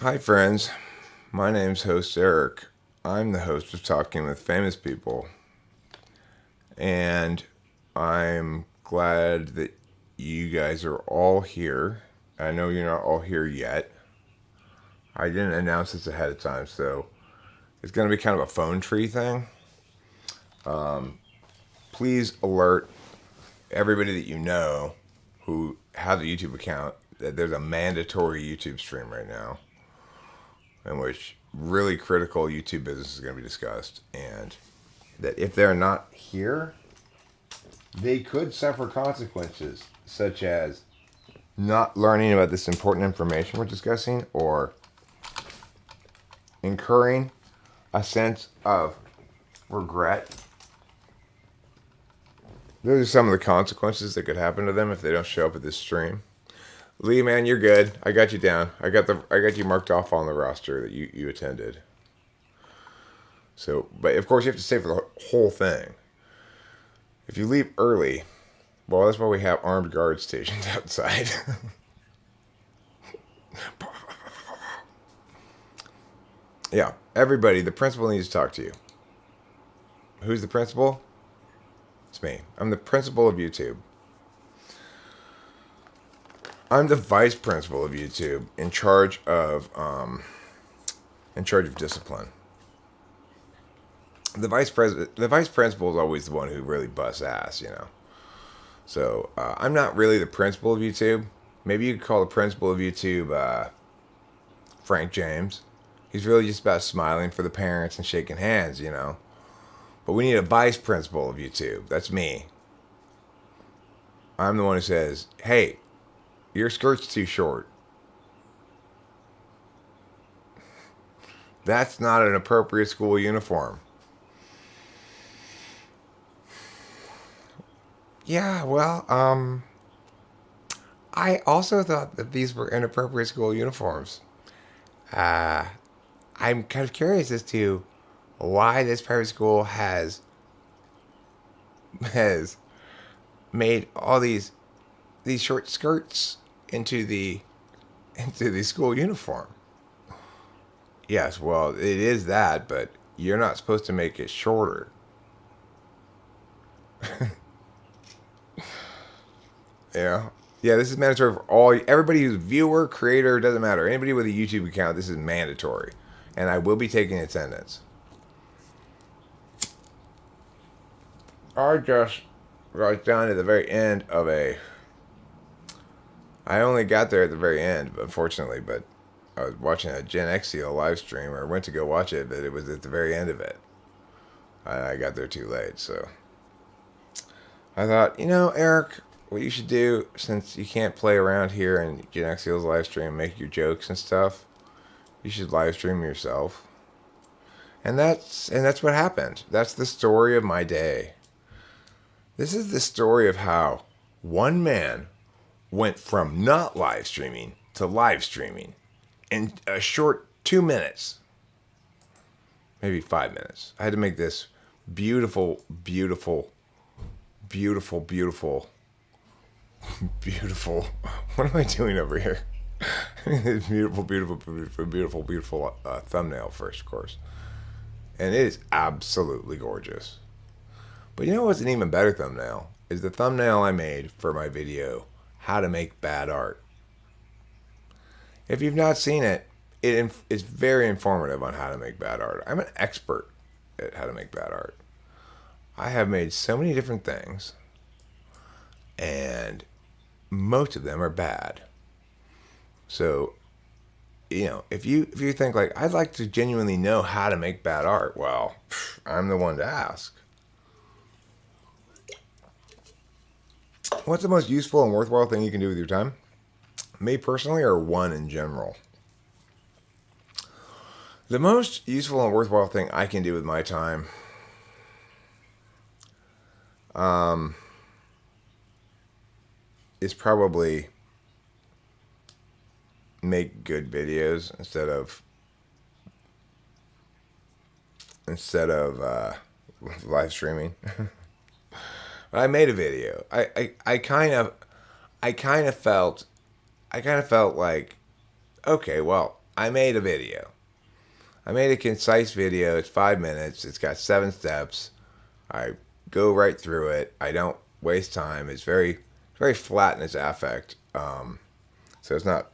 Hi, friends. My name's host Eric. I'm the host of Talking with Famous People, and I'm glad that you guys are all here. I know you're not all here yet. I didn't announce this ahead of time, so it's going to be kind of a phone tree thing. Please alert everybody that you know who have a YouTube account that there's a mandatory YouTube stream right now in which really critical YouTube business is going to be discussed, and that if they're not here, they could suffer consequences such as not learning about this important information we're discussing or incurring a sense of regret. Those are some of the consequences that could happen to them if they don't show up at this stream. Lee, man, you're good. I got you down. I got you marked off on the roster that you attended. So, but of course you have to stay for the whole thing. If you leave early, well, that's why we have armed guard stationed outside. Yeah, everybody, the principal needs to talk to you. Who's the principal? It's me. I'm the principal of YouTube. I'm the vice principal of YouTube, in charge of discipline. The vice principal is always the one who really busts ass, you know. So I'm not really the principal of YouTube. Maybe you could call the principal of YouTube Frank James. He's really just about smiling for the parents and shaking hands, you know. But we need a vice principal of YouTube. That's me. I'm the one who says, "Hey, your skirt's too short. That's not an appropriate school uniform." Yeah, well, I also thought that these were inappropriate school uniforms. I'm kind of curious as to why this private school has made all these short skirts into the school uniform. Yes, well, it is that, but you're not supposed to make it shorter. Yeah. Yeah, this is mandatory for everybody who's viewer, creator, doesn't matter. Anybody with a YouTube account, this is mandatory. And I will be taking attendance. I just got down to the very end of I only got there at the very end, unfortunately, but I was watching a Gen Xio live stream, or went to go watch it, but it was at the very end of it. I got there too late, so I thought, Eric, what you should do, since you can't play around here in Gen Xio's live stream and make your jokes and stuff, you should live stream yourself. And that's what happened. That's the story of my day. This is the story of how one man went from not live streaming to live streaming in a short 2 minutes. Maybe 5 minutes. I had to make this beautiful, beautiful, beautiful, beautiful, beautiful. What am I doing over here? This beautiful, beautiful, beautiful, beautiful, beautiful thumbnail first, of course. And it is absolutely gorgeous. But you know what's an even better thumbnail? Is the thumbnail I made for my video, How to Make Bad Art. If you've not seen it, it's very informative on how to make bad art. I'm an expert at how to make bad art. I have made so many different things, and most of them are bad. So, if you think like, I'd like to genuinely know how to make bad art, well, I'm the one to ask. What's the most useful and worthwhile thing you can do with your time? Me personally, or one in general? The most useful and worthwhile thing I can do with my time is probably make good videos instead of live streaming. But I made a video. I kind of felt like, okay, well, I made a video. I made a concise video. It's 5 minutes. It's got 7 steps. I go right through it. I don't waste time. It's very flat in its affect. So it's not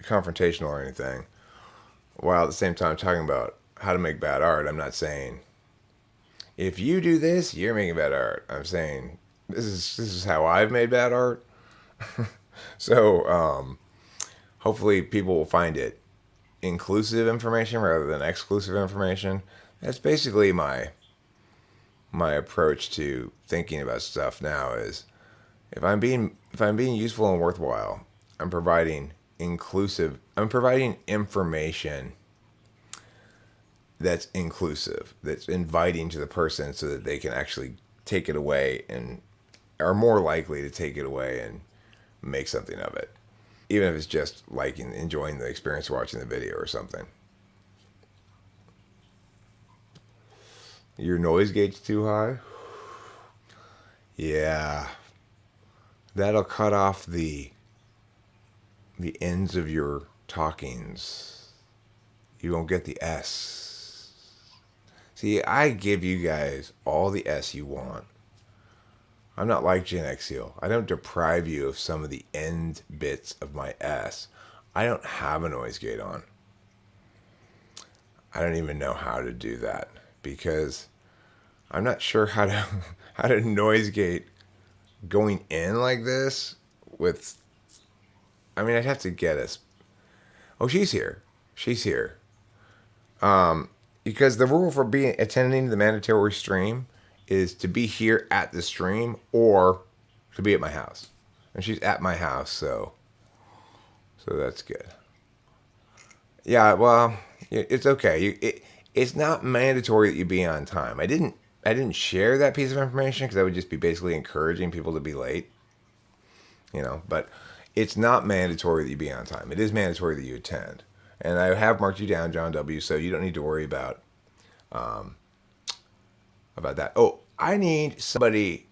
confrontational or anything. While at the same time talking about how to make bad art, I'm not saying if you do this, you're making bad art. I'm saying this is how I've made bad art. So hopefully people will find it inclusive information rather than exclusive information. That's basically my approach to thinking about stuff now is if I'm being useful and worthwhile, I'm providing information that's inclusive, that's inviting to the person so that they can actually take it away and are more likely to take it away and make something of it. Even if it's just liking, enjoying the experience of watching the video or something. Your noise gate's too high? Yeah. That'll cut off the ends of your talkings. You won't get the S. See, I give you guys all the S you want. I'm not like Gen Xio. I don't deprive you of some of the end bits of my S. I don't have a noise gate on. I don't even know how to do that because I'm not sure how to how to noise gate going in like this with. I mean, I'd have to get us. Oh, she's here. She's here. Because the rule for attending the mandatory stream is to be here at the stream or to be at my house, and she's at my house, so that's good. Yeah, well, it's okay. It's not mandatory that you be on time. I didn't share that piece of information because that would just be basically encouraging people to be late, But it's not mandatory that you be on time. It is mandatory that you attend, and I have marked you down, John W. So you don't need to worry about that. Oh, I need somebody.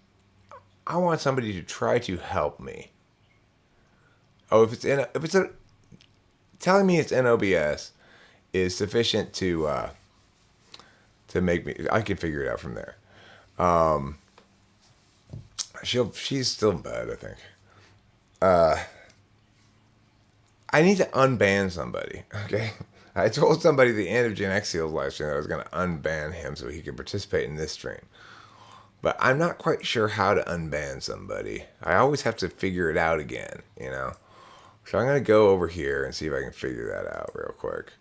I want somebody to try to help me. Oh, if it's a telling me it's NOBS is sufficient to make me. I can figure it out from there. She's still in bed, I think. I need to unban somebody. Okay, I told somebody at the end of Gen Xio's live stream that I was going to unban him so he could participate in this stream. But I'm not quite sure how to unban somebody. I always have to figure it out again. So I'm going to go over here and see if I can figure that out real quick.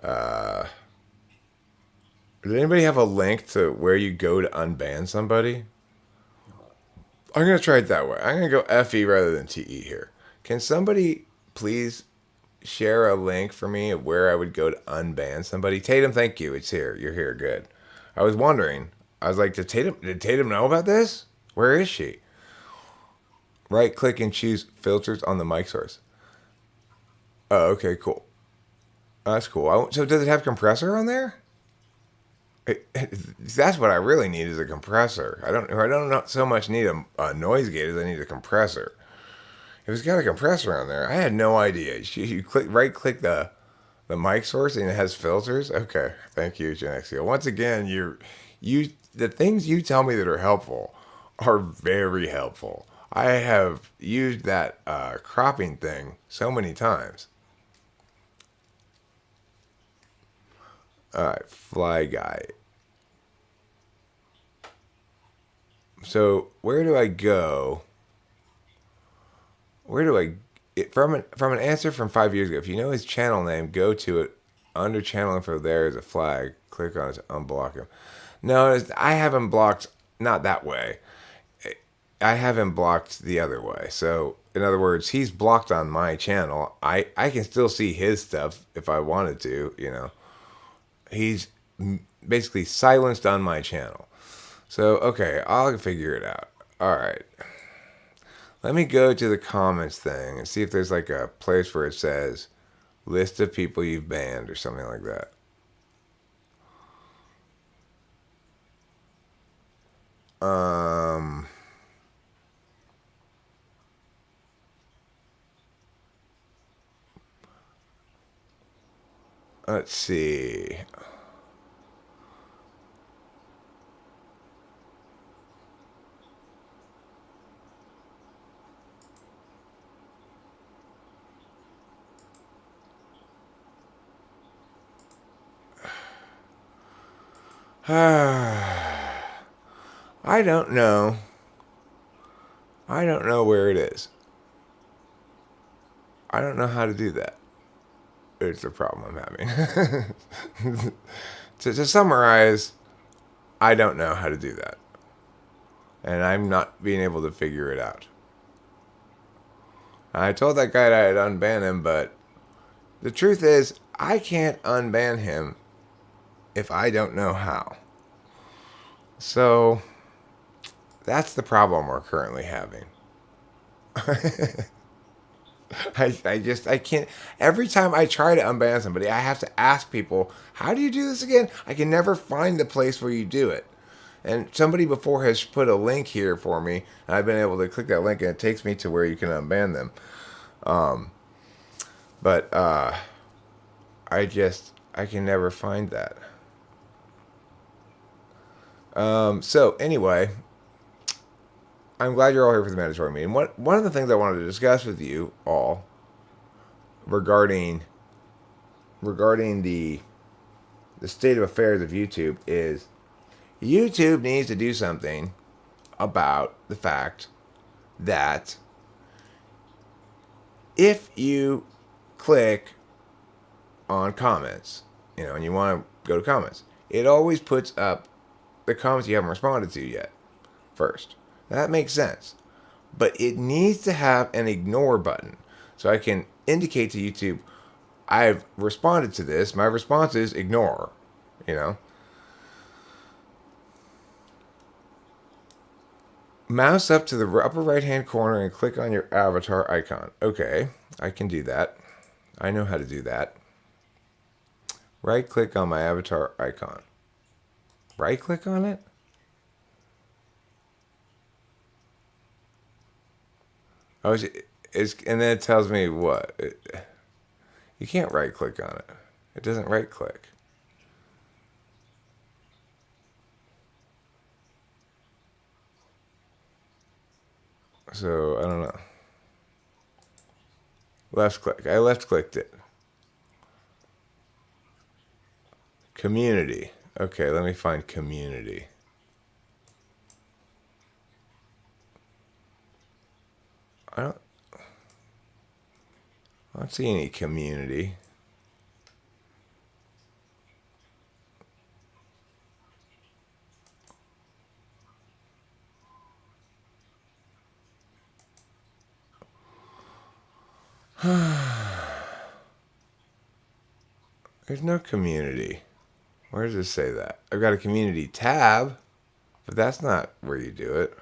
Does anybody have a link to where you go to unban somebody? I'm going to try it that way. I'm going to go FE rather than TE here. Can somebody please share a link for me of where I would go to unban somebody? Tatum, thank you. It's here. You're here. Good. I was wondering. I was like, did Tatum know about this? Where is she? Right click and choose filters on the mic source. Oh, okay, cool. That's cool. So does it have compressor on there? That's what I really need is a compressor. I don't so much need a noise gate as I need a compressor. If it's got a compressor on there, I had no idea. You right click the mic source and it has filters. Okay, thank you, Gen Xio. Once again, the things you tell me that are helpful are very helpful. I have used that cropping thing so many times. All right, fly guy. So where do I go? From an answer from 5 years ago? If you know his channel name, go to it. Under channel info, there is a flag. Click on it to unblock him. No, I have him blocked. Not that way. I have him blocked the other way. So in other words, he's blocked on my channel. I can still see his stuff if I wanted to. He's basically silenced on my channel. So, okay, I'll figure it out. All right. Let me go to the comments thing and see if there's like a place where it says list of people you've banned or something like that. Let's see. I don't know. I don't know where it is. I don't know how to do that. It's the problem I'm having. To summarize, I don't know how to do that. And I'm not being able to figure it out. I told that guy that I'd unban him, but the truth is, I can't unban him if I don't know how. So, that's the problem we're currently having. I can't. Every time I try to unban somebody, I have to ask people, how do you do this again? I can never find the place where you do it. And somebody before has put a link here for me, and I've been able to click that link, and it takes me to where you can unban them. But I can never find that. So anyway, I'm glad you're all here for the mandatory meeting. One of the things I wanted to discuss with you all regarding the state of affairs of YouTube is YouTube needs to do something about the fact that if you click on comments, and you want to go to comments, it always puts up the comments you haven't responded to yet first. That makes sense. But it needs to have an ignore button so I can indicate to YouTube, I've responded to this. My response is ignore, Mouse up to the upper right hand corner and click on your avatar icon. Okay, I can do that. I know how to do that. Right click on my avatar icon. Right click on it? Oh, and then it tells me what? You can't right click on it. It doesn't right click. So, I don't know. Left click. I left clicked it. Community. Okay, let me find community. I don't see any community. There's no community. Where does it say that? I've got a community tab, but that's not where you do it.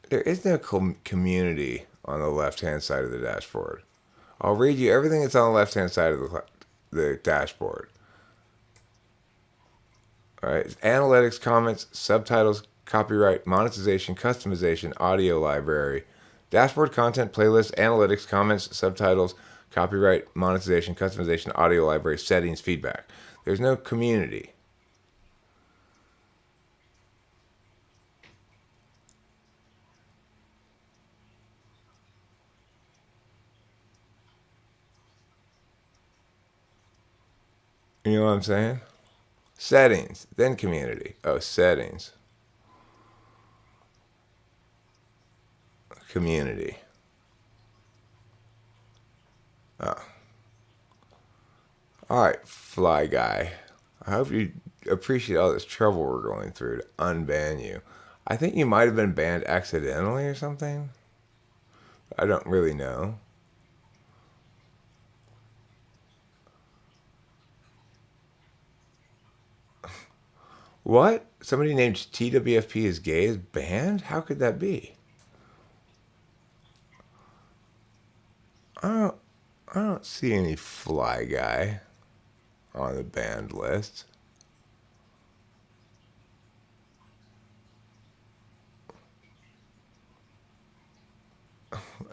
There is no community on the left-hand side of the dashboard. I'll read you everything that's on the left-hand side of the dashboard. All right, analytics, comments, subtitles, copyright, monetization, customization, audio library, dashboard content, playlist, analytics, comments, subtitles, copyright, monetization, customization, audio library, settings, feedback. There's no community. You know what I'm saying? Settings, then community. Oh, settings. Community. Oh. Alright, fly guy. I hope you appreciate all this trouble we're going through to unban you. I think you might have been banned accidentally or something. I don't really know. What? Somebody named TWFP is gay is banned? How could that be? I don't see any fly guy on the banned list.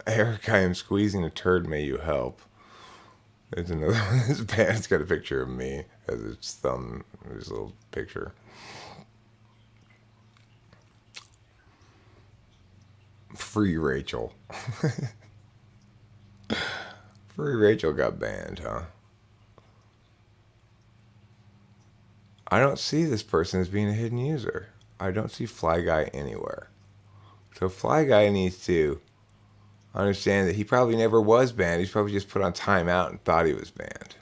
Eric, I am squeezing a turd. May you help. There's another one. This band. It's got a picture of me as its thumb. His little picture. Free Rachel. Free Rachel got banned, huh? I don't see this person as being a hidden user. I don't see Fly Guy anywhere. So Fly Guy needs to understand that he probably never was banned. He's probably just put on timeout and thought he was banned.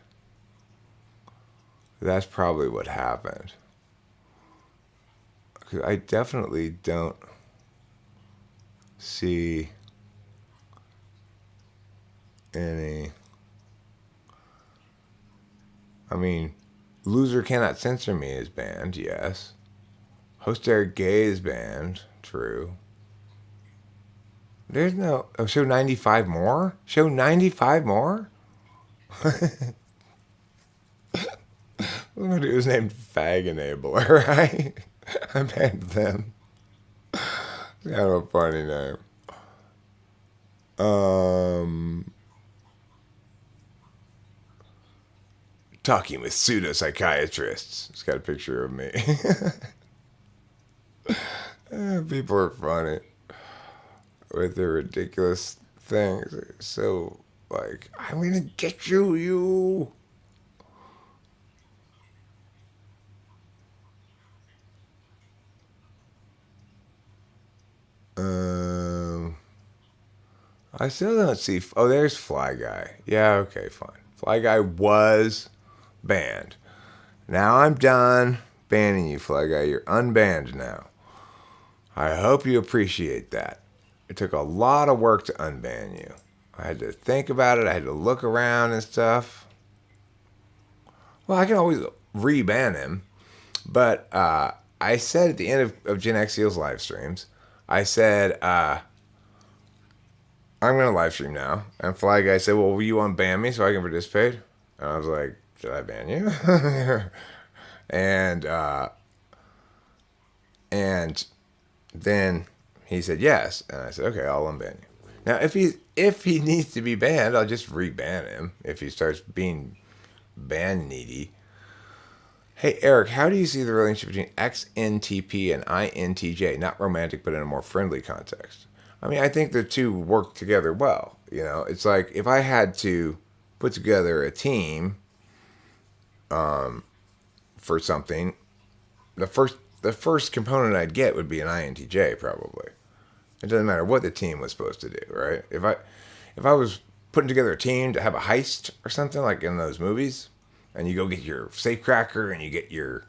That's probably what happened. Because I definitely don't see any. I mean, Loser Cannot Censor Me is banned, yes. Host Eric Gay is banned, true. There's no. Oh, show 95 more? Show 95 more? Somebody was named Fag Enabler, right? I banned them. It's kind of a funny name. Talking with pseudo-psychiatrists. It's got a picture of me. People are funny with their ridiculous things. So, like, I'm gonna get you, you. I still don't see. Oh, there's Fly Guy. Yeah, okay, fine. Fly Guy was banned. Now I'm done banning you, Fly Guy. You're unbanned now. I hope you appreciate that. It took a lot of work to unban you. I had to think about it. I had to look around and stuff. Well, I can always re-ban him. But I said at the end of Gen X Seal's live streams, I said, I'm going to live stream now. And Fly Guy said, well, will you unban me so I can participate? And I was like, should I ban you? and then he said yes. And I said, okay, I'll unban you. Now, if he needs to be banned, I'll just re-ban him if he starts being ban needy. Hey, Eric, how do you see the relationship between XNTP and INTJ? Not romantic, but in a more friendly context. I mean, I think the two work together well. You know, it's like if I had to put together a team for something, the first component I'd get would be an INTJ probably. It doesn't matter what the team was supposed to do, right? If I was putting together a team to have a heist or something like in those movies, and you go get your safecracker and you get your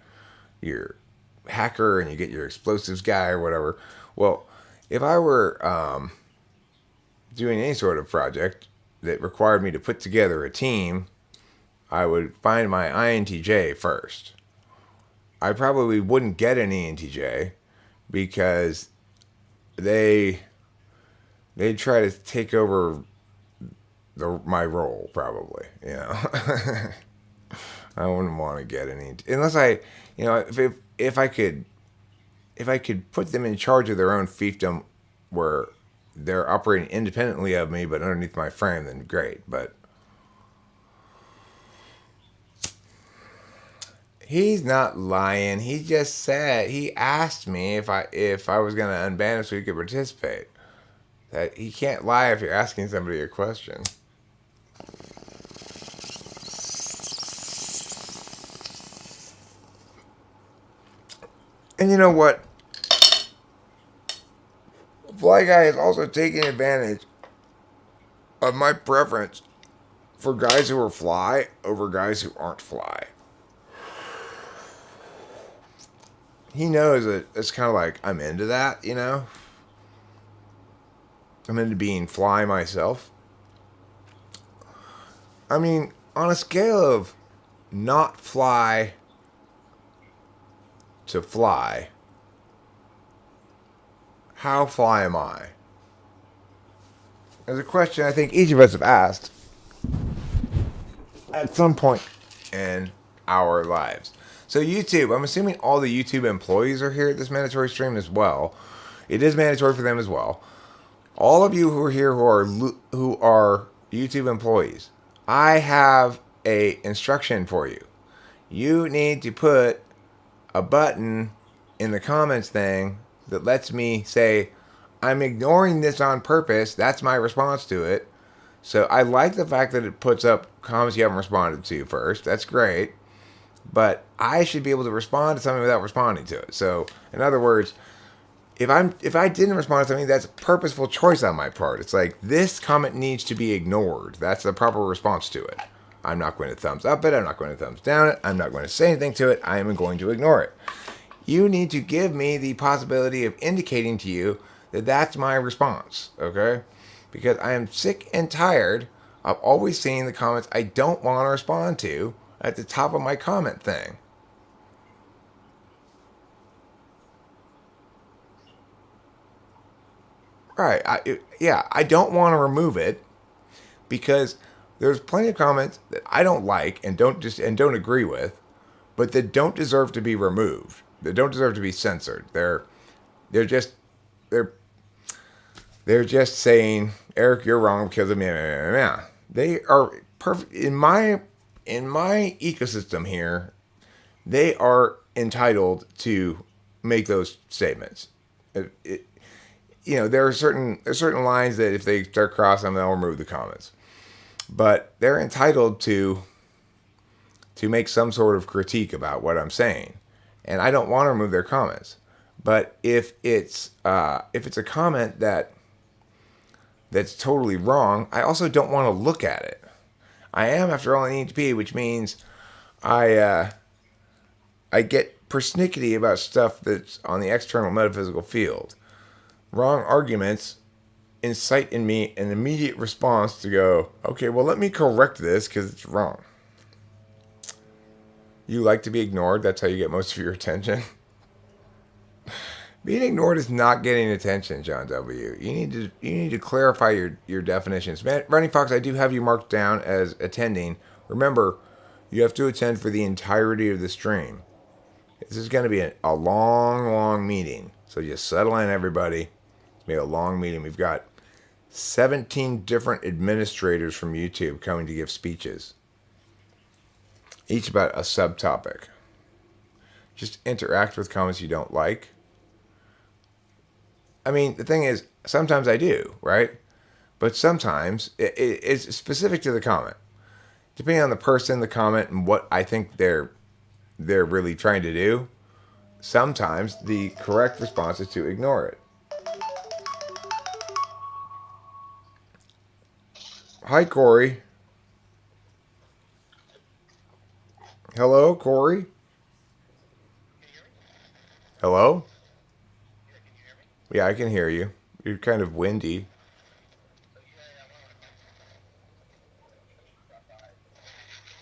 hacker and you get your explosives guy or whatever. Well, if I were doing any sort of project that required me to put together a team, I would find my INTJ first. I probably wouldn't get an ENTJ because they'd try to take over my role, probably, you know. I wouldn't want to get any unless I, you know, if I could put them in charge of their own fiefdom where they're operating independently of me but underneath my frame, then great. But he's not lying. He just said, he asked me if I was going to unban him so he could participate. That he can't lie if you're asking somebody a question. And you know what? Fly Guy is also taking advantage of my preference for guys who are fly over guys who aren't fly. He knows that it's kind of like I'm into that, you know? I'm into being fly myself. I mean, on a scale of not fly to fly, how fly am I? There's a question I think each of us have asked at some point in our lives. So YouTube, I'm assuming all the YouTube employees are here at this mandatory stream as well. It is mandatory for them as well. All of you who are here who are YouTube employees, I have a instruction for you. You need to put a button in the comments thing that lets me say, I'm ignoring this on purpose. That's my response to it. So I like the fact that it puts up comments you haven't responded to first. That's great. But I should be able to respond to something without responding to it. So, in other words, if I didn't respond to something, that's a purposeful choice on my part. It's like, this comment needs to be ignored. That's the proper response to it. I'm not going to thumbs up it. I'm not going to thumbs down it. I'm not going to say anything to it. I am going to ignore it. You need to give me the possibility of indicating to you that that's my response, okay? Because I am sick and tired of always seeing the comments I don't want to respond to at the top of my comment thing. Right. I don't want to remove it because there's plenty of comments that I don't like and don't agree with, but that don't deserve to be removed. They don't deserve to be censored. They're just they're they're just saying, Eric, you're wrong because of me. They are perfect in my ecosystem here. They are entitled to make those statements. There are certain lines that if they start crossing them, they'll remove the comments. But they're entitled to make some sort of critique about what I'm saying, and I don't want to remove their comments. But if it's a comment that's totally wrong, I also don't want to look at it. I am, after all, an ENTP, which means I get persnickety about stuff that's on the external metaphysical field. Wrong arguments incite in me an immediate response to go, okay, well, let me correct this because it's wrong. You like to be ignored. That's how you get most of your attention. Being ignored is not getting attention, John W. You need to clarify your definitions. Running Fox, I do have you marked down as attending. Remember, you have to attend for the entirety of the stream. This is going to be a long, long meeting. So just settle in, everybody. It's going to be a long meeting. We've got 17 different administrators from YouTube coming to give speeches, each about a subtopic. Just interact with comments you don't like. I mean, the thing is, sometimes I do, right? But sometimes it's specific to the comment. Depending on the person, the comment, and what I think they're really trying to do, sometimes the correct response is to ignore it. Hi, Corey. Hello, Corey? Hello? Yeah, I can hear you. You're kind of windy.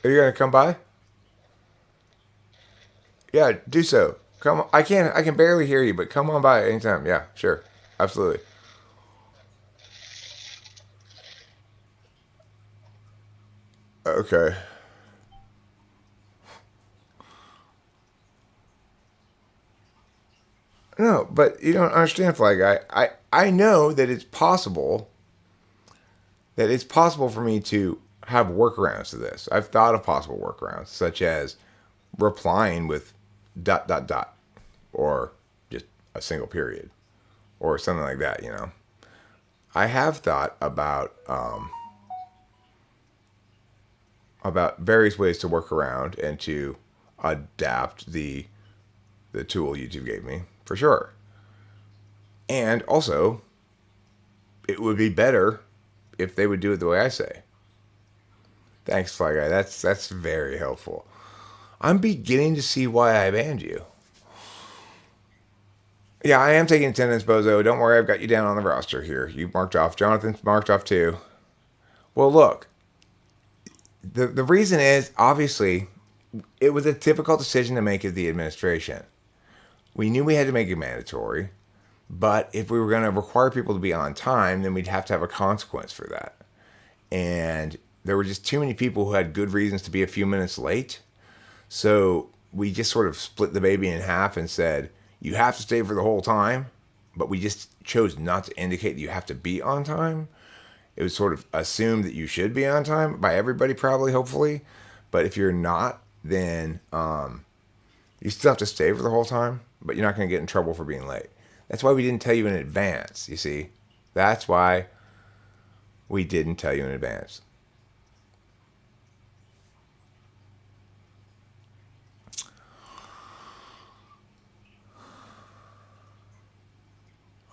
Are you gonna come by? Yeah, do so. Come on. I can barely hear you, but come on by anytime. Yeah, sure. Absolutely. Okay. No, but you don't understand, Fly Guy. I know that it's possible for me to have workarounds to this. I've thought of possible workarounds, such as replying with ... or just a single period or something like that, I have thought about various ways to work around and to adapt the tool YouTube gave me, for sure. And also, it would be better if they would do it the way I say. Thanks, Fly Guy. That's very helpful. I'm beginning to see why I banned you. Yeah, I am taking attendance, Bozo. Don't worry, I've got you down on the roster here. You marked off. Jonathan's marked off too. Well, look. The reason is, obviously, it was a difficult decision to make as the administration. We knew we had to make it mandatory, but if we were going to require people to be on time, then we'd have to have a consequence for that. And there were just too many people who had good reasons to be a few minutes late. So we just sort of split the baby in half and said, you have to stay for the whole time, but we just chose not to indicate that you have to be on time. It was sort of assumed that you should be on time by everybody, probably, hopefully. But if you're not, then you still have to stay for the whole time, but you're not going to get in trouble for being late. That's why we didn't tell you in advance, you see. That's why we didn't tell you in advance.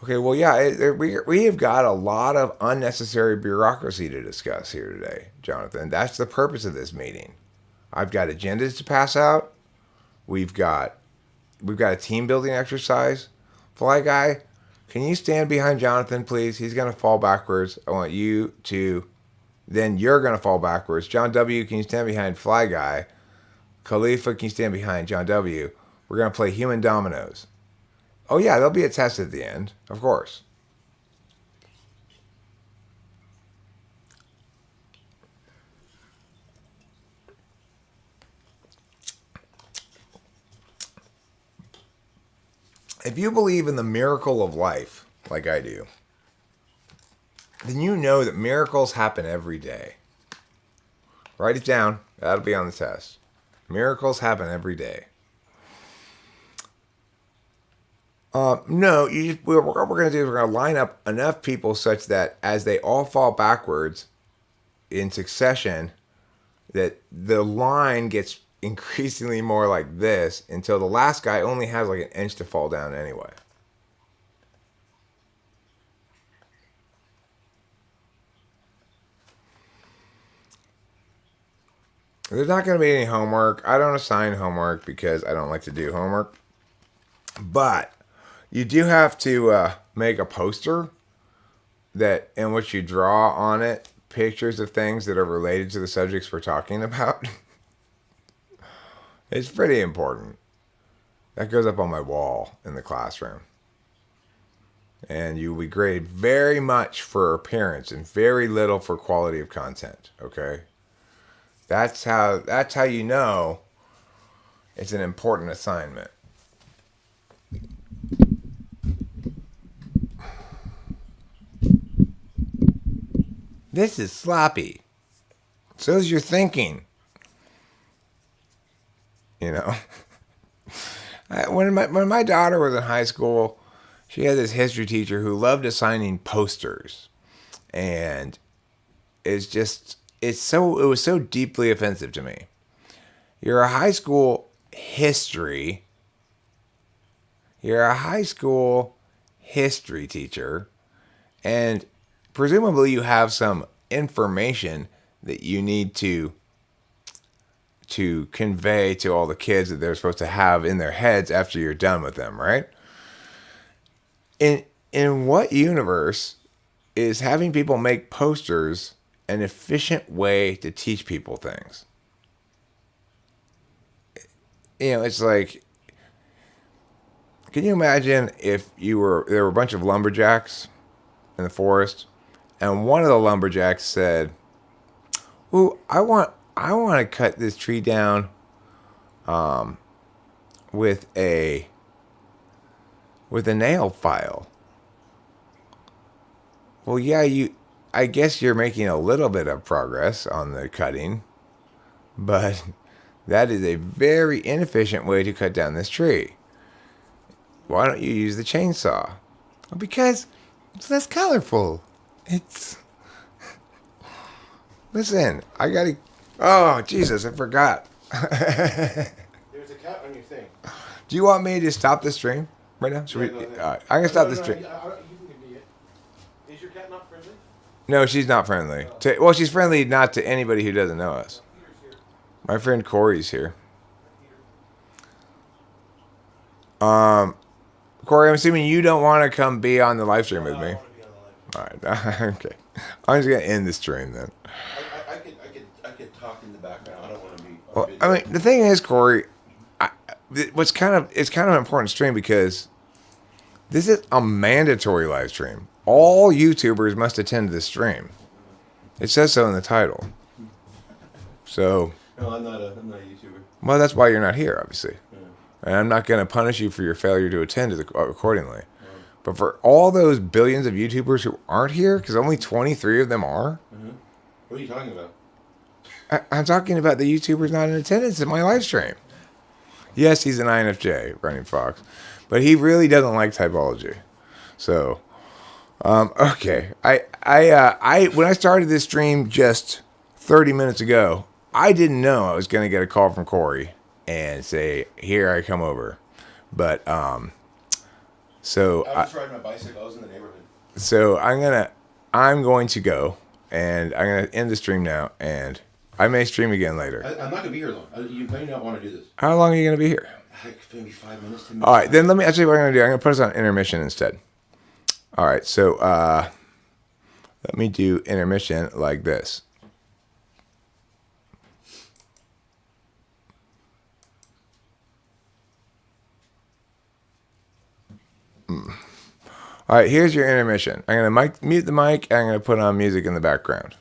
Okay, well, yeah, we have got a lot of unnecessary bureaucracy to discuss here today, Jonathan. That's the purpose of this meeting. I've got agendas to pass out. We've got a team building exercise. Fly guy, can you stand behind Jonathan, please? He's going to fall backwards. I want you to, then you're going to fall backwards. John W., can you stand behind Fly guy? Khalifa, can you stand behind John W.? We're going to play human dominoes. Oh, yeah, there'll be a test at the end, of course. If you believe in the miracle of life, like I do, then you know that miracles happen every day. Write it down. That'll be on the test. Miracles happen every day. No, what we're going to do is we're going to line up enough people such that as they all fall backwards in succession, that the line gets increasingly more like this until the last guy only has like an inch to fall down anyway. There's not going to be any homework. I don't assign homework because I don't like to do homework. But you do have to make a poster that in which you draw on it pictures of things that are related to the subjects we're talking about. It's pretty important. That goes up on my wall in the classroom. And you will be graded very much for appearance and very little for quality of content, okay? That's how you know it's an important assignment. This is sloppy. So's your thinking. You know, when my daughter was in high school, she had this history teacher who loved assigning posters, and it was so deeply offensive to me. You're a high school history teacher, and presumably you have some information that you need to convey to all the kids that they're supposed to have in their heads after you're done with them, right? In what universe is having people make posters an efficient way to teach people things? You know, it's like, can you imagine if there were a bunch of lumberjacks in the forest, and one of the lumberjacks said, "Ooh, I want to cut this tree down with a nail file." Well, yeah, I guess you're making a little bit of progress on the cutting, but that is a very inefficient way to cut down this tree. Why don't you use the chainsaw? Well, because it's less colorful. Listen, I gotta. Oh, Jesus, I forgot. There's a cat on your thing. Do you want me to stop the stream right now? Should we? I'm gonna stop the stream. You can give me it. Is your cat not friendly? No, she's not friendly. Well, she's friendly not to anybody who doesn't know us. My friend Corey's here. Corey, I'm assuming you don't want to come be on the live stream with me. All right. Okay. I'm just gonna end the stream then. I could talk in the background. I don't want to be. Well, I mean, the thing is, Corey, it's kind of an important stream because this is a mandatory live stream. All YouTubers must attend this stream. It says so in the title. So. No, I'm not a YouTuber. Well, that's why you're not here, obviously. Yeah. And I'm not going to punish you for your failure to attend accordingly. Yeah. But for all those billions of YouTubers who aren't here, because only 23 of them are. Mm-hmm. What are you talking about? I'm talking about the YouTubers not in attendance at my live stream. Yes, he's an INFJ, Running Fox, but he really doesn't like typology. So, okay, I when I started this stream just 30 minutes ago, I didn't know I was going to get a call from Corey and say, "Here I come over," but so I was just riding my bicycle. I was in the neighborhood. So I'm going to go, and I'm gonna end the stream now, and I may stream again later. I'm not gonna be here long. You may not want to do this. How long are you gonna be here? Like maybe 5 minutes. 10 minutes. All right, then let me. I'll tell you what I'm gonna do. I'm gonna put us on intermission instead. All right, so let me do intermission like this. All right, here's your intermission. I'm gonna mute the mic, and I'm gonna put on music in the background.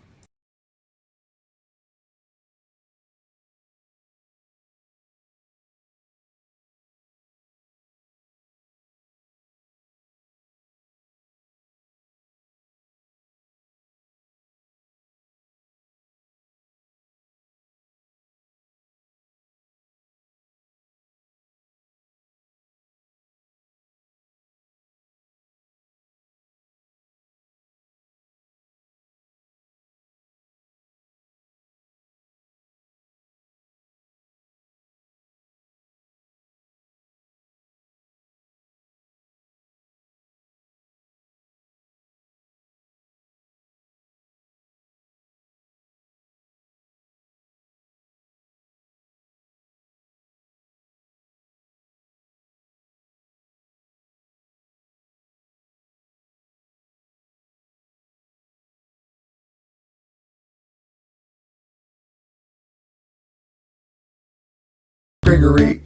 Gregory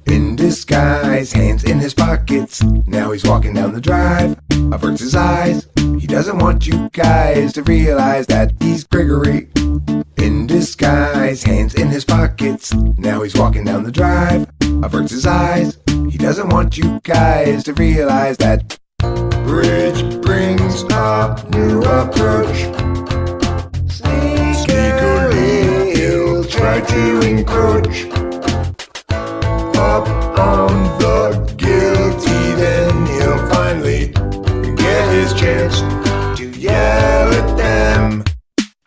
in disguise, hands in his pockets. Now he's walking down the drive. Averts his eyes. He doesn't want you guys to realize that he's Gregory in disguise, hands in his pockets. Now he's walking down the drive. Averts his eyes. He doesn't want you guys to realize that bridge brings a new approach. Sneakily, he'll try to encroach up on the guilty, then he'll finally get his chance to yell at them.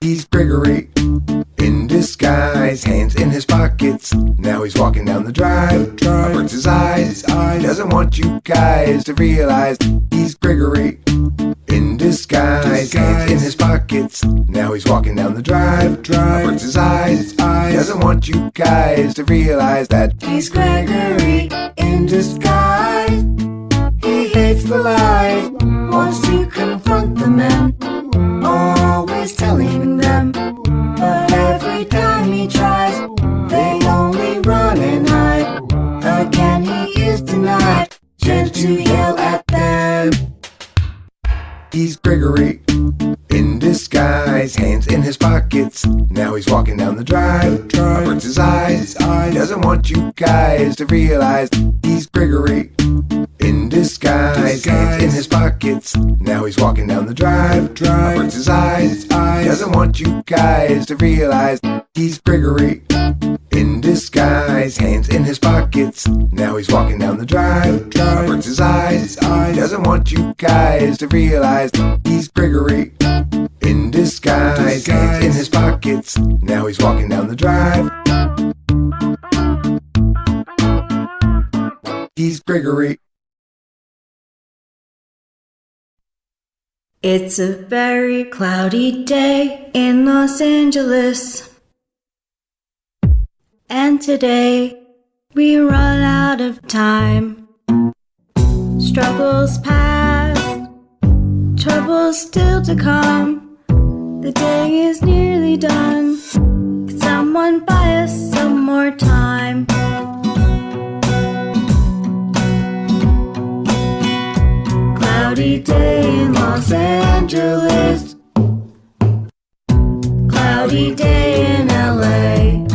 He's Gregory in disguise, hands in his pockets. Now he's walking down the drive. Averts his eyes. He doesn't want you guys to realize he's Gregory in disguise, hands in his pockets. Now he's walking down the drive. Averts his eyes. He doesn't want you guys to realize that he's Gregory in disguise. He hates the lies, wants to confront the men, always telling them. But every time he tries, they only run and hide. Again he is denied chance to yell at them. he's Gregory in disguise, hands in his pockets. Now he's walking down the drive. Averts his eyes. He doesn't want you guys to realize he's Gregory in disguise, hands in his pockets. Now he's walking down the drive. Averts his eyes. He doesn't want you guys to realize he's Gregory in disguise, hands in his pockets. Now he's walking down the drive. Averts his eyes. He doesn't want you guys to realize he's Gregory in disguise, hands in his pockets. Now he's walking down the drive. He's Gregory. It's a very cloudy day in Los Angeles, and today we run out of time. Struggles past, troubles still to come. The day is nearly done. Could someone buy us some more time? Cloudy day in Los Angeles, cloudy day in LA.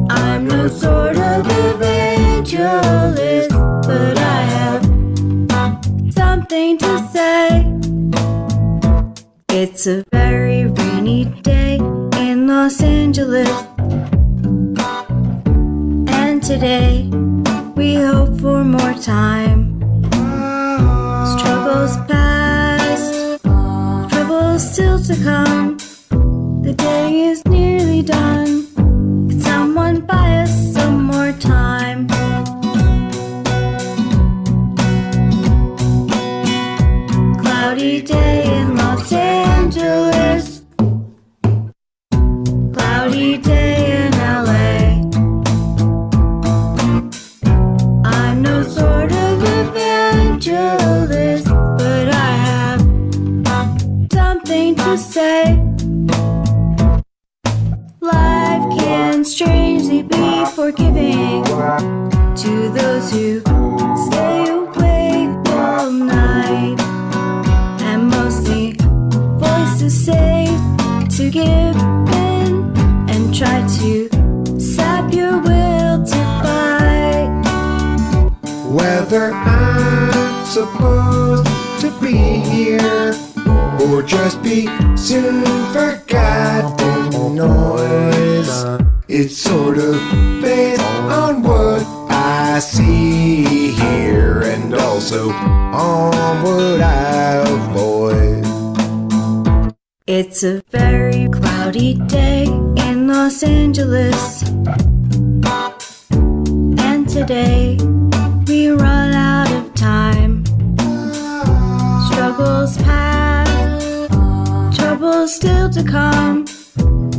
I'm no sort of evangelist, but I something to say. It's a very rainy day in Los Angeles, and today we hope for more time. Struggles past, troubles still to come. The day is nearly done. Could someone buy us some more time? Cloudy day in Los Angeles, cloudy day in LA. I'm no sort of evangelist, but I have something to say. Life can strangely be forgiving to those who stay awake all night, and mostly voices say to give in and try to sap your will to fight. Whether I'm supposed to be here or just be soon forgotten noise, it's sort of based on what I see here and also on what I avoid. It's a very cloudy day in Los Angeles, and today we run out of time. Struggles past, troubles still to come.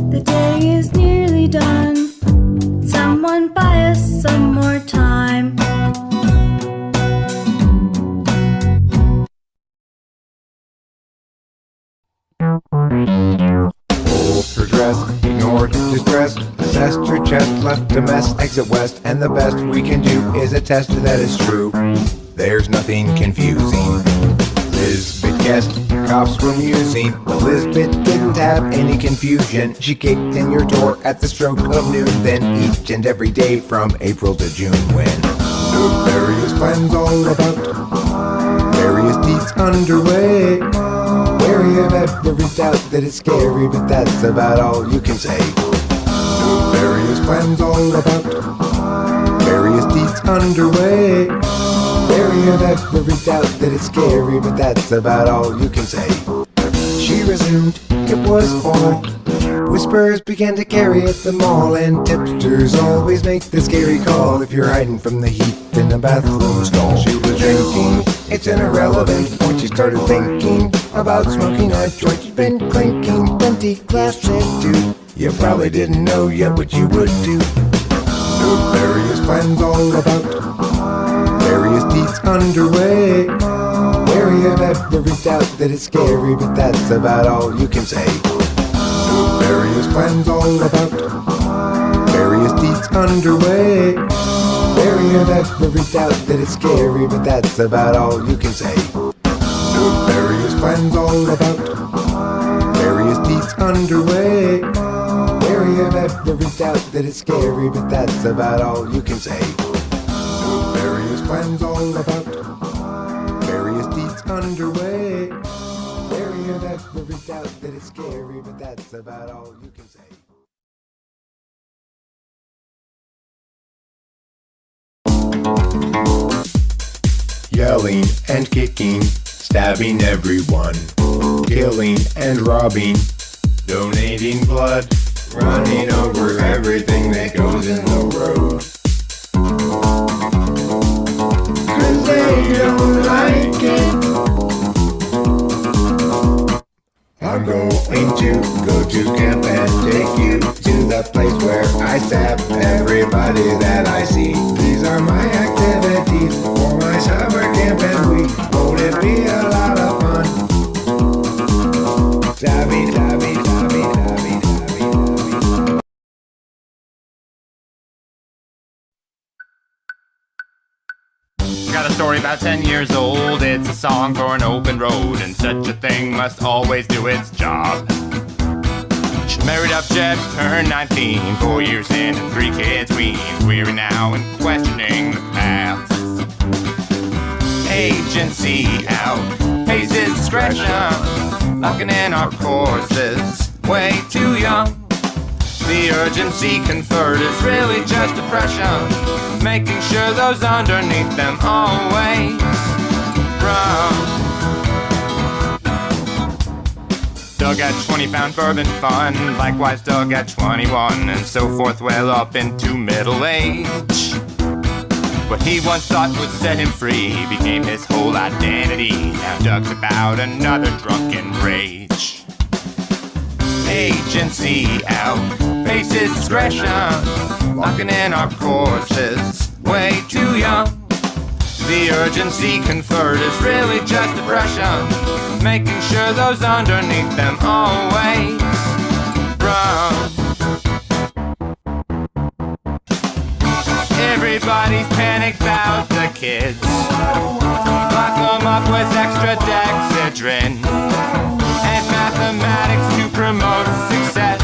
The day is nearly done. Someone buy us some more time. Her dress, ignored, distressed, assessed her chest, left a mess, exit west, and the best we can do is attest that it's true. There's nothing confusing. Lisbeth guessed cops were musing, but Lisbeth didn't have any confusion. She kicked in your door at the stroke of noon, then each and every day from April to June, when the various plans all about, various deeds underway. Wary of every doubt that it's scary, but that's about all you can say. Various plans all about, various deeds underway. Wary of every doubt that it's scary, but that's about all you can say. She resumed, it was fall. Whispers began to carry at the mall, and tipsters always make the scary call if you're hiding from the heat in the bathroom stall. She was drinking, it's an irrelevant point. She started thinking about smoking a joint. She'd been clinking plenty glasses too. You probably didn't know yet what you would do. Various plans all about, various deeds underway. Wary of every doubt that it's scary, but that's about all you can say. Various plans all about, various deeds underway. Wary of every doubt that it's scary, but that's about all you can say. Various plans all about, various deeds underway. Wary of every doubt that it's scary, but that's about all you can say. Various plans all about, various deeds underway. Wary of every doubt that it's scary, but that's about all you can say. Yelling and kicking, stabbing everyone, killing and robbing, donating blood, running over everything that goes in the road. 'Cause they don't like it. I'm going to go to camp and take you to the place where I stab everybody that I see. These are my activities for my summer camp and week. Won't it be a lot of fun? Stabby, stabby, stabby, stabby, stabby, stabby. Got a story about 10 years old. It's a song for an open road, and such a thing must always do its job. She married up Jeff, turned 19, 4 years in and 3 kids weaned, weary now and questioning the past. Agency outpaces his discretion, locking in our courses way too young. The urgency conferred is really just depression, making sure those underneath them always run. Doug at 20 found bourbon fun, likewise Doug at 21, and so forth well up into middle age. What he once thought would set him free became his whole identity. Now Doug's about another drunken rage. Agency outpaces discretion, locking in our courses way too young. The urgency conferred is really just depression, making sure those underneath them always run. Everybody's panicked about the kids, lock them up with extra dexedrine and mathematics to promote success,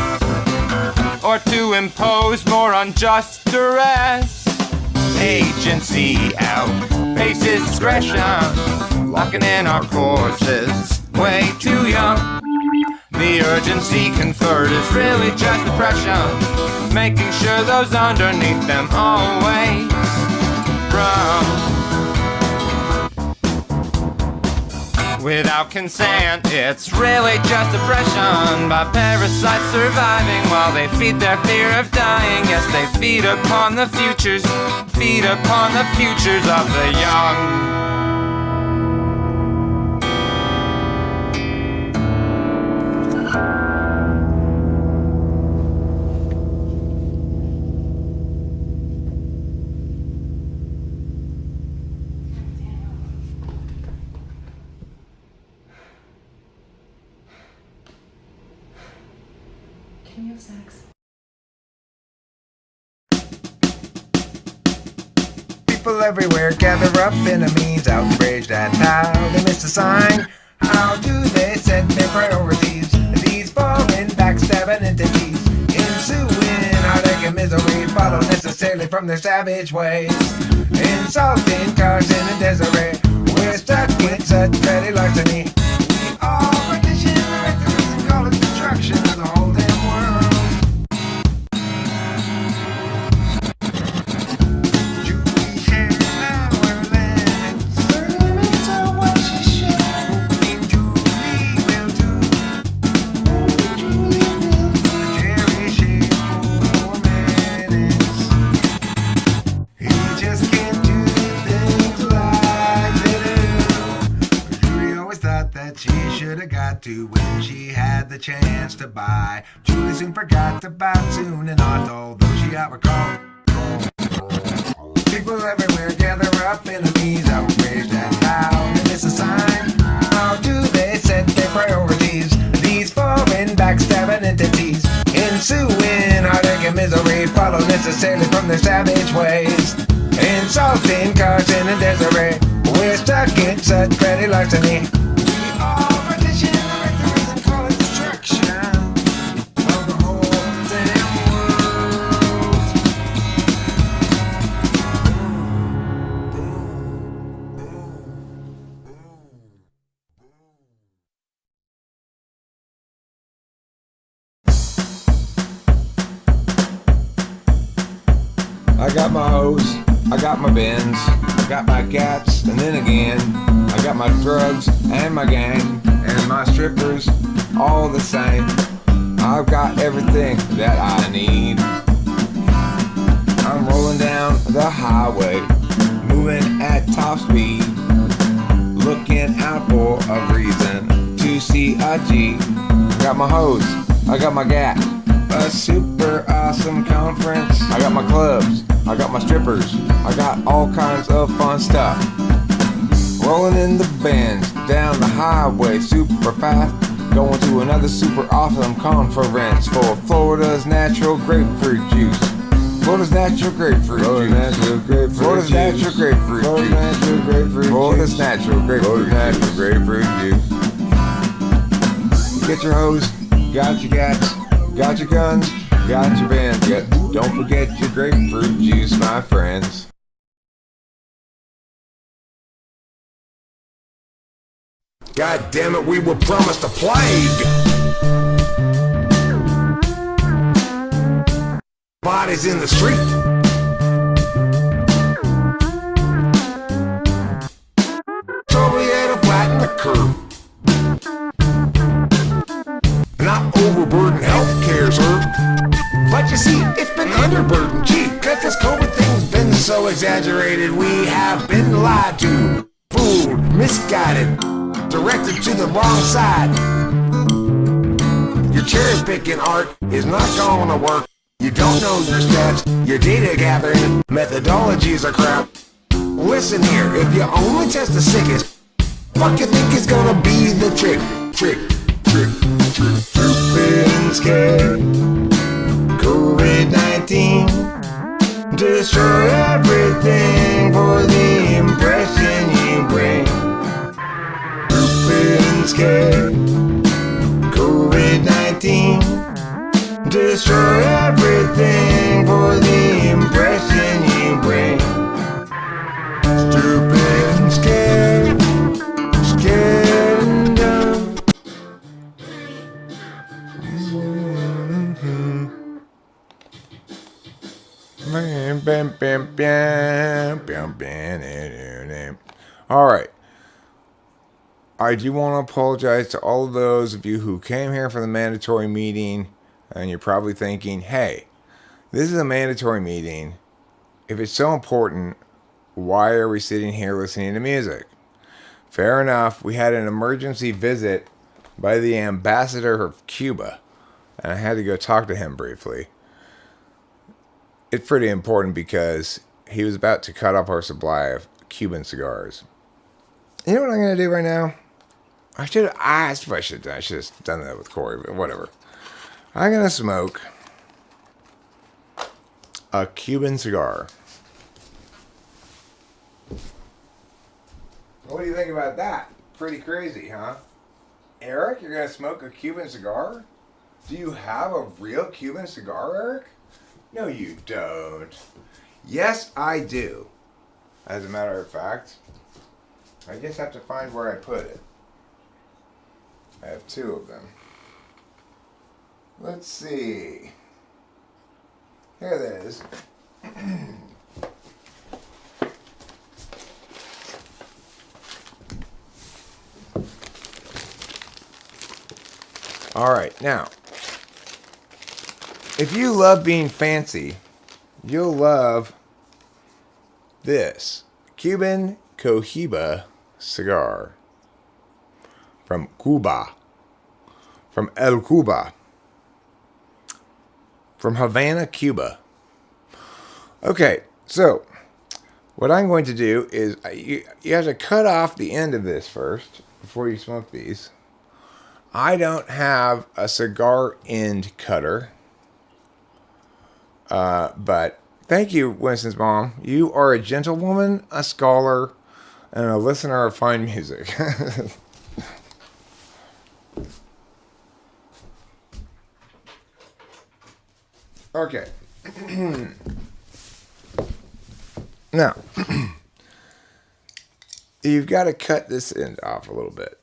or to impose more unjust duress. Agency outpaces discretion, locking in our courses way too young. The urgency conferred is really just depression, making sure those underneath them always run. Without consent, it's really just oppression by parasites surviving while they feed their fear of dying. Yes, they feed upon the futures of the young. Can you have sex? People everywhere gather up in a means, outraged at how they miss the sign. How do they set their priorities? These foreign backstabbing entities, ensuing heartache and misery, follow necessarily from their savage ways. Insulting Carson and Desiree, we're stuck with such petty larceny. We all partition the rectories and call it destruction of the whole damn world. Julie shares our limits. Her limits are what she shares. Moving Julie will do. Moving Julie will do. Jerry shares 4 minutes. He just can't do things like they do. Julie always thought that she should have got to when she had the chance to buy. Julie soon forgot about soon and on, although she outrecalled. People everywhere gather up enemies, outraged at how they miss a sign. How do they set their priorities? These foreign backstabbing entities, ensuing heartache and misery, follow necessarily from their savage ways. Insulting Carson and Desiree, we're stuck in such petty larceny. We all partition the rectories and call it destruction of the whole damn I got my hose, I got my bins, I got my cats, and then again, I got my drugs and my gang and my strippers, all the same. I've got everything that I need. I'm rolling down the highway, moving at top speed, looking out for a reason to see a G. Got my hose, I got my gat, a super awesome conference. I got my clubs, I got my strippers, I got all kinds of fun stuff. Rolling in the Benz, down the highway super fast, going to another super awesome conference for Florida's natural grapefruit juice. Florida's natural grapefruit juice. Florida's natural grapefruit juice. Florida's natural grapefruit juice. Get your hose, got your gats, got your guns, got your bands. Don't forget your grapefruit juice, my friends. God damn it, we were promised a plague. Bodies in the street. Totally had to flatten the curve. Not overburden healthcare, sir. But you see, it's been underburdened. Gee, cause this COVID thing's been so exaggerated. We have been lied to, fooled, misguided, directed to the wrong side. Your cherry picking art is not gonna work. You don't know your stats, your data gathering methodologies are crap. Listen here, if you only test the sickest, fuck you think is gonna be the trick. Stupid and scared. COVID-19 destroy everything for the impression you bring. Stupid and scared. COVID-19 destroy everything for the impression you bring. Stupid and scared. Scared and dumb. All right. I do want to apologize to all of those of you who came here for the mandatory meeting, and you're probably thinking, hey, this is a mandatory meeting. If it's so important, why are we sitting here listening to music? Fair enough. We had an emergency visit by the ambassador of Cuba, and I had to go talk to him briefly. It's pretty important because he was about to cut off our supply of Cuban cigars. You know what I'm going to do right now? I should have done that with Corey, but whatever. I'm going to smoke a Cuban cigar. What do you think about that? Pretty crazy, huh? Eric, you're going to smoke a Cuban cigar? Do you have a real Cuban cigar, Eric? No, you don't. Yes, I do. As a matter of fact, I just have to find where I put it. I have two of them. Let's see. Here it is. All right, now, if you love being fancy, you'll love this Cuban Cohiba cigar from Cuba, from El Cuba, from Havana, Cuba. Okay, so what I'm going to do is you have to cut off the end of this first before you smoke these. I don't have a cigar end cutter. But thank you, Winston's mom. You are a gentlewoman, a scholar, and a listener of fine music. Okay. Now, you've got to cut this end off a little bit.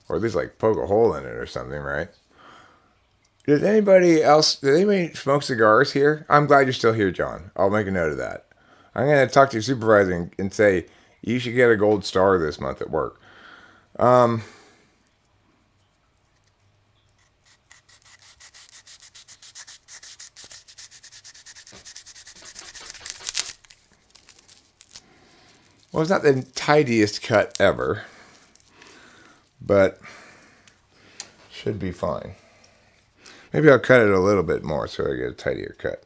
Or at least like poke a hole in it or something, right? Did anybody smoke cigars here? I'm glad you're still here, John. I'll make a note of that. I'm going to talk to your supervisor and say, you should get a gold star this month at work. Well, it's not the tidiest cut ever, but should be fine. Maybe I'll cut it a little bit more so I get a tidier cut.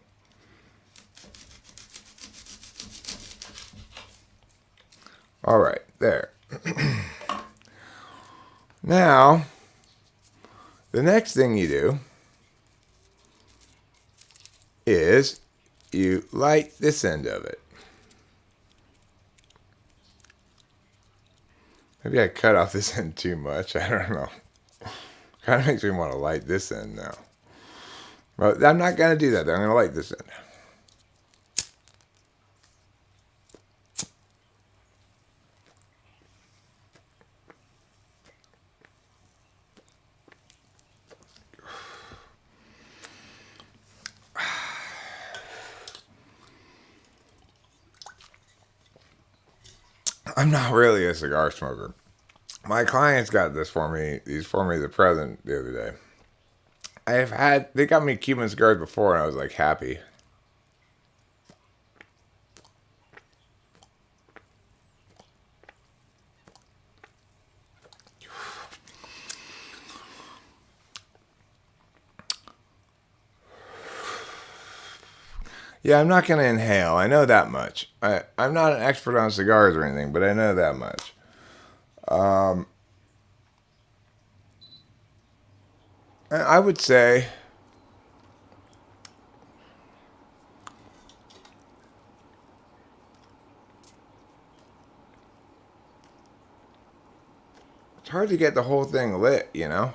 All right, there. Now, the next thing you do is you light this end of it. Maybe I cut off this end too much. I don't know. Kind of makes me want to light this end now. But I'm not going to do that. I'm going to light this end. I'm not really a cigar smoker. My clients got this for me. He's for me the present the other day. They got me Cuban cigars before, and I was like happy. Yeah, I'm not going to inhale. I know that much. I'm not an expert on cigars or anything, but I know that much. I would say it's hard to get the whole thing lit, you know?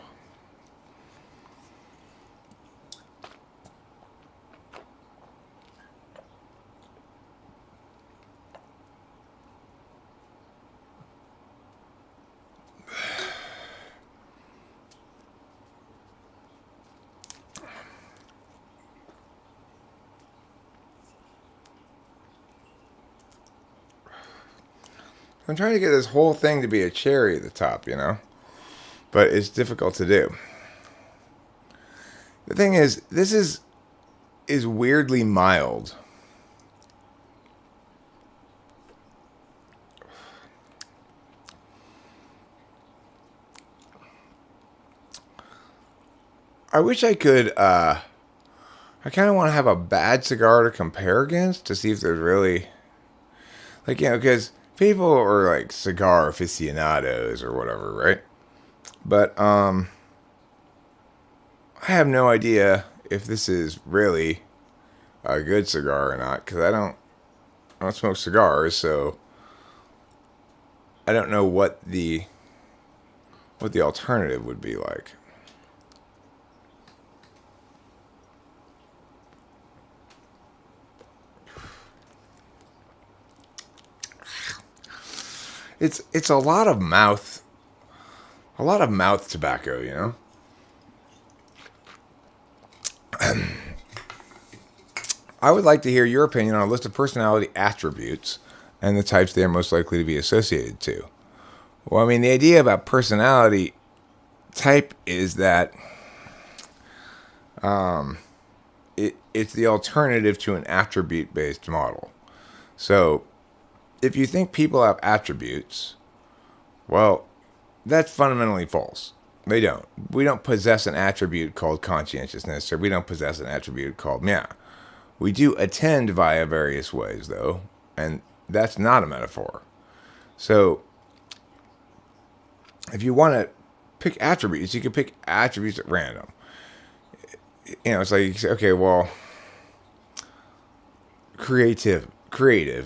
I'm trying to get this whole thing to be a cherry at the top, you know? But it's difficult to do. The thing is, this is weirdly mild. I wish I could, I kind of want to have a bad cigar to compare against to see if there's really, like, you know, because people are like cigar aficionados or whatever, right? But, I have no idea if this is really a good cigar or not, because I don't smoke cigars, so I don't know what the alternative would be like. It's a lot of mouth tobacco, you know? I would like to hear your opinion on a list of personality attributes and the types they are most likely to be associated to. Well, I mean, the idea about personality type is that it's the alternative to an attribute-based model. So, if you think people have attributes, well, that's fundamentally false. They don't. We don't possess an attribute called conscientiousness, or we don't possess an attribute called meow. We do attend via various ways, though, and that's not a metaphor. So, if you want to pick attributes, you can pick attributes at random. You know, it's like, you say, okay, well, creative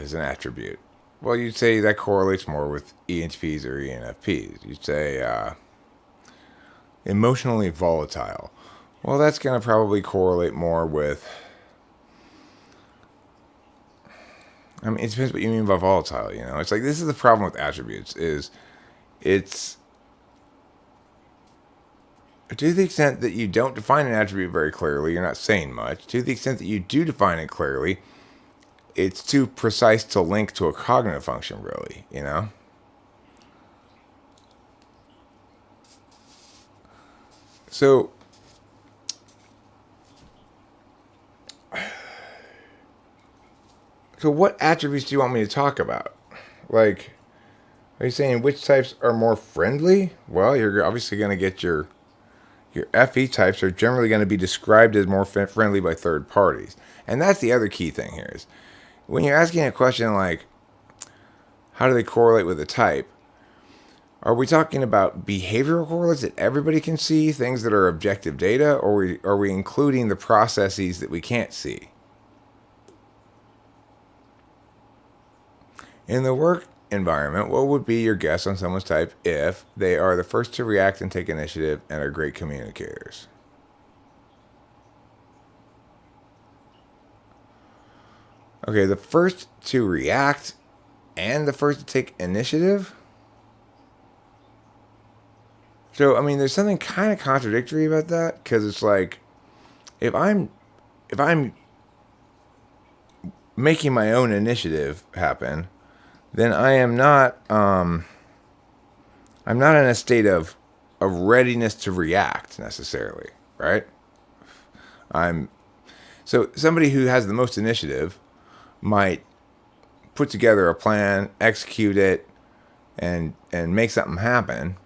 is an attribute. Well, you'd say that correlates more with ENFPs or ENFPs. You'd say emotionally volatile. Well, that's going to probably correlate more with... I mean, it depends what you mean by volatile, you know? It's like, this is the problem with attributes, is it's... To the extent that you don't define an attribute very clearly, you're not saying much. To the extent that you do define it clearly, it's too precise to link to a cognitive function, really, you know? So, what attributes do you want me to talk about? Like, are you saying which types are more friendly? Well, you're obviously going to get your FE types are generally going to be described as more friendly by third parties. And that's the other key thing here is, when you're asking a question like, how do they correlate with a type? Are we talking about behavioral correlates that everybody can see, things that are objective data, or are we including the processes that we can't see? In the work environment, what would be your guess on someone's type if they are the first to react and take initiative and are great communicators? Okay, the first to react and the first to take initiative? So, I mean, there's something kind of contradictory about that, because it's like, if I'm making my own initiative happen, then I'm not in a state of readiness to react necessarily, right? So somebody who has the most initiative might put together a plan, execute it, and make something happen,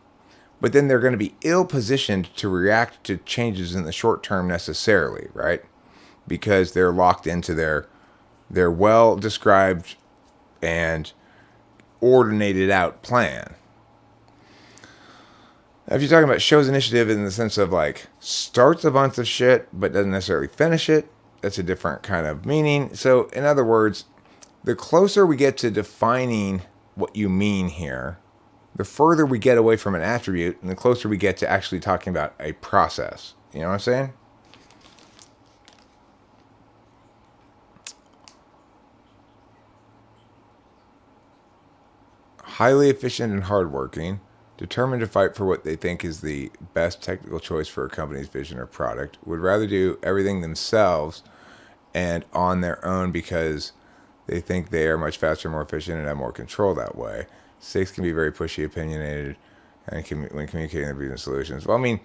but then they're going to be ill positioned to react to changes in the short term necessarily, right? Because they're locked into their well described and ordinated out plan. Now, if you're talking about shows initiative in the sense of like starts a bunch of shit but doesn't necessarily finish it, that's a different kind of meaning. So, in other words, the closer we get to defining what you mean here, the further we get away from an attribute and the closer we get to actually talking about a process. You know what I'm saying? Highly efficient and hardworking, determined to fight for what they think is the best technical choice for a company's vision or product, would rather do everything themselves and on their own because they think they are much faster, more efficient, and have more control that way. 6 can be very pushy, opinionated, and when communicating their business solutions. Well, I mean,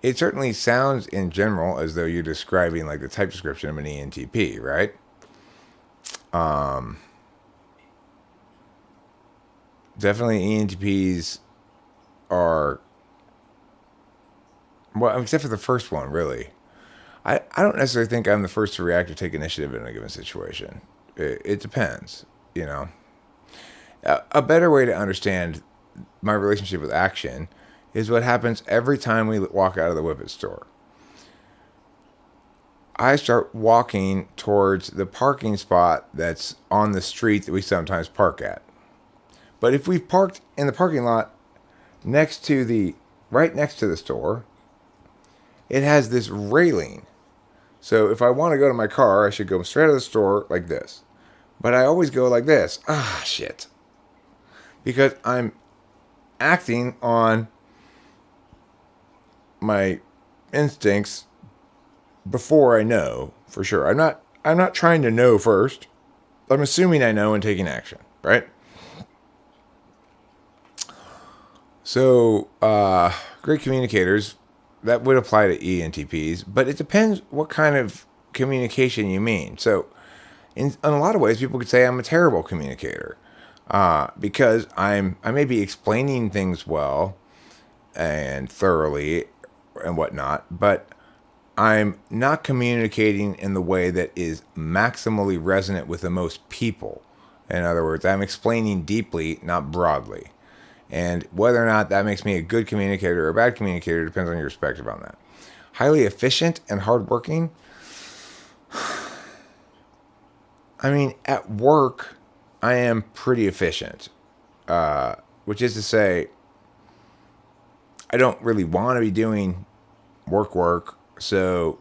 it certainly sounds in general as though you're describing like the type description of an ENTP, right? Definitely ENTPs are, well, except for the first one, really. I don't necessarily think I'm the first to react or take initiative in a given situation. It depends, you know. A better way to understand my relationship with action is what happens every time we walk out of the Whippet store. I start walking towards the parking spot that's on the street that we sometimes park at. But if we've parked in the parking lot right next to the store, it has this railing. So if I want to go to my car, I should go straight out of the store like this. But I always go like this. Ah, shit. Because I'm acting on my instincts before I know for sure. I'm not trying to know first. I'm assuming I know and taking action, right? So, great communicators, that would apply to ENTPs, but it depends what kind of communication you mean. So, in a lot of ways, people could say I'm a terrible communicator because I may be explaining things well and thoroughly and whatnot, but I'm not communicating in the way that is maximally resonant with the most people. In other words, I'm explaining deeply, not broadly. And whether or not that makes me a good communicator or a bad communicator depends on your perspective on that. Highly efficient and hardworking. I mean, at work, I am pretty efficient. Which is to say, I don't really want to be doing work, so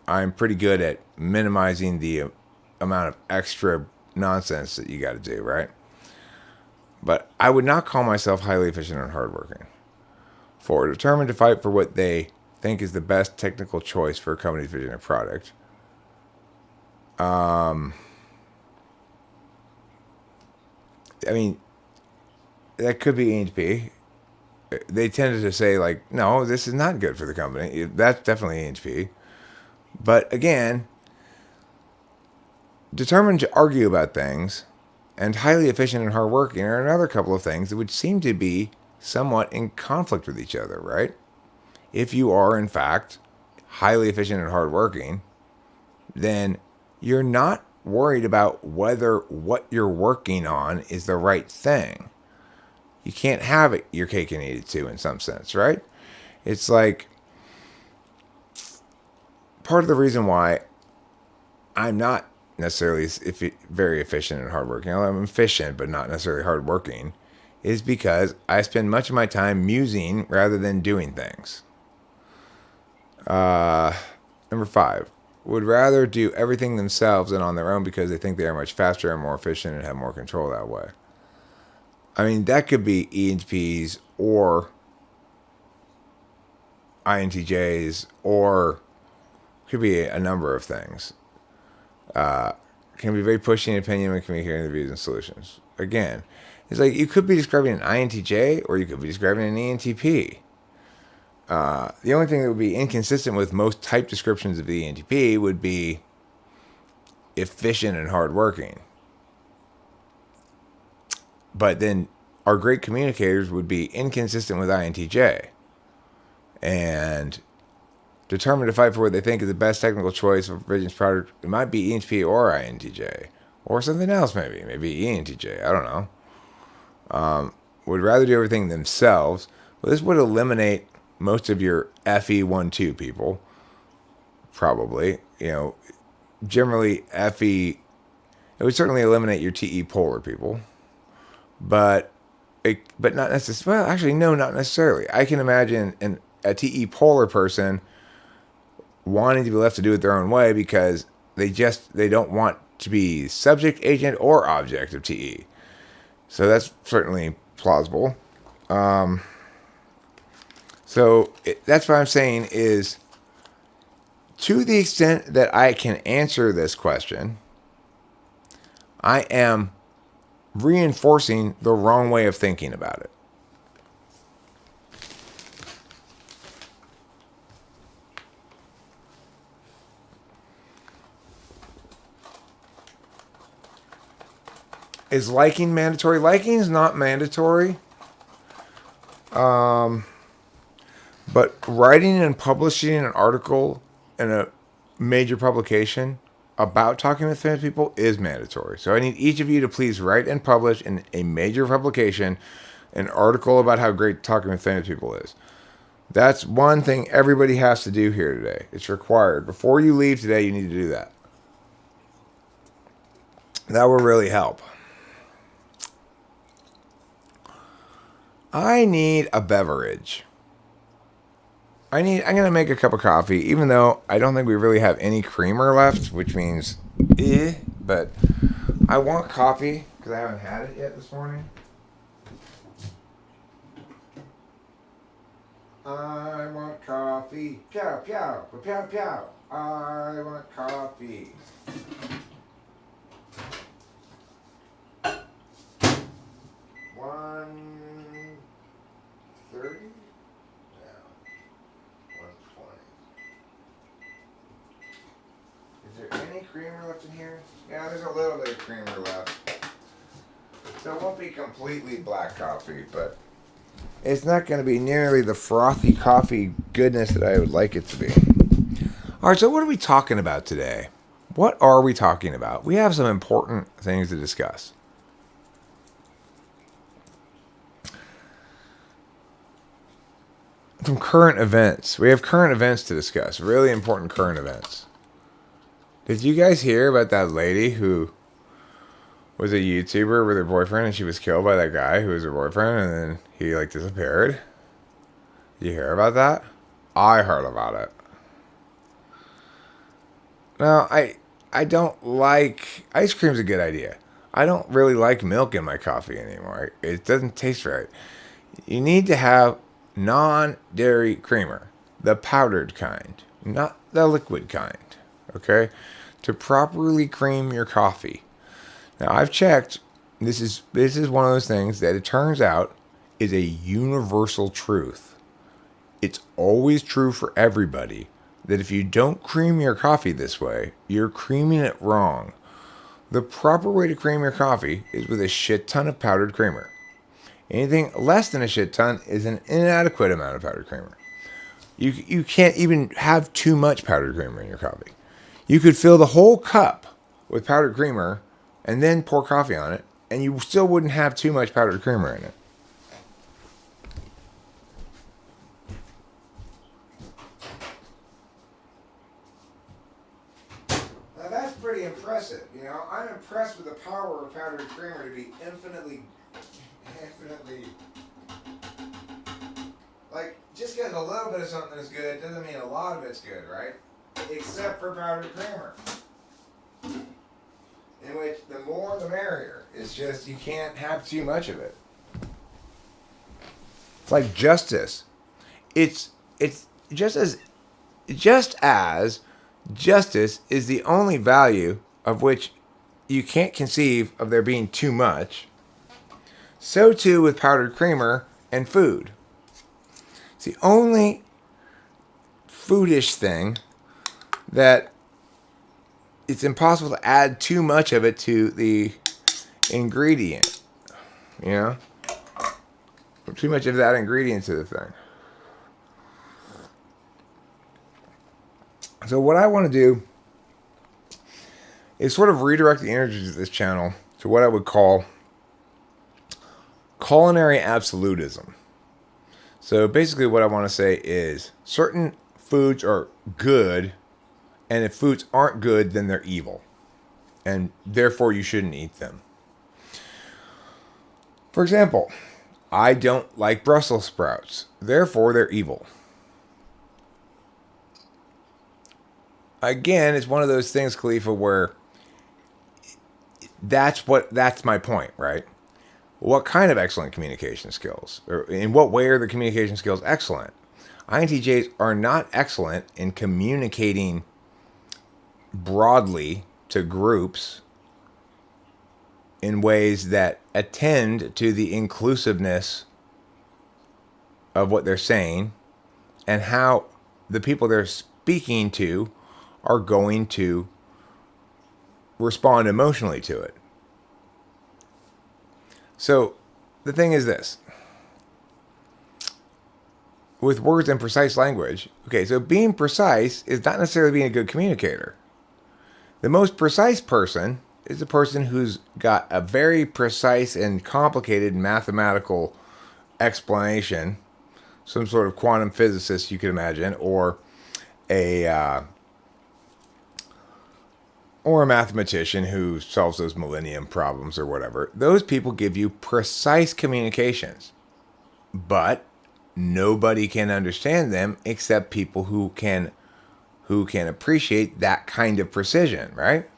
I'm pretty good at minimizing the amount of extra nonsense that you got to do, right? But I would not call myself highly efficient and hardworking. 4, determined to fight for what they think is the best technical choice for a company's vision or product. I mean, that could be ENTP. They tended to say, like, no, this is not good for the company. That's definitely ENTP. But again, determined to argue about things and highly efficient and hardworking are another couple of things that would seem to be somewhat in conflict with each other, right? If you are, in fact, highly efficient and hardworking, then you're not worried about whether what you're working on is the right thing. You can't have it your cake and eat it too, in some sense, right? It's like part of the reason why I'm not necessarily very efficient and hardworking. I'm efficient, but not necessarily hardworking, is because I spend much of my time musing rather than doing things. Number 5, would rather do everything themselves and on their own because they think they are much faster and more efficient and have more control that way. I mean, that could be ENTPs or INTJs or could be a number of things. can be very pushy in opinion when communicating the views and solutions. Again, it's like you could be describing an INTJ or you could be describing an ENTP. The only thing that would be inconsistent with most type descriptions of the ENTP would be efficient and hardworking. But then our great communicators would be inconsistent with INTJ and determined to fight for what they think is the best technical choice for Vision's product. It might be ENTP or INTJ or something else, maybe ENTJ. I don't know. Would rather do everything themselves. Well, this would eliminate most of your FE12 people, probably. Generally FE. It would certainly eliminate your TE polar people, but not necessarily. Well, actually, no, not necessarily. I can imagine a TE polar person wanting to be left to do it their own way because they don't want to be subject, agent, or object of TE. So that's certainly plausible. That's what I'm saying is, to the extent that I can answer this question, I am reinforcing the wrong way of thinking about it. Is liking mandatory? Liking is not mandatory. But writing and publishing an article in a major publication about talking with famous people is mandatory. So I need each of you to please write and publish in a major publication an article about how great talking with famous people is. That's one thing everybody has to do here today. It's required. Before you leave today, you need to do that. That will really help. I need a beverage. I'm going to make a cup of coffee, even though I don't think we really have any creamer left, which means but I want coffee because I haven't had it yet this morning. I want coffee. Pow, pow, pow, pow. I want coffee. $1.30? Yeah. $1.20. Is there any creamer left in here? Yeah, there's a little bit of creamer left. So it won't be completely black coffee, but it's not going to be nearly the frothy coffee goodness that I would like it to be. All right, so what are we talking about today? What are we talking about? We have some important things to discuss. Some current events. We have current events to discuss. Really important current events. Did you guys hear about that lady who was a YouTuber with her boyfriend and she was killed by that guy who was her boyfriend and then he disappeared? Did you hear about that? I heard about it. Now, I don't like... Ice cream's a good idea. I don't really like milk in my coffee anymore. It doesn't taste right. You need to have non-dairy creamer. The powdered kind. Not the liquid kind. Okay? To properly cream your coffee. Now, I've checked. This is one of those things that it turns out is a universal truth. It's always true for everybody that if you don't cream your coffee this way, you're creaming it wrong. The proper way to cream your coffee is with a shit ton of powdered creamer. Anything less than a shit ton is an inadequate amount of powdered creamer. You can't even have too much powdered creamer in your coffee. You could fill the whole cup with powdered creamer and then pour coffee on it, and you still wouldn't have too much powdered creamer in it. Now that's pretty impressive. I'm impressed with the power of powdered creamer to be infinitely, just because a little bit of something is good doesn't mean a lot of it's good, right? Except for powdered creamer. In which the more the merrier. It's just you can't have too much of it. It's like justice. It's just as justice is the only value of which you can't conceive of there being too much. So too with powdered creamer and food. It's the only foodish thing that it's impossible to add too much of it to the ingredient. You know? Too much of that ingredient to the thing. So what I want to do is sort of redirect the energies of this channel to what I would call culinary absolutism. So basically what I want to say is certain foods are good, and if foods aren't good, then they're evil. And therefore you shouldn't eat them. For example, I don't like Brussels sprouts. Therefore they're evil. Again, it's one of those things, Khalifa, where that's my point, right? What kind of excellent communication skills? Or in what way are the communication skills excellent? INTJs are not excellent in communicating broadly to groups in ways that attend to the inclusiveness of what they're saying and how the people they're speaking to are going to respond emotionally to it. So the thing is this. With words and precise language, okay, so being precise is not necessarily being a good communicator. The most precise person is the person who's got a very precise and complicated mathematical explanation, some sort of quantum physicist you could imagine, or a mathematician who solves those millennium problems or whatever. Those people give you precise communications, but nobody can understand them except people who can appreciate that kind of precision, right?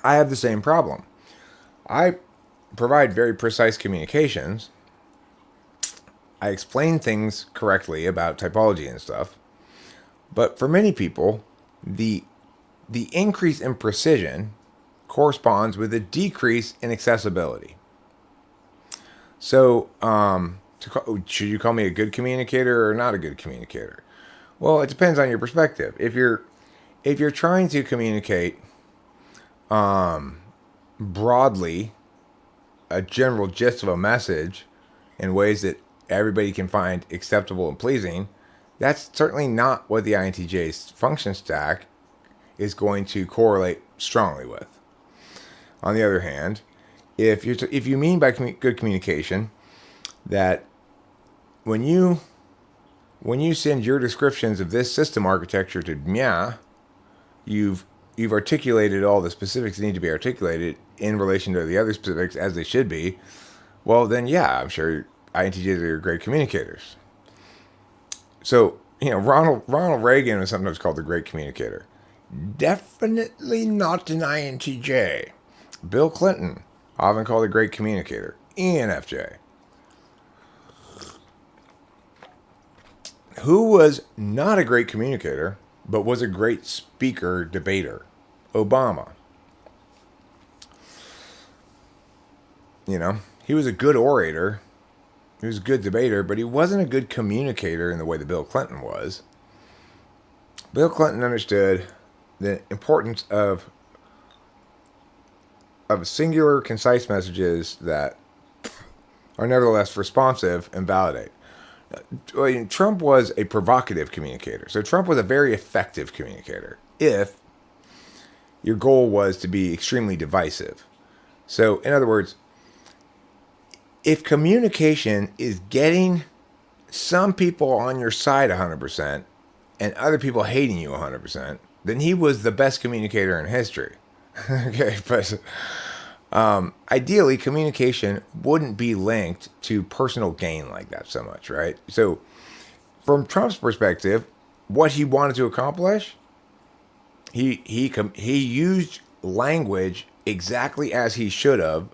I have the same problem. I provide very precise communications. I explain things correctly about typology and stuff. But for many people, the increase in precision corresponds with a decrease in accessibility. So, should you call me a good communicator or not a good communicator? Well, it depends on your perspective. If you're trying to communicate broadly a general gist of a message in ways that everybody can find acceptable and pleasing, that's certainly not what the INTJ's function stack is going to correlate strongly with. On the other hand, if you mean by good communication that when you send your descriptions of this system architecture to Mia, you've articulated all the specifics that need to be articulated in relation to the other specifics as they should be, well then yeah, I'm sure INTJs are great communicators. So, Ronald Reagan was sometimes called the great communicator. Definitely not an INTJ. Bill Clinton, often called a great communicator. ENFJ. Who was not a great communicator, but was a great speaker, debater? Obama. He was a good orator. He was a good debater, but he wasn't a good communicator in the way that Bill Clinton was. Bill Clinton understood the importance of singular, concise messages that are nevertheless responsive and validate. Trump was a provocative communicator. So Trump was a very effective communicator if your goal was to be extremely divisive. So, in other words, if communication is getting some people on your side 100% and other people hating you 100%, then he was the best communicator in history. Okay, but ideally, communication wouldn't be linked to personal gain like that so much, right? So, from Trump's perspective, what he wanted to accomplish, he used language exactly as he should have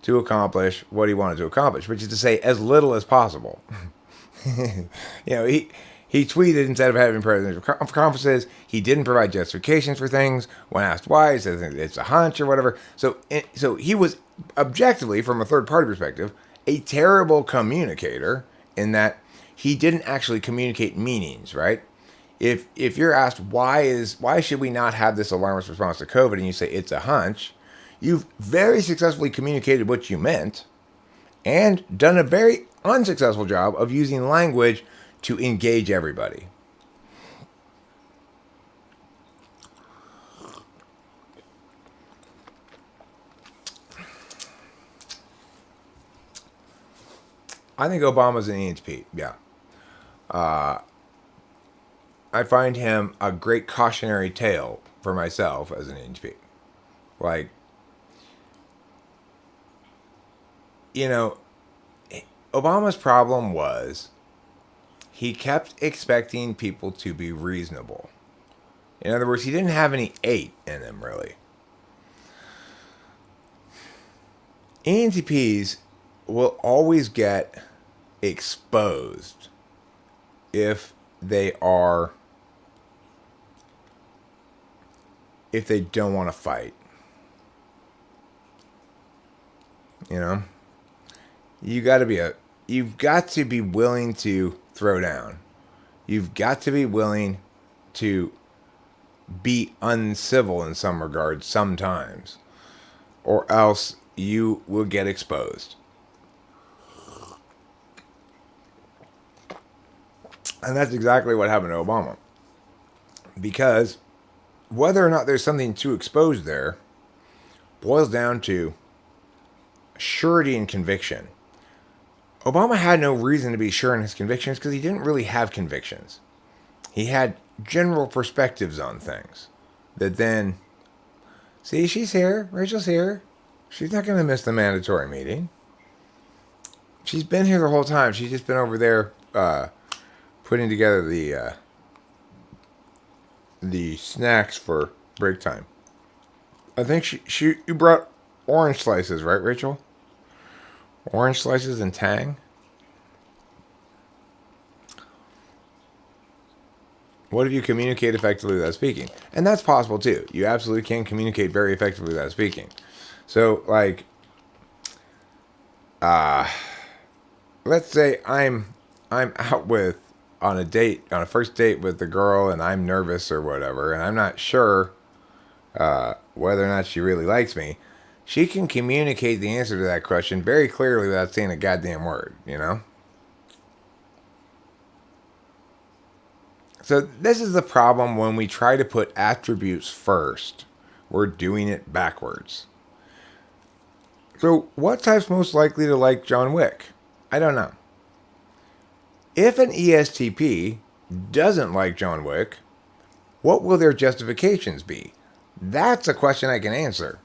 to accomplish what he wanted to accomplish, which is to say as little as possible. He tweeted instead of having presidential conferences. He didn't provide justifications for things. When asked why, he said it's a hunch or whatever. So he was objectively, from a third party perspective, a terrible communicator in that he didn't actually communicate meanings, right? If you're asked why should we not have this alarmist response to COVID, and you say it's a hunch, you've very successfully communicated what you meant and done a very unsuccessful job of using language to engage everybody. I think Obama's an ENTP, yeah. I find him a great cautionary tale for myself as an ENTP. Like, you know, Obama's problem was he kept expecting people to be reasonable. In other words, he didn't have any 8 in him, really. ENTPs will always get exposed if they don't want to fight. You know? You've got to be willing to throw down. You've got to be willing to be uncivil in some regards sometimes, or else you will get exposed. And that's exactly what happened to Obama. Because whether or not there's something to expose there boils down to surety and conviction. Obama had no reason to be sure in his convictions because he didn't really have convictions. He had general perspectives on things that then, see, she's here, Rachel's here. She's not going to miss the mandatory meeting. She's been here the whole time. She's just been over there putting together the snacks for break time. I think you brought orange slices, right, Rachel? Orange slices and Tang. What if you communicate effectively without speaking? And that's possible too. You absolutely can communicate very effectively without speaking. So, like, let's say I'm out on a first date with the girl, and I'm nervous or whatever, and I'm not sure whether or not she really likes me. She can communicate the answer to that question very clearly without saying a goddamn word, you know? So this is the problem when we try to put attributes first. We're doing it backwards. So what type's most likely to like John Wick? I don't know. If an ESTP doesn't like John Wick, what will their justifications be? That's a question I can answer.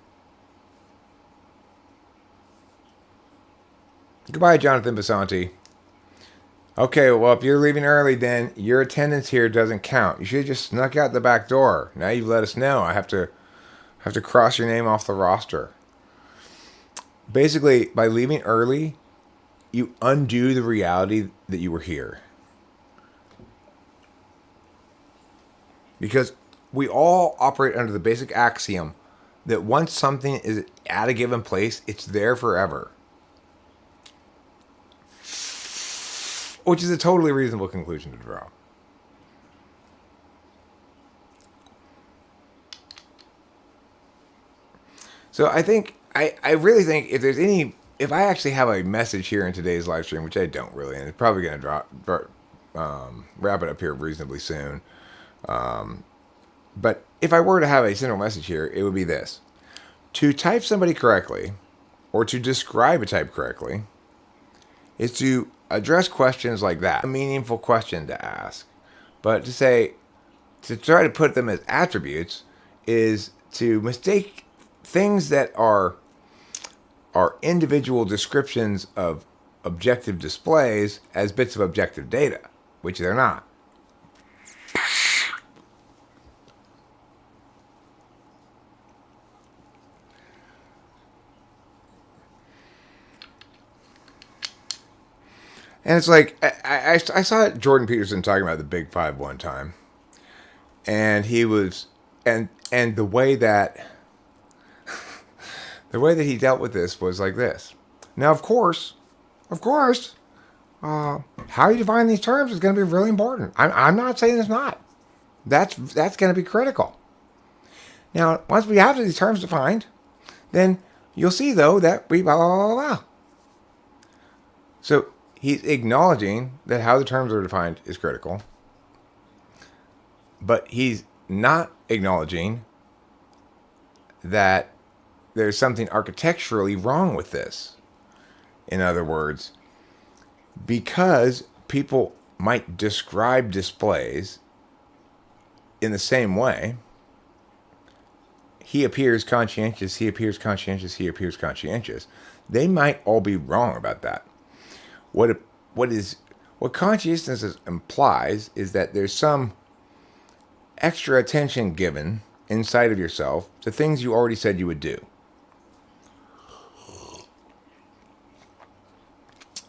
Goodbye, Jonathan Basanti. Okay, well, if you're leaving early, then your attendance here doesn't count. You should have just snuck out the back door. Now you've let us know. I have to cross your name off the roster. Basically, by leaving early, you undo the reality that you were here. Because we all operate under the basic axiom that once something is at a given place, it's there forever. Which is a totally reasonable conclusion to draw. So I really think if I actually have a message here in today's live stream, which I don't really, and it's probably going to wrap it up here reasonably soon. But if I were to have a central message here, it would be this. To type somebody correctly, or to describe a type correctly, is to address questions like that. A meaningful question to ask. But to try to put them as attributes is to mistake things that are individual descriptions of objective displays as bits of objective data, which they're not. And it's like, I saw Jordan Peterson talking about the Big Five one time. And he was, and the way that he dealt with this was like this. Now, of course, how you define these terms is going to be really important. I'm not saying it's not. That's going to be critical. Now, once we have these terms defined, then you'll see, though, that we blah, blah, blah, blah. So he's acknowledging that how the terms are defined is critical. But he's not acknowledging that there's something architecturally wrong with this. In other words, because people might describe displays in the same way, he appears conscientious, he appears conscientious, he appears conscientious. They might all be wrong about that. What conscientiousness implies is that there's some extra attention given inside of yourself to things you already said you would do.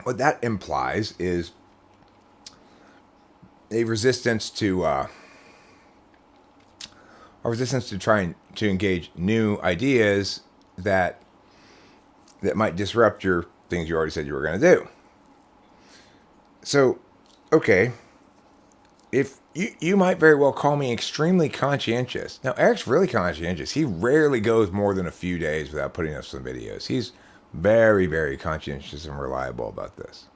What that implies is a resistance to trying to engage new ideas that might disrupt your things you already said you were going to do. So, okay, if you might very well call me extremely conscientious. Now, Eric's really conscientious. He rarely goes more than a few days without putting up some videos. He's very, very conscientious and reliable about this.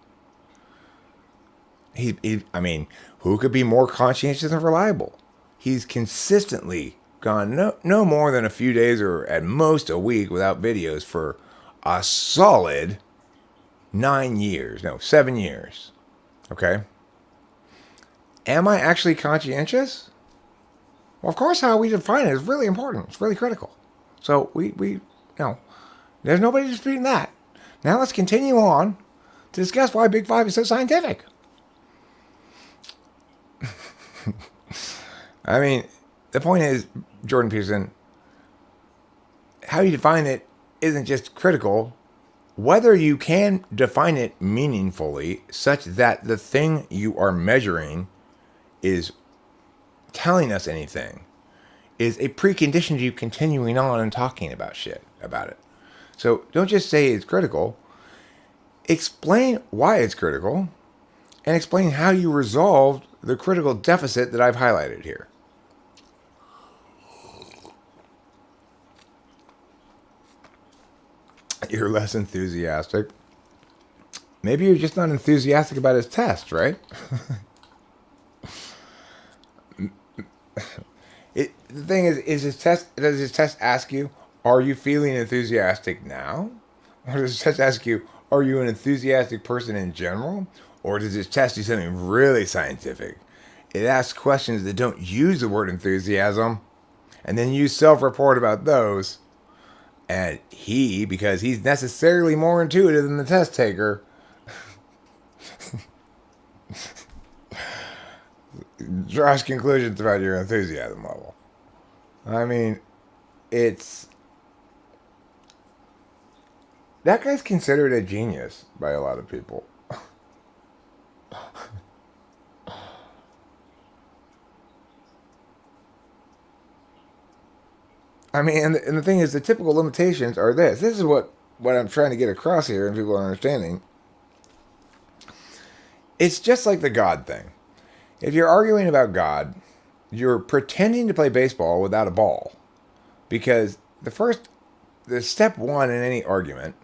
I mean, who could be more conscientious and reliable? He's consistently gone no more than a few days or at most a week without videos for a solid 7 years. Okay? Am I actually conscientious? Well, of course, how we define it is really important. It's really critical. So there's nobody disputing that. Now let's continue on to discuss why Big Five is so scientific. I mean, the point is, Jordan Peterson, how you define it isn't just critical. Whether you can define it meaningfully such that the thing you are measuring is telling us anything is a precondition to you continuing on and talking about it. So don't just say it's critical. Explain why it's critical and explain how you resolved the critical deficit that I've highlighted here. You're less enthusiastic. Maybe you're just not enthusiastic about his test, right? The thing is does his test ask you, are you feeling enthusiastic now? Or does his test ask you, are you an enthusiastic person in general? Or does his test do something really scientific? It asks questions that don't use the word enthusiasm, and then you self-report about those. And because he's necessarily more intuitive than the test taker, draws conclusions about your enthusiasm level. I mean, that guy's considered a genius by a lot of people. I mean, and the thing is, the typical limitations are this. This is what I'm trying to get across here and people are understanding. It's just like the God thing. If you're arguing about God, you're pretending to play baseball without a ball. Because the step one in any argument,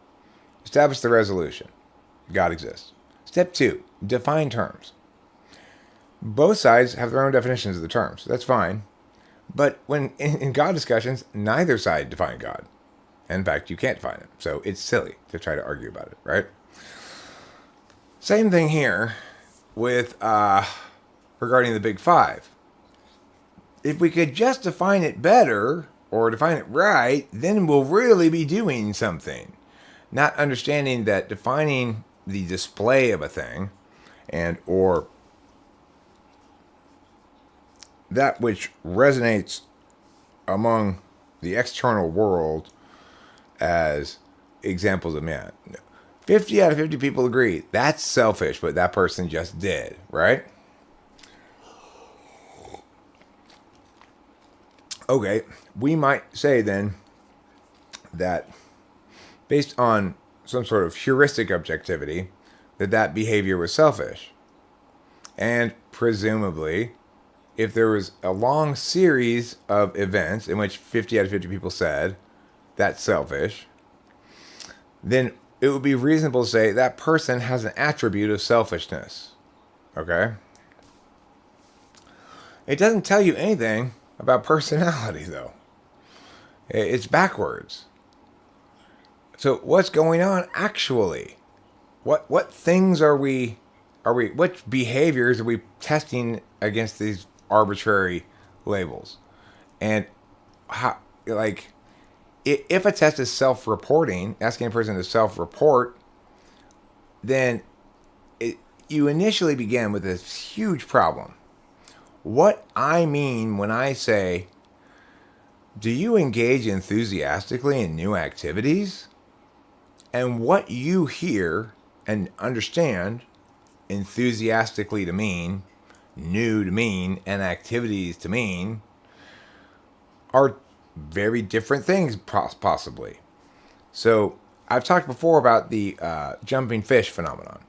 establish the resolution. God exists. Step two, define terms. Both sides have their own definitions of the terms. That's fine. But when in God discussions, neither side define God. And in fact, you can't define it. So it's silly to try to argue about it, right? Same thing here with regarding the Big Five. If we could just define it better or define it right, then we'll really be doing something. Not understanding that defining the display of a thing or that which resonates among the external world as examples of man. 50 out of 50 people agree that's selfish, what that person just did, right? Okay, we might say then that based on some sort of heuristic objectivity, that behavior was selfish. And presumably, if there was a long series of events in which 50 out of 50 people said that's selfish, then it would be reasonable to say that person has an attribute of selfishness. Okay? It doesn't tell you anything about personality, though. It's backwards. So what's going on actually? What things are we what behaviors are we testing against these arbitrary labels? And how, like, if a test is self-reporting, asking a person to self-report, then you initially begin with this huge problem. What I mean when I say, do you engage enthusiastically in new activities? And what you hear and understand enthusiastically to mean, new to mean, and activities to mean are very different things, possibly. So I've talked before about the jumping fish phenomenon.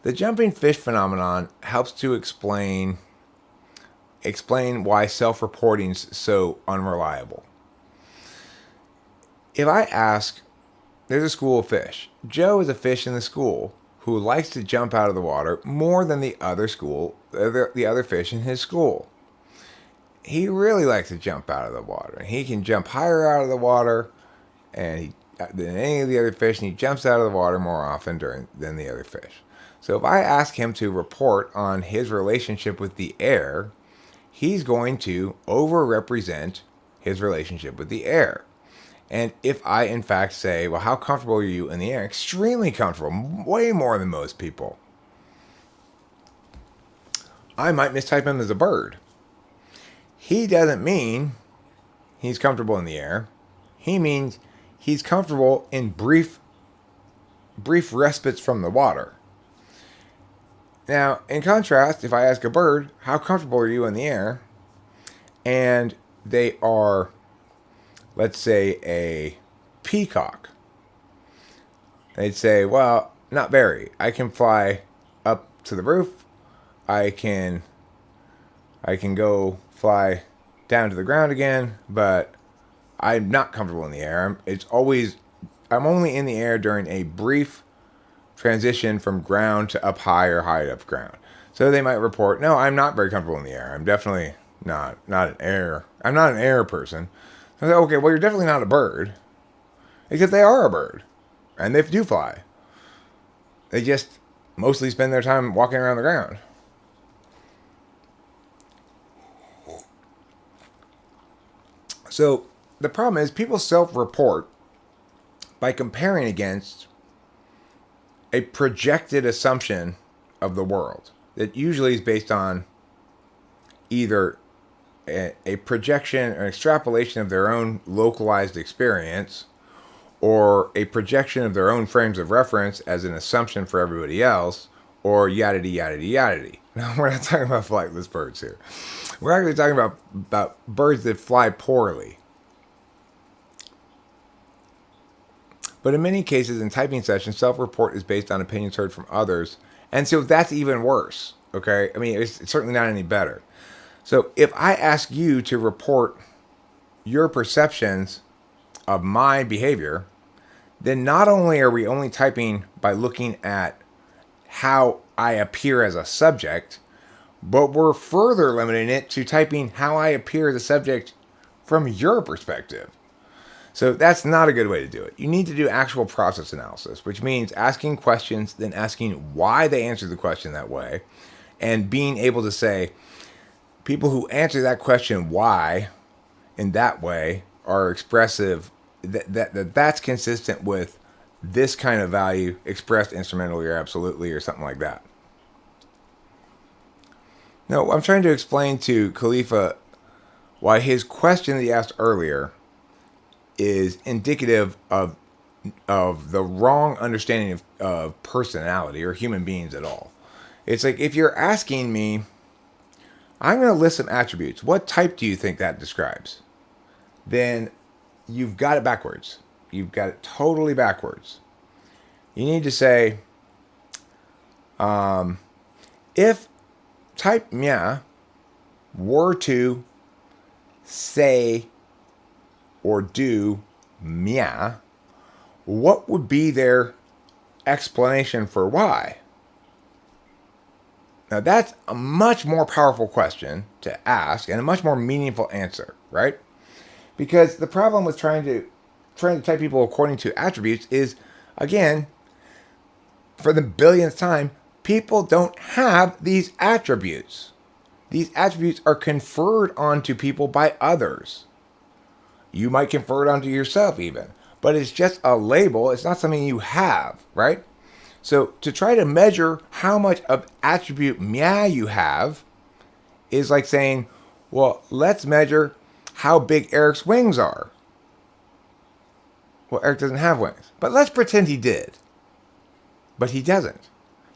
The jumping fish phenomenon helps to explain why self-reporting's so unreliable. If I ask, there's a school of fish. Joe is a fish in the school who likes to jump out of the water more than the other fish in his school. He really likes to jump out of the water. He can jump higher out of the water than any of the other fish, and he jumps out of the water more often than the other fish. So if I ask him to report on his relationship with the air, he's going to overrepresent his relationship with the air. And if I, in fact, say, well, how comfortable are you in the air? Extremely comfortable, way more than most people. I might mistype him as a bird. He doesn't mean he's comfortable in the air. He means he's comfortable in brief respites from the water. Now, in contrast, if I ask a bird, how comfortable are you in the air? And they are, let's say, a peacock. They'd say, well, not very. I can fly up to the roof. I can go fly down to the ground again, but I'm not comfortable in the air. I'm only in the air during a brief transition from ground to up high or high up ground. So they might report, no, I'm not very comfortable in the air. I'm definitely not an air. I'm not an air person. I say, okay, well, you're definitely not a bird. Except they are a bird. And they do fly. They just mostly spend their time walking around the ground. So the problem is people self-report by comparing against a projected assumption of the world that usually is based on either a projection or extrapolation of their own localized experience, or a projection of their own frames of reference as an assumption for everybody else, or yada yada yada. Now, we're not talking about flightless birds here. We're actually talking about birds that fly poorly. But in many cases, in typing sessions, self-report is based on opinions heard from others. And so that's even worse, okay? I mean, it's certainly not any better. So if I ask you to report your perceptions of my behavior, then not only are we only typing by looking at how I appear as a subject, but we're further limiting it to typing how I appear as a subject from your perspective. So that's not a good way to do it. You need to do actual process analysis, which means asking questions, then asking why they answered the question that way, and being able to say, people who answer that question why in that way are expressive, that's consistent with this kind of value expressed instrumentally or absolutely or something like that. Now, I'm trying to explain to Khalifa why his question that he asked earlier is indicative of the wrong understanding of personality or human beings at all. It's like if you're asking me, I'm going to list some attributes. What type do you think that describes? Then you've got it backwards. You've got it totally backwards. You need to say, if type mia were to say or do mia, what would be their explanation for why? Now that's a much more powerful question to ask and a much more meaningful answer, right? Because the problem with trying to type people according to attributes is, again, for the billionth time, people don't have these attributes. These attributes are conferred onto people by others. You might confer it onto yourself even, but it's just a label. It's not something you have, right? So to try to measure how much of attribute mia you have is like saying, well, let's measure how big Eric's wings are. Well, Eric doesn't have wings, but let's pretend he did. But he doesn't.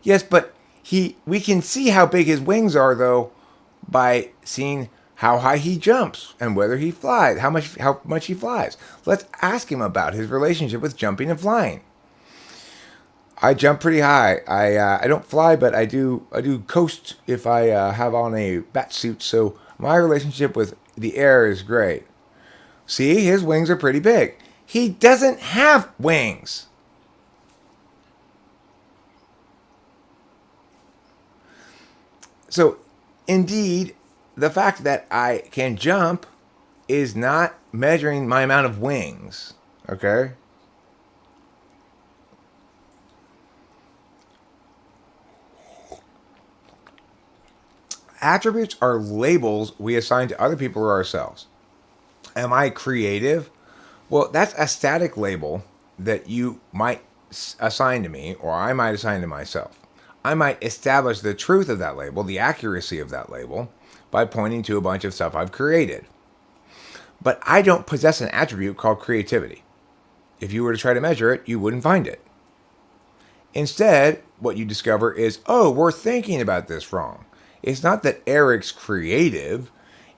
Yes, but we can see how big his wings are though by seeing how high he jumps and whether he flies, how much he flies. Let's ask him about his relationship with jumping and flying. I jump pretty high. I don't fly, but I do coast if I have on a bat suit. So my relationship with the air is great. See, his wings are pretty big. He doesn't have wings. So, indeed, the fact that I can jump is not measuring my amount of wings. Okay? Attributes are labels we assign to other people or ourselves. Am I creative? Well, that's a static label that you might assign to me, or I might assign to myself. I might establish the truth of that label, the accuracy of that label, by pointing to a bunch of stuff I've created. But I don't possess an attribute called creativity. If you were to try to measure it, you wouldn't find it. Instead, what you discover is, oh, we're thinking about this wrong. It's not that Eric's creative,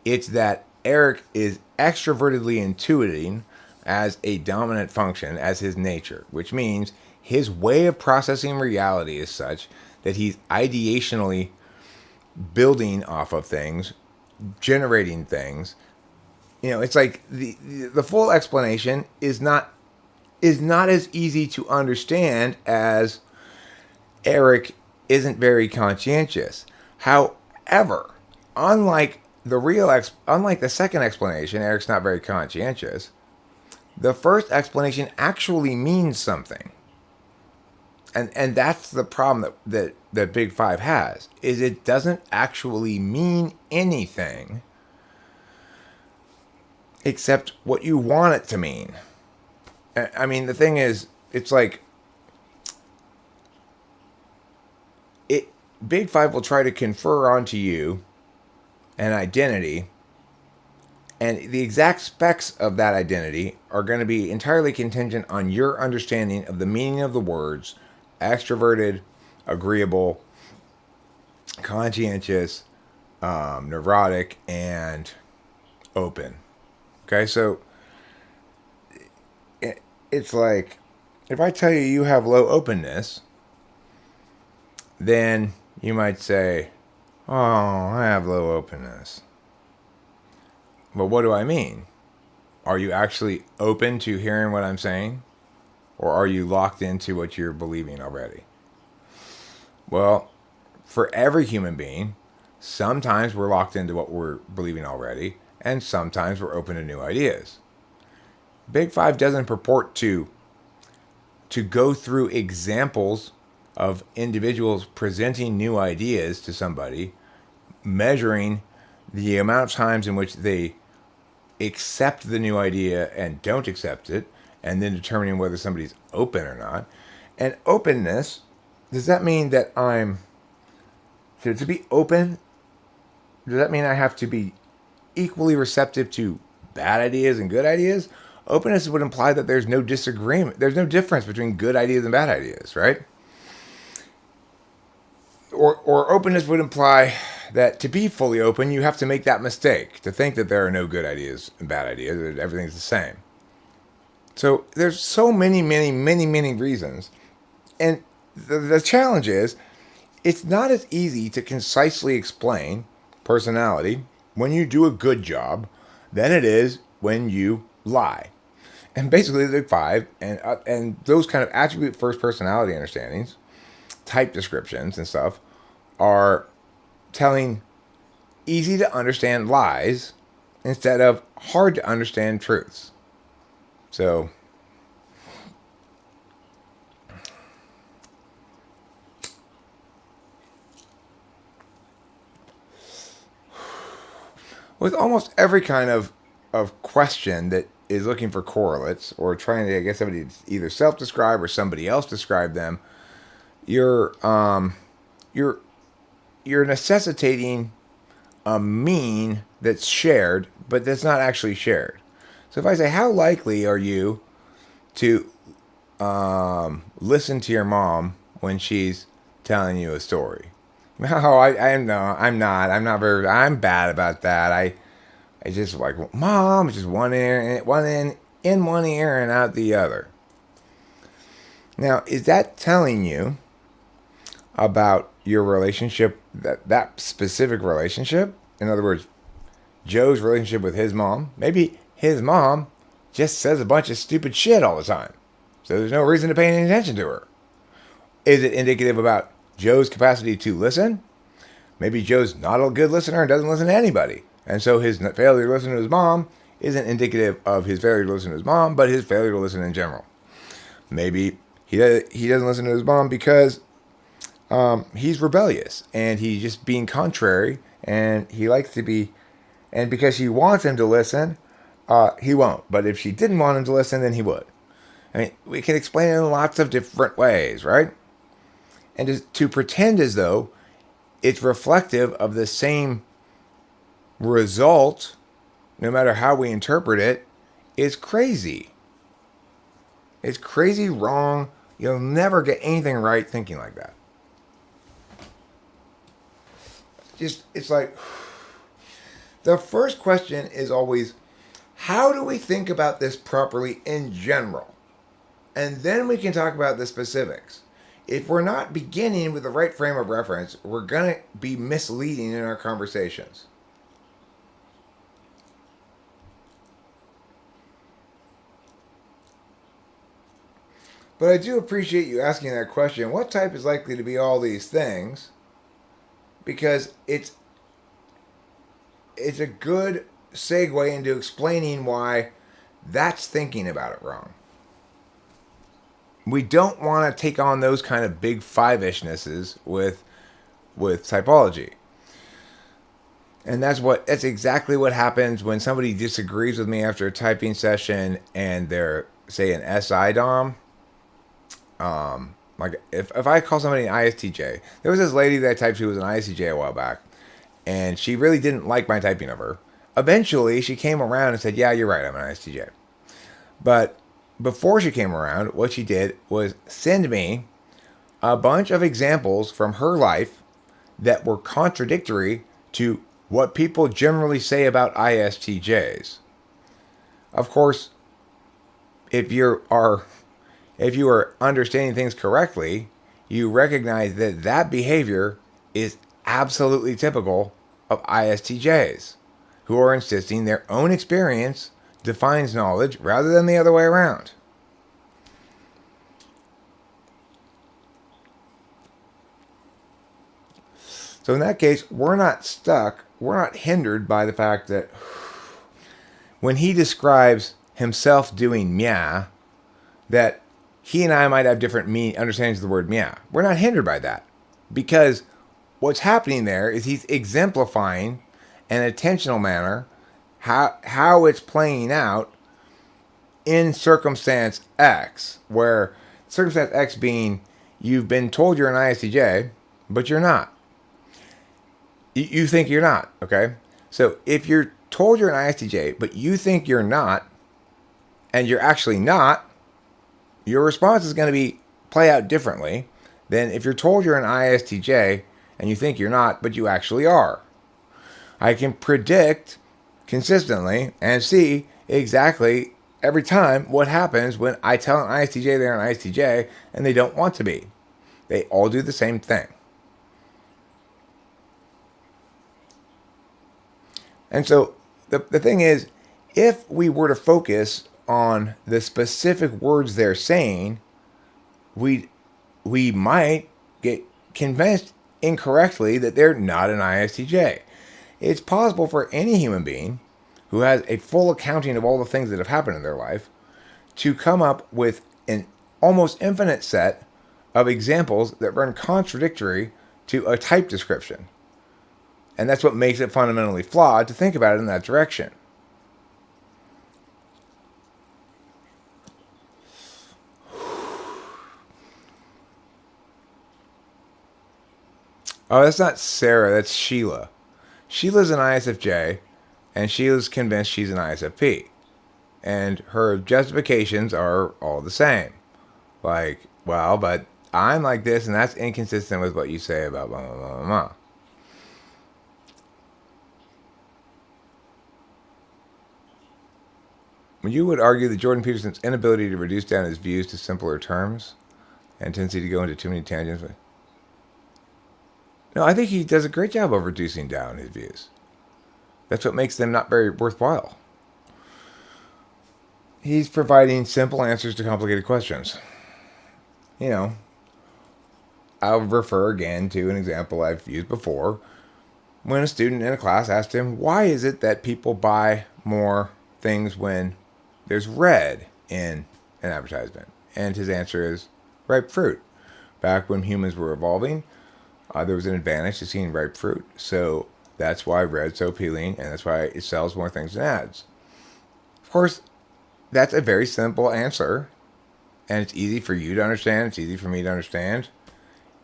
it's that Eric is extrovertedly intuiting as a dominant function, as his nature, which means his way of processing reality is such that he's ideationally building off of things, generating things. You know, it's like the full explanation is not as easy to understand as Eric isn't very conscientious. However, unlike the second explanation, Eric's not very conscientious, the first explanation actually means something. And that's the problem that Big Five has, is it doesn't actually mean anything except what you want it to mean. I mean, the thing is, it's like Big Five will try to confer onto you an identity, and the exact specs of that identity are going to be entirely contingent on your understanding of the meaning of the words extroverted, agreeable, conscientious, neurotic, and open. Okay, so it's like, if I tell you have low openness, then you might say, oh, I have low openness. But what do I mean? Are you actually open to hearing what I'm saying? Or are you locked into what you're believing already? Well, for every human being, sometimes we're locked into what we're believing already, and sometimes we're open to new ideas. Big Five doesn't purport to go through examples of individuals presenting new ideas to somebody, measuring the amount of times in which they accept the new idea and don't accept it, and then determining whether somebody's open or not. And openness, does that mean that to be open, does that mean I have to be equally receptive to bad ideas and good ideas? openness would imply that there's no disagreement. There's no difference between good ideas and bad ideas, right? Or openness would imply that to be fully open, you have to make that mistake, to think that there are no good ideas and bad ideas, that everything's the same. So there's so many reasons. And the challenge is, it's not as easy to concisely explain personality when you do a good job than it is when you lie. And basically the 5 and those kind of attribute first personality understandings, type descriptions and stuff, are telling easy to understand lies instead of hard to understand truths. So with almost every kind of question that is looking for correlates or trying to get somebody to either self-describe or somebody else describe them, you're necessitating a mean that's shared, but that's not actually shared. So if I say, how likely are you to listen to your mom when she's telling you a story? No, I'm bad about that. I just like, mom, just one in one ear and out the other. Now, is that telling you about your relationship, that specific relationship? In other words, Joe's relationship with his mom. Maybe his mom just says a bunch of stupid shit all the time, so there's no reason to pay any attention to her. Is it indicative about Joe's capacity to listen? Maybe Joe's not a good listener and doesn't listen to anybody, and so his failure to listen to his mom isn't indicative of his failure to listen to his mom, but his failure to listen in general. Maybe he doesn't listen to his mom because he's rebellious and he's just being contrary, and he likes to be, and because she wants him to listen, he won't. But if she didn't want him to listen, then he would. I mean, we can explain it in lots of different ways, right? And to pretend as though it's reflective of the same result, no matter how we interpret it, is crazy. It's crazy wrong. You'll never get anything right thinking like that. It's like, the first question is always, how do we think about this properly in general? And then we can talk about the specifics. If we're not beginning with the right frame of reference, we're going to be misleading in our conversations. But I do appreciate you asking that question. What type is likely to be all these things? Because it's a good segue into explaining why that's thinking about it wrong. We don't want to take on those kind of big five-ishnesses with typology. And that's exactly what happens when somebody disagrees with me after a typing session and they're, say, an SI Dom. Like if I call somebody an ISTJ, there was this lady that I typed who was an ISTJ a while back, and she really didn't like my typing of her. Eventually, she came around and said, yeah, you're right, I'm an ISTJ. But before she came around, what she did was send me a bunch of examples from her life that were contradictory to what people generally say about ISTJs. Of course, if you are understanding things correctly, you recognize that behavior is absolutely typical of ISTJs, who are insisting their own experience defines knowledge rather than the other way around. So in that case, we're not stuck, we're not hindered by the fact that when he describes himself doing meow, that he and I might have different understandings of the word meow. We're not hindered by that, because what's happening there is he's exemplifying in an attentional manner how it's playing out in circumstance X, where circumstance X being you've been told you're an ISTJ, but you're not. You think you're not, okay? So if you're told you're an ISTJ, but you think you're not, and you're actually not, your response is going to play out differently than if you're told you're an ISTJ and you think you're not, but you actually are. I can predict consistently and see exactly every time what happens when I tell an ISTJ they're an ISTJ and they don't want to be. They all do the same thing. And so the thing is, if we were to focus on the specific words they're saying, we might get convinced incorrectly that they're not an ISTJ. It's possible for any human being who has a full accounting of all the things that have happened in their life to come up with an almost infinite set of examples that run contradictory to a type description. And that's what makes it fundamentally flawed to think about it in that direction. Oh, that's not Sarah, that's Sheila. Sheila's an ISFJ, and Sheila's convinced she's an ISFP. And her justifications are all the same. Like, well, but I'm like this, and that's inconsistent with what you say about blah, blah, blah, blah, blah. You would argue that Jordan Peterson's inability to reduce down his views to simpler terms and tendency to go into too many tangents. No, I think he does a great job of reducing down his views. That's what makes them not very worthwhile. He's providing simple answers to complicated questions. You know, I'll refer again to an example I've used before. When a student in a class asked him, why is it that people buy more things when there's red in an advertisement? And his answer is ripe fruit. Back when humans were evolving, there was an advantage to seeing ripe fruit. So that's why red's so appealing, and that's why it sells more things in ads. Of course, that's a very simple answer, and it's easy for you to understand. It's easy for me to understand.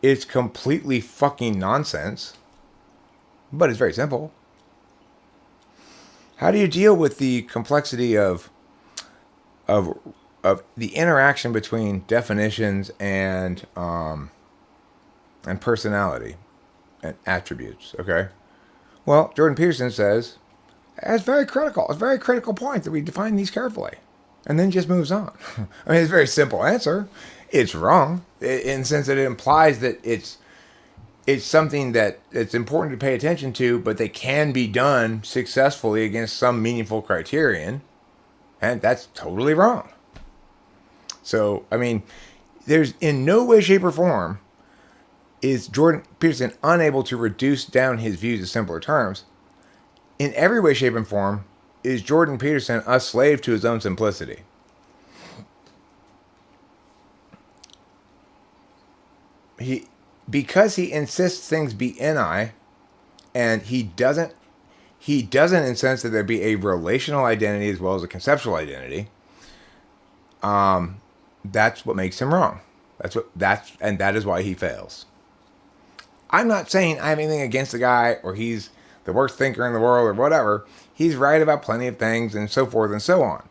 It's completely fucking nonsense, but it's very simple. How do you deal with the complexity of the interaction between definitions and personality and attributes? Okay. Well, Jordan Peterson says it's very critical. It's a very critical point that we define these carefully, and then just moves on. I mean, it's a very simple answer. It's wrong in the sense that it implies that it's something that it's important to pay attention to, but they can be done successfully against some meaningful criterion, and that's totally wrong. So, I mean, there's in no way, shape, or form is Jordan Peterson unable to reduce down his views to simpler terms. In every way, shape, and form is Jordan Peterson a slave to his own simplicity. Because he insists things be NI, and he doesn't insist that there be a relational identity as well as a conceptual identity. That's what makes him wrong. That is why he fails. I'm not saying I have anything against the guy or he's the worst thinker in the world or whatever. He's right about plenty of things and so forth and so on.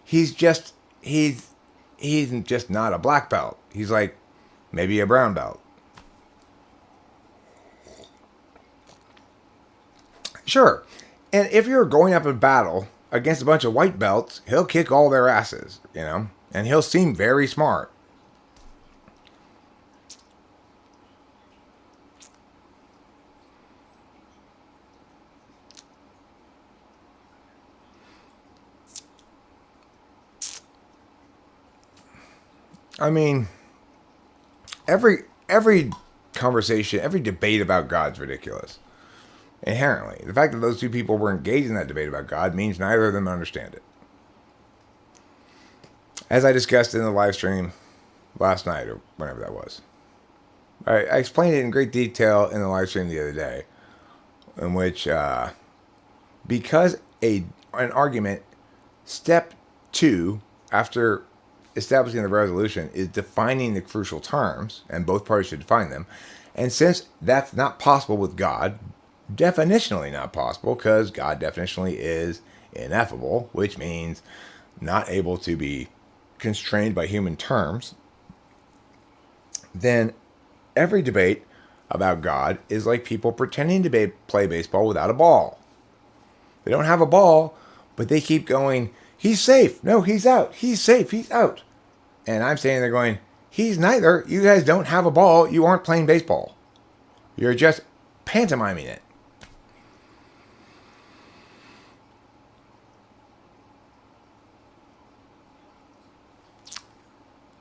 He's just not a black belt. He's like maybe a brown belt. Sure. And if you're going up in battle against a bunch of white belts, he'll kick all their asses, you know, and he'll seem very smart. I mean, every conversation, every debate about God's ridiculous. Inherently. The fact that those two people were engaged in that debate about God means neither of them understand it. As I discussed in the live stream last night, or whenever that was, I explained it in great detail in the live stream the other day, in which, because an argument, step 2, after establishing the resolution, is defining the crucial terms, and both parties should define them, and since that's not possible with God, definitionally not possible, because God definitionally is ineffable, which means not able to be constrained by human terms, then every debate about God is like people pretending to play baseball without a ball. They don't have a ball, but they keep going, he's safe. No, he's out. He's safe. He's out. And I'm standing there going, he's neither. You guys don't have a ball. You aren't playing baseball. You're just pantomiming it.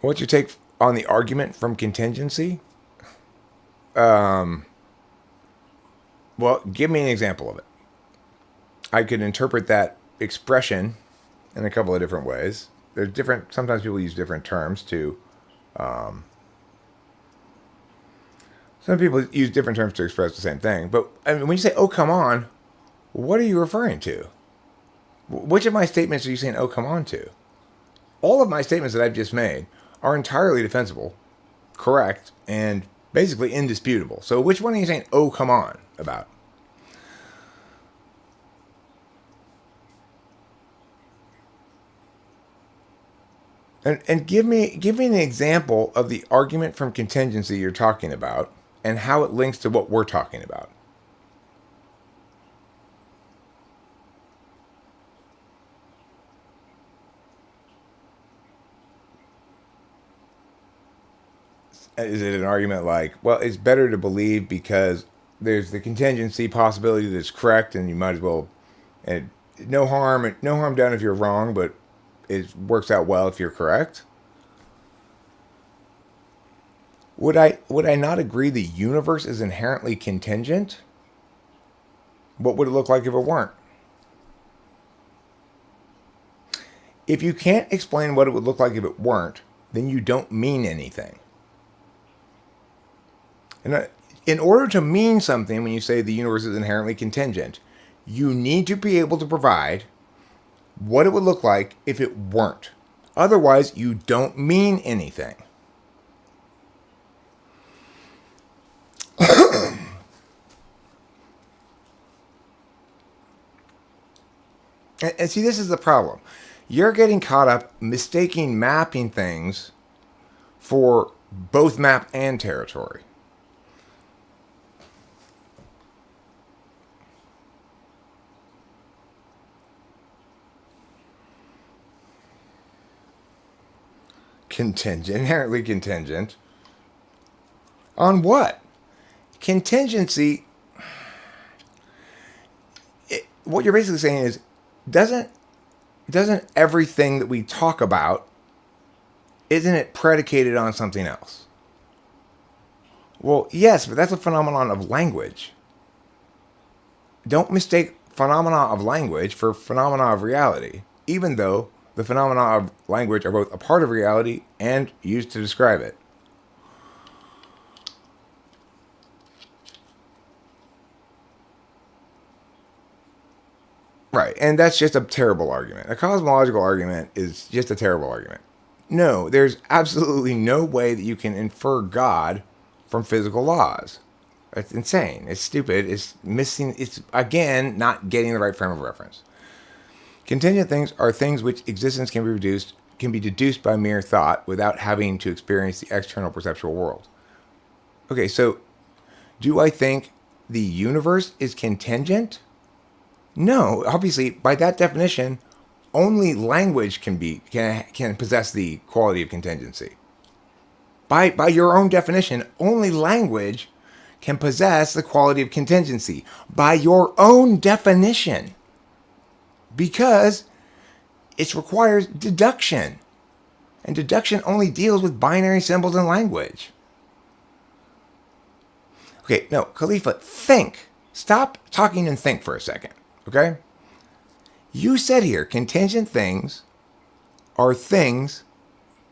What's your take on the argument from contingency? Well, give me an example of it. I could interpret that expression in a couple of different ways. There's different, sometimes people use different terms to, some people use different terms to express the same thing. But I mean, when you say, oh, come on, what are you referring to? Which of my statements are you saying, oh, come on to? All of my statements that I've just made are entirely defensible, correct, and basically indisputable. So which one are you saying, oh, come on, about? And give me an example of the argument from contingency you're talking about and how it links to what we're talking about. Is it an argument like, well, it's better to believe because there's the contingency possibility that it's correct, and you might as well, and no harm done if you're wrong, but it works out well if you're correct? Would I not agree the universe is inherently contingent? What would it look like if it weren't? If you can't explain what it would look like if it weren't, then you don't mean anything. And in order to mean something, when you say the universe is inherently contingent, you need to be able to provide what it would look like if it weren't. Otherwise, you don't mean anything. And see, this is the problem. You're getting caught up mistaking mapping things for both map and territory. Contingent, inherently contingent. On what? Contingency, what you're basically saying is, doesn't everything that we talk about, isn't it predicated on something else? Well, yes, but that's a phenomenon of language. Don't mistake phenomena of language for phenomena of reality, even though the phenomena of language are both a part of reality and used to describe it. Right, and that's just a terrible argument. A cosmological argument is just a terrible argument. No, there's absolutely no way that you can infer God from physical laws. It's insane. It's stupid. It's missing. It's, again, not getting the right frame of reference. Contingent things are things which existence can be deduced by mere thought without having to experience the external perceptual world. Okay, so do I think the universe is contingent? No, obviously, by that definition, only language can possess the quality of contingency. By your own definition, only language can possess the quality of contingency. By your own definition. Because it requires deduction. And deduction only deals with binary symbols and language. Okay, no, Khalifa, think. Stop talking and think for a second, okay? You said here, contingent things are things,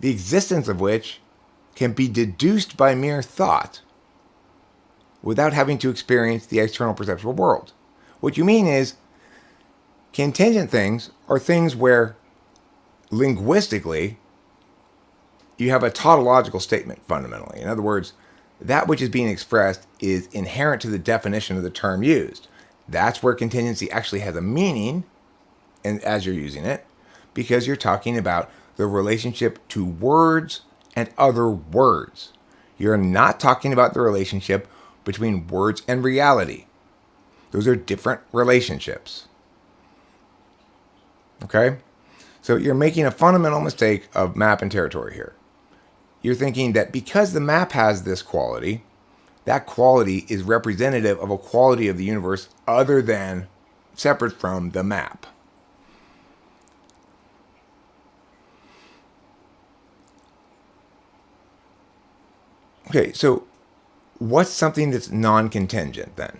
the existence of which can be deduced by mere thought without having to experience the external perceptual world. What you mean is, contingent things are things where, linguistically, you have a tautological statement, fundamentally. In other words, that which is being expressed is inherent to the definition of the term used. That's where contingency actually has a meaning, and as you're using it, because you're talking about the relationship to words and other words. You're not talking about the relationship between words and reality. Those are different relationships. Okay? So you're making a fundamental mistake of map and territory here. You're thinking that because the map has this quality, that quality is representative of a quality of the universe other than separate from the map. Okay, so what's something that's non-contingent then?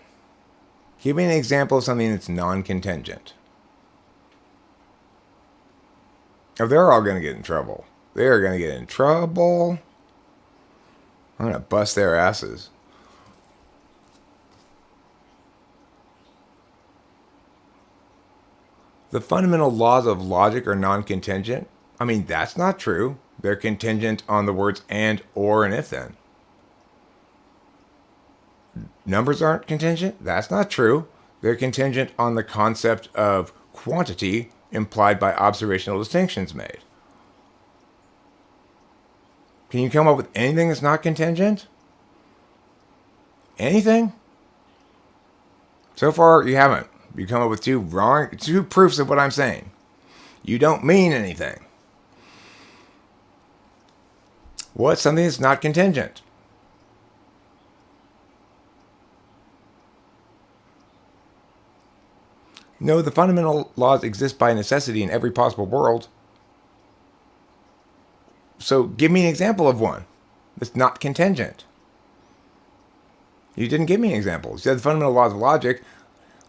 Give me an example of something that's non-contingent. Oh, they're all going to get in trouble. They're going to get in trouble. I'm going to bust their asses. The fundamental laws of logic are non-contingent. I mean, that's not true. They're contingent on the words and, or, and if then. Numbers aren't contingent. That's not true. They're contingent on the concept of quantity implied by observational distinctions made. Can you come up with anything that's not contingent? Anything? So far, you haven't. You come up with two proofs of what I'm saying. You don't mean anything. What's something that's not contingent? No, the fundamental laws exist by necessity in every possible world. So give me an example of one that's not contingent. You didn't give me an example. You said the fundamental laws of logic.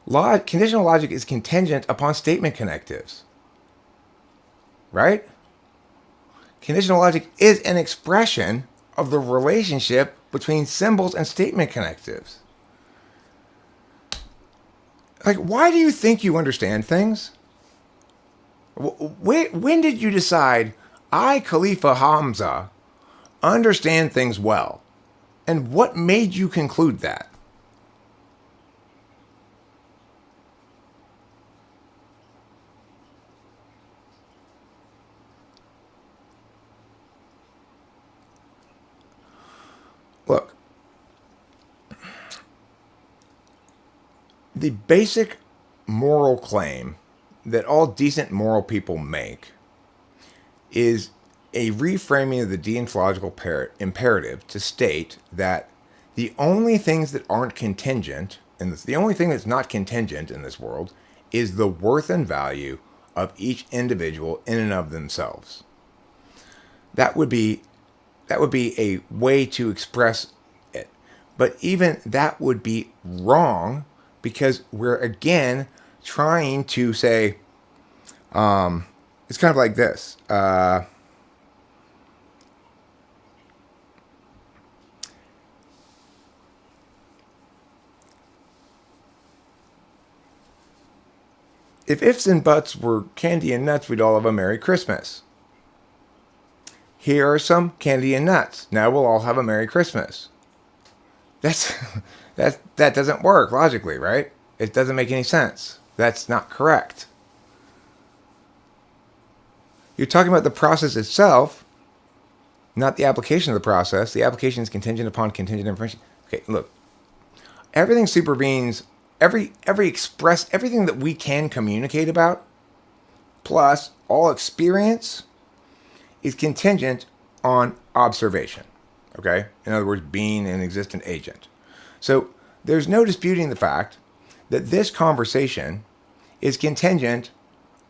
Conditional logic is contingent upon statement connectives. Right? Conditional logic is an expression of the relationship between symbols and statement connectives. Like, why do you think you understand things? When did you decide, I, Khalifa Hamza, understand things well? And what made you conclude that? Look, the basic moral claim that all decent moral people make is a reframing of the deontological imperative to state that the only things that aren't contingent, and the only thing that's not contingent in this world, is the worth and value of each individual in and of themselves. That would be a way to express it. But even that would be wrong, because we're again trying to say, it's kind of like this. If ifs and buts were candy and nuts, we'd all have a Merry Christmas. Here are some candy and nuts. Now we'll all have a Merry Christmas. That doesn't work logically, right? It doesn't make any sense. That's not correct. You're talking about the process itself, not the application of the process. The application is contingent upon contingent information. Okay, look. Everything supervenes, everything that we can communicate about, plus all experience, is contingent on observation. Okay? In other words, being an existent agent. So there's no disputing the fact that this conversation is contingent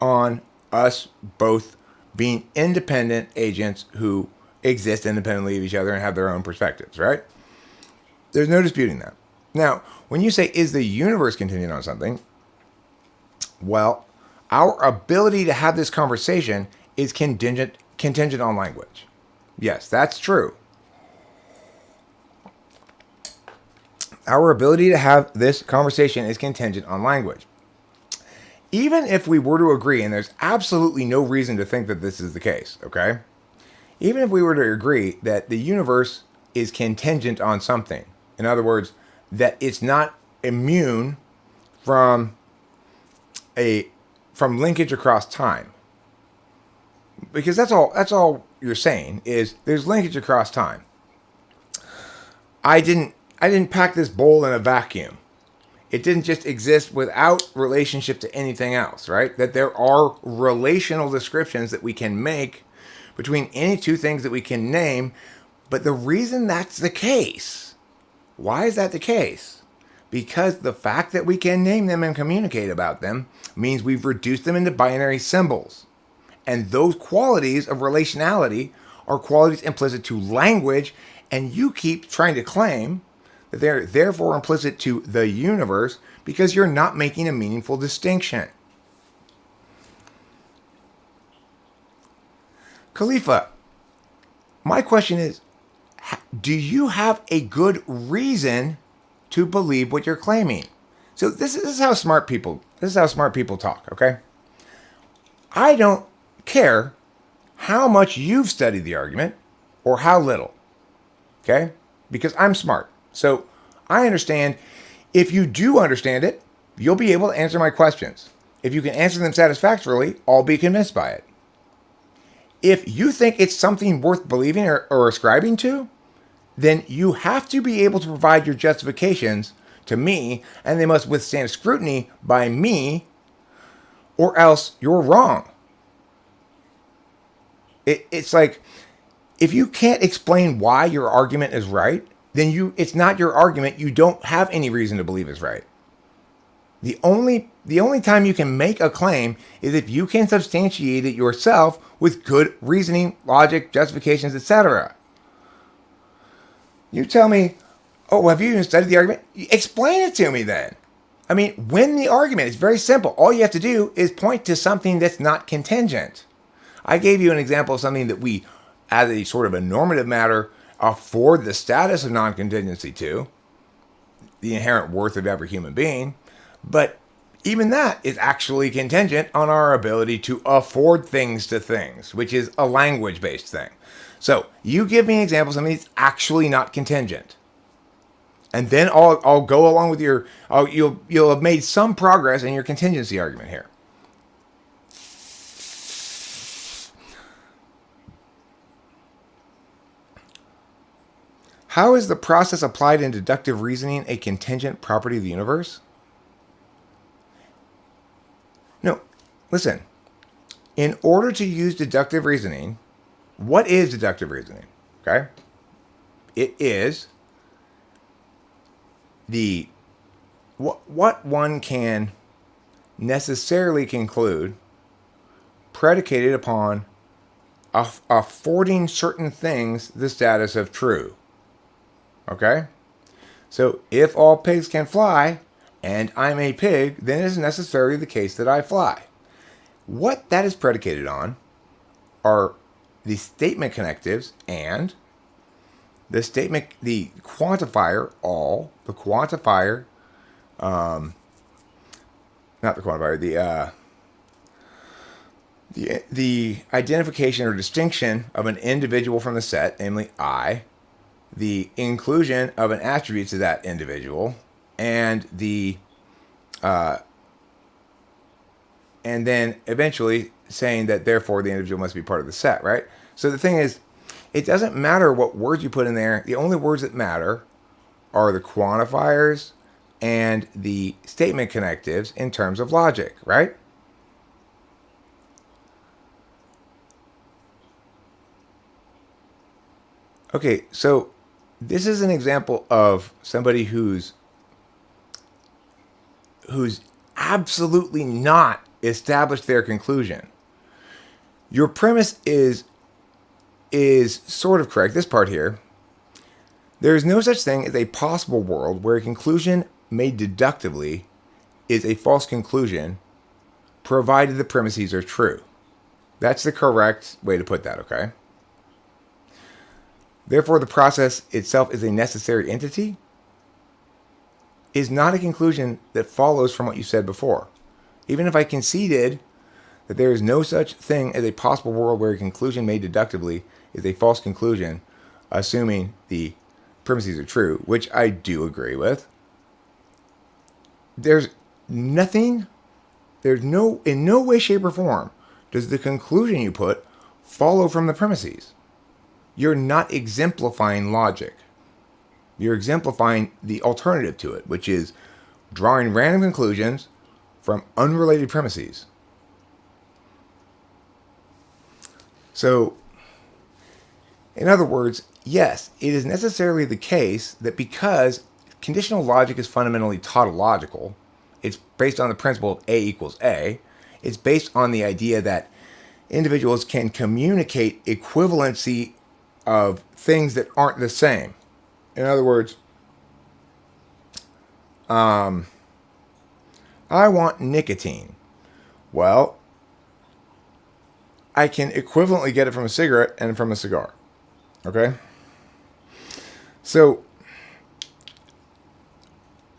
on us both being independent agents who exist independently of each other and have their own perspectives, right? There's no disputing that. Now, when you say, is the universe contingent on something? Well, our ability to have this conversation is contingent on language. Yes, that's true. Our ability to have this conversation is contingent on language. Even if we were to agree, and there's absolutely no reason to think that this is the case, okay? Even if we were to agree that the universe is contingent on something, in other words, that it's not immune from linkage across time. because that's all you're saying is there's linkage across time. I didn't pack this bowl in a vacuum. It didn't just exist without relationship to anything else, right? That there are relational descriptions that we can make between any two things that we can name. But the reason that's the case, why is that the case? Because the fact that we can name them and communicate about them means we've reduced them into binary symbols. And those qualities of relationality are qualities implicit to language, and you keep trying to claim that they're therefore implicit to the universe because you're not making a meaningful distinction. Khalifa, my question is, do you have a good reason to believe what you're claiming? So this is how smart people talk, okay? I don't care how much you've studied the argument or how little, okay? Because I'm smart. So I understand if you do understand it, you'll be able to answer my questions. If you can answer them satisfactorily, I'll be convinced by it. If you think it's something worth believing or ascribing to, then you have to be able to provide your justifications to me, and they must withstand scrutiny by me, or else you're wrong. It's like, if you can't explain why your argument is right, then it's not your argument. You don't have any reason to believe it's right. The only time you can make a claim is if you can substantiate it yourself with good reasoning, logic, justifications, etc. You tell me, oh, have you even studied the argument? Explain it to me then. I mean, win the argument. It's very simple. All you have to do is point to something that's not contingent. I gave you an example of something that we, as a sort of a normative matter, afford the status of non-contingency to, the inherent worth of every human being. But even that is actually contingent on our ability to afford things to things, which is a language-based thing. So you give me an example of something that's actually not contingent, and then I'll go along with you'll have made some progress in your contingency argument here. How is the process applied in deductive reasoning a contingent property of the universe? No, listen. In order to use deductive reasoning, what is deductive reasoning? Okay? It is what one can necessarily conclude predicated upon affording certain things the status of true. Okay? So if all pigs can fly and I'm a pig, then it is necessarily the case that I fly. What that is predicated on are the statement connectives and the quantifier, the identification or distinction of an individual from the set, namely I, the inclusion of an attribute to that individual, and and then eventually saying that therefore the individual must be part of the set, right? So the thing is, it doesn't matter what words you put in there. The only words that matter are the quantifiers and the statement connectives in terms of logic, right? Okay, so this is an example of somebody who's absolutely not established their conclusion. Your premise is sort of correct. This part here. There is no such thing as a possible world where a conclusion made deductively is a false conclusion, provided the premises are true. That's the correct way to put that, okay? Therefore, the process itself is a necessary entity, is not a conclusion that follows from what you said before. Even if I conceded that there is no such thing as a possible world where a conclusion made deductively is a false conclusion, assuming the premises are true, which I do agree with, in no way, shape, or form does the conclusion you put follow from the premises. You're not exemplifying logic. You're exemplifying the alternative to it, which is drawing random conclusions from unrelated premises. So, in other words, yes, it is necessarily the case that because conditional logic is fundamentally tautological, it's based on the principle of A equals A, it's based on the idea that individuals can communicate equivalency of things that aren't the same. In other words, I want nicotine. Well, I can equivalently get it from a cigarette and from a cigar. Okay? So,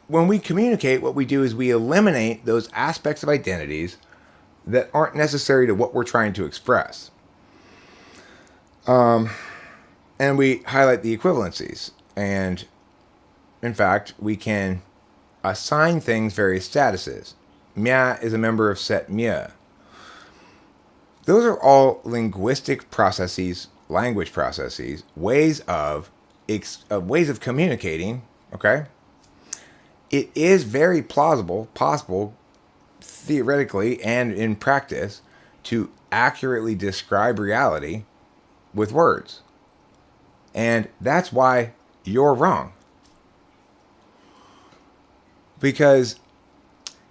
when we communicate, what we do is we eliminate those aspects of identities that aren't necessary to what we're trying to express. And we highlight the equivalencies. And, in fact, we can assign things various statuses. Mia is a member of set Mia. Those are all linguistic processes, language processes, ways of communicating, okay? It is very possible, theoretically and in practice, to accurately describe reality with words. And that's why you're wrong. Because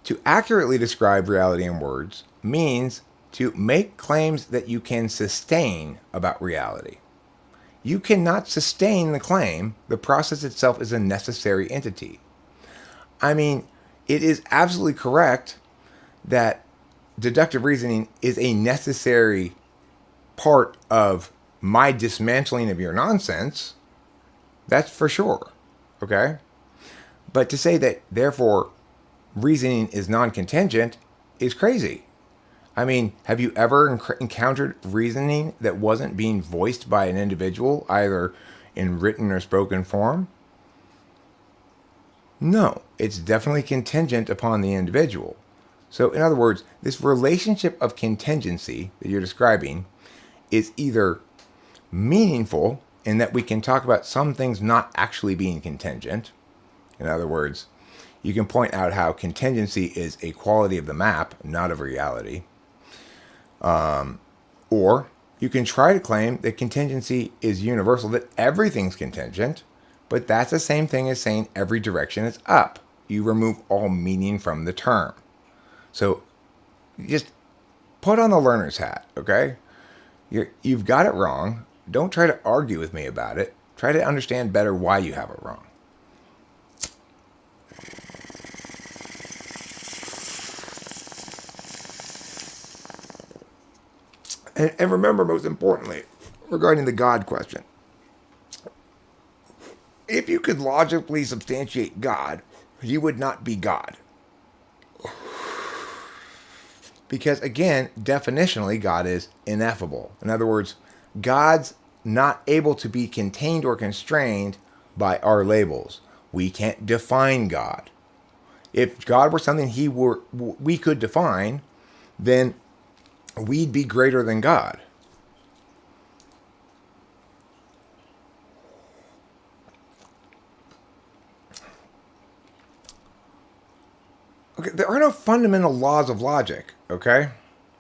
to accurately describe reality in words means to make claims that you can sustain about reality. You cannot sustain the claim the process itself is a necessary entity. I mean, it is absolutely correct that deductive reasoning is a necessary part of my dismantling of your nonsense. That's for sure. Okay? But to say that, therefore, reasoning is non-contingent is crazy. I mean, have you ever encountered reasoning that wasn't being voiced by an individual, either in written or spoken form? No, it's definitely contingent upon the individual. So, in other words, this relationship of contingency that you're describing is either meaningful in that we can talk about some things not actually being contingent. In other words, you can point out how contingency is a quality of the map, not of reality. Or you can try to claim that contingency is universal, that everything's contingent, but that's the same thing as saying every direction is up. You remove all meaning from the term. So just put on the learner's hat, okay? You've got it wrong. Don't try to argue with me about it. Try to understand better why you have it wrong. And remember, most importantly, regarding the God question, if you could logically substantiate God, you would not be God. Because, again, definitionally, God is ineffable. In other words, God's not able to be contained or constrained by our labels. We can't define God. If God were something we could define, then we'd be greater than God. Okay, there are no fundamental laws of logic, okay?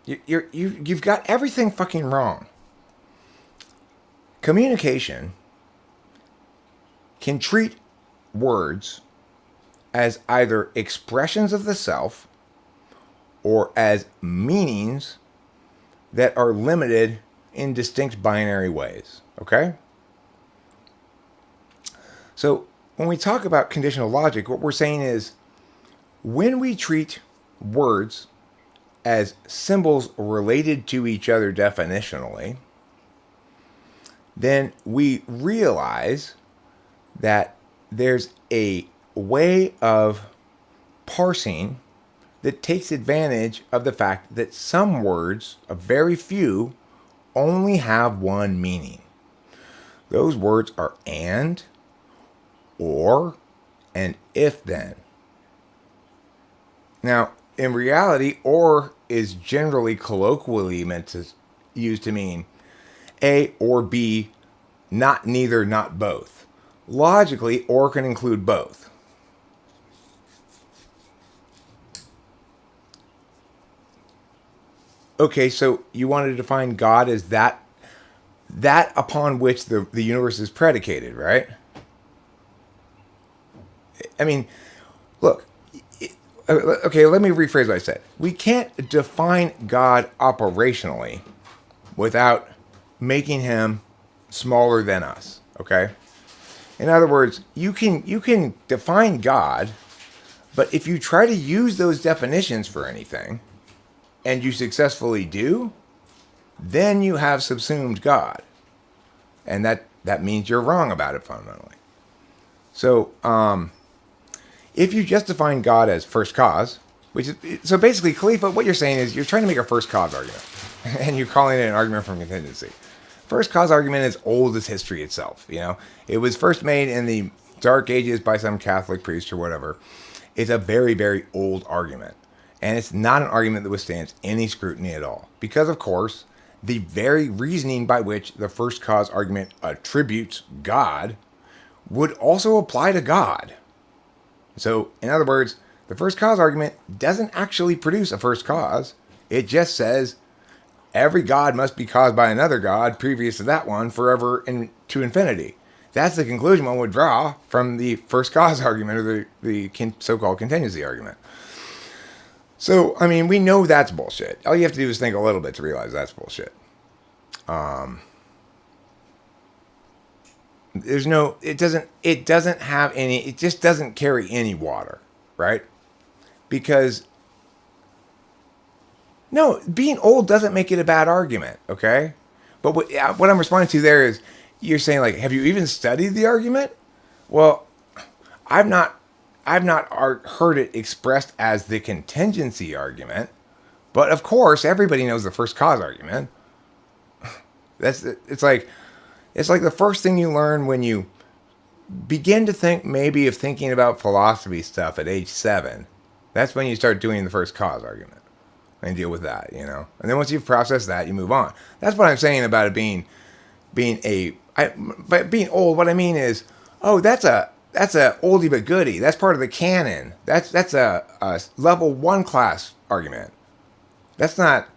You've got everything fucking wrong. Communication can treat words as either expressions of the self or as meanings that are limited in distinct binary ways, okay? So when we talk about conditional logic, what we're saying is when we treat words as symbols related to each other definitionally, then we realize that there's a way of parsing that takes advantage of the fact that some words, a very few, only have one meaning. Those words are and, or, and if then. Now, in reality, or is generally colloquially used to mean A or B, not neither, not both. Logically, or can include both. Okay, so you wanted to define God as that upon which the universe is predicated, right? I mean, look, okay, let me rephrase what I said. We can't define God operationally without making him smaller than us, okay? In other words, you can define God, but if you try to use those definitions for anything, and you successfully do, then you have subsumed God. And that means you're wrong about it fundamentally. So, if you just define God as first cause, which is, so basically, Khalifa, what you're saying is you're trying to make a first cause argument, and you're calling it an argument from contingency. First cause argument is old as history itself. You know, it was first made in the Dark Ages by some Catholic priest or whatever. It's a very, very old argument, and it's not an argument that withstands any scrutiny at all, because of course, the very reasoning by which the first cause argument attributes God would also apply to God. So, in other words, the first cause argument doesn't actually produce a first cause. It just says every God must be caused by another God previous to that one forever and to infinity. That's the conclusion one would draw from the first cause argument, or the so-called contingency argument. So, I mean, we know that's bullshit. All you have to do is think a little bit to realize that's bullshit. It doesn't have any, it just doesn't carry any water, right? Because, no, being old doesn't make it a bad argument, okay? But what I'm responding to there is, you're saying, like, have you even studied the argument? Well, I've not heard it expressed as the contingency argument, but of course everybody knows the first cause argument. It's like the first thing you learn when you begin to think maybe of thinking about philosophy stuff at age 7. That's when you start doing the first cause argument and deal with that, you know. And then once you've processed that, you move on. That's what I'm saying about it being by being old. What I mean is, oh, that's a oldie but goodie. That's part of the canon. That's a level 1 class argument. That's not.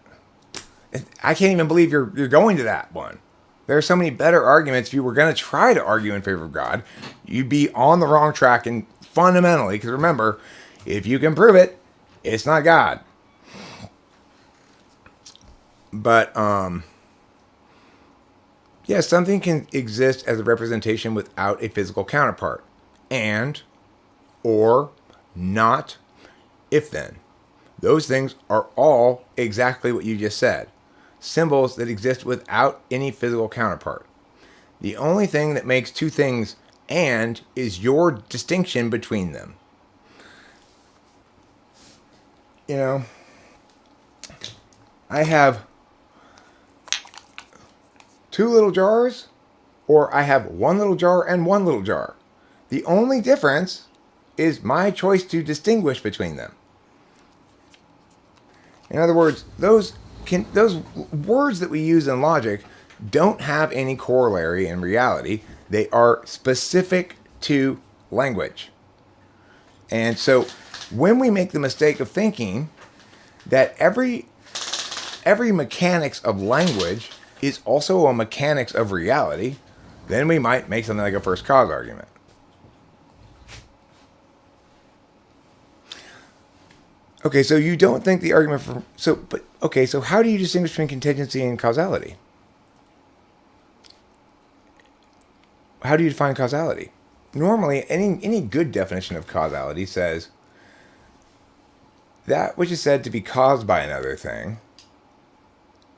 I can't even believe you're going to that one. There are so many better arguments. If you were going to try to argue in favor of God, you'd be on the wrong track, and fundamentally, because remember, if you can prove it, it's not God. But yeah, something can exist as a representation without a physical counterpart. And, or, not, if then. Those things are all exactly what you just said. Symbols that exist without any physical counterpart. The only thing that makes two things and is your distinction between them. You know, I have 2 little jars, or I have 1 little jar and 1 little jar. The only difference is my choice to distinguish between them. In other words, those words that we use in logic don't have any corollary in reality. They are specific to language. And so when we make the mistake of thinking that every mechanics of language is also a mechanics of reality, then we might make something like a first cause argument. Okay, so you don't think the argument so how do you distinguish between contingency and causality? How do you define causality? Normally, any good definition of causality says that which is said to be caused by another thing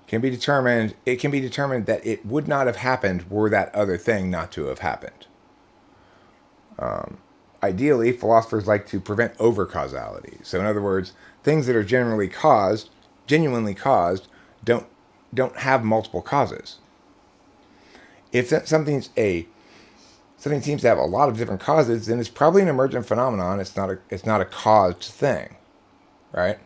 can be determined that it would not have happened were that other thing not to have happened. Ideally, philosophers like to prevent over-causality. So in other words, things that are genuinely caused, don't have multiple causes. If something seems to have a lot of different causes, then it's probably an emergent phenomenon. It's not a caused thing, right?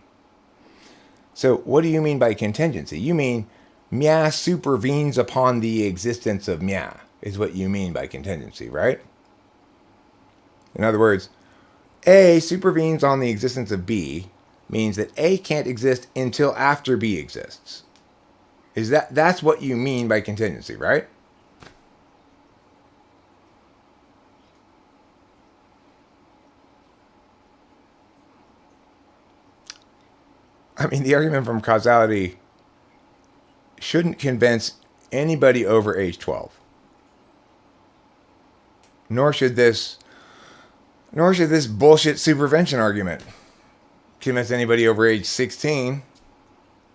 So what do you mean by contingency? You mean Mia supervenes upon the existence of Mia, is what you mean by contingency, right? In other words, A supervenes on the existence of B means that A can't exist until after B exists. That's what you mean by contingency, right? I mean, the argument from causality shouldn't convince anybody over age 12. Nor should this bullshit supervention argument convince anybody over age 16.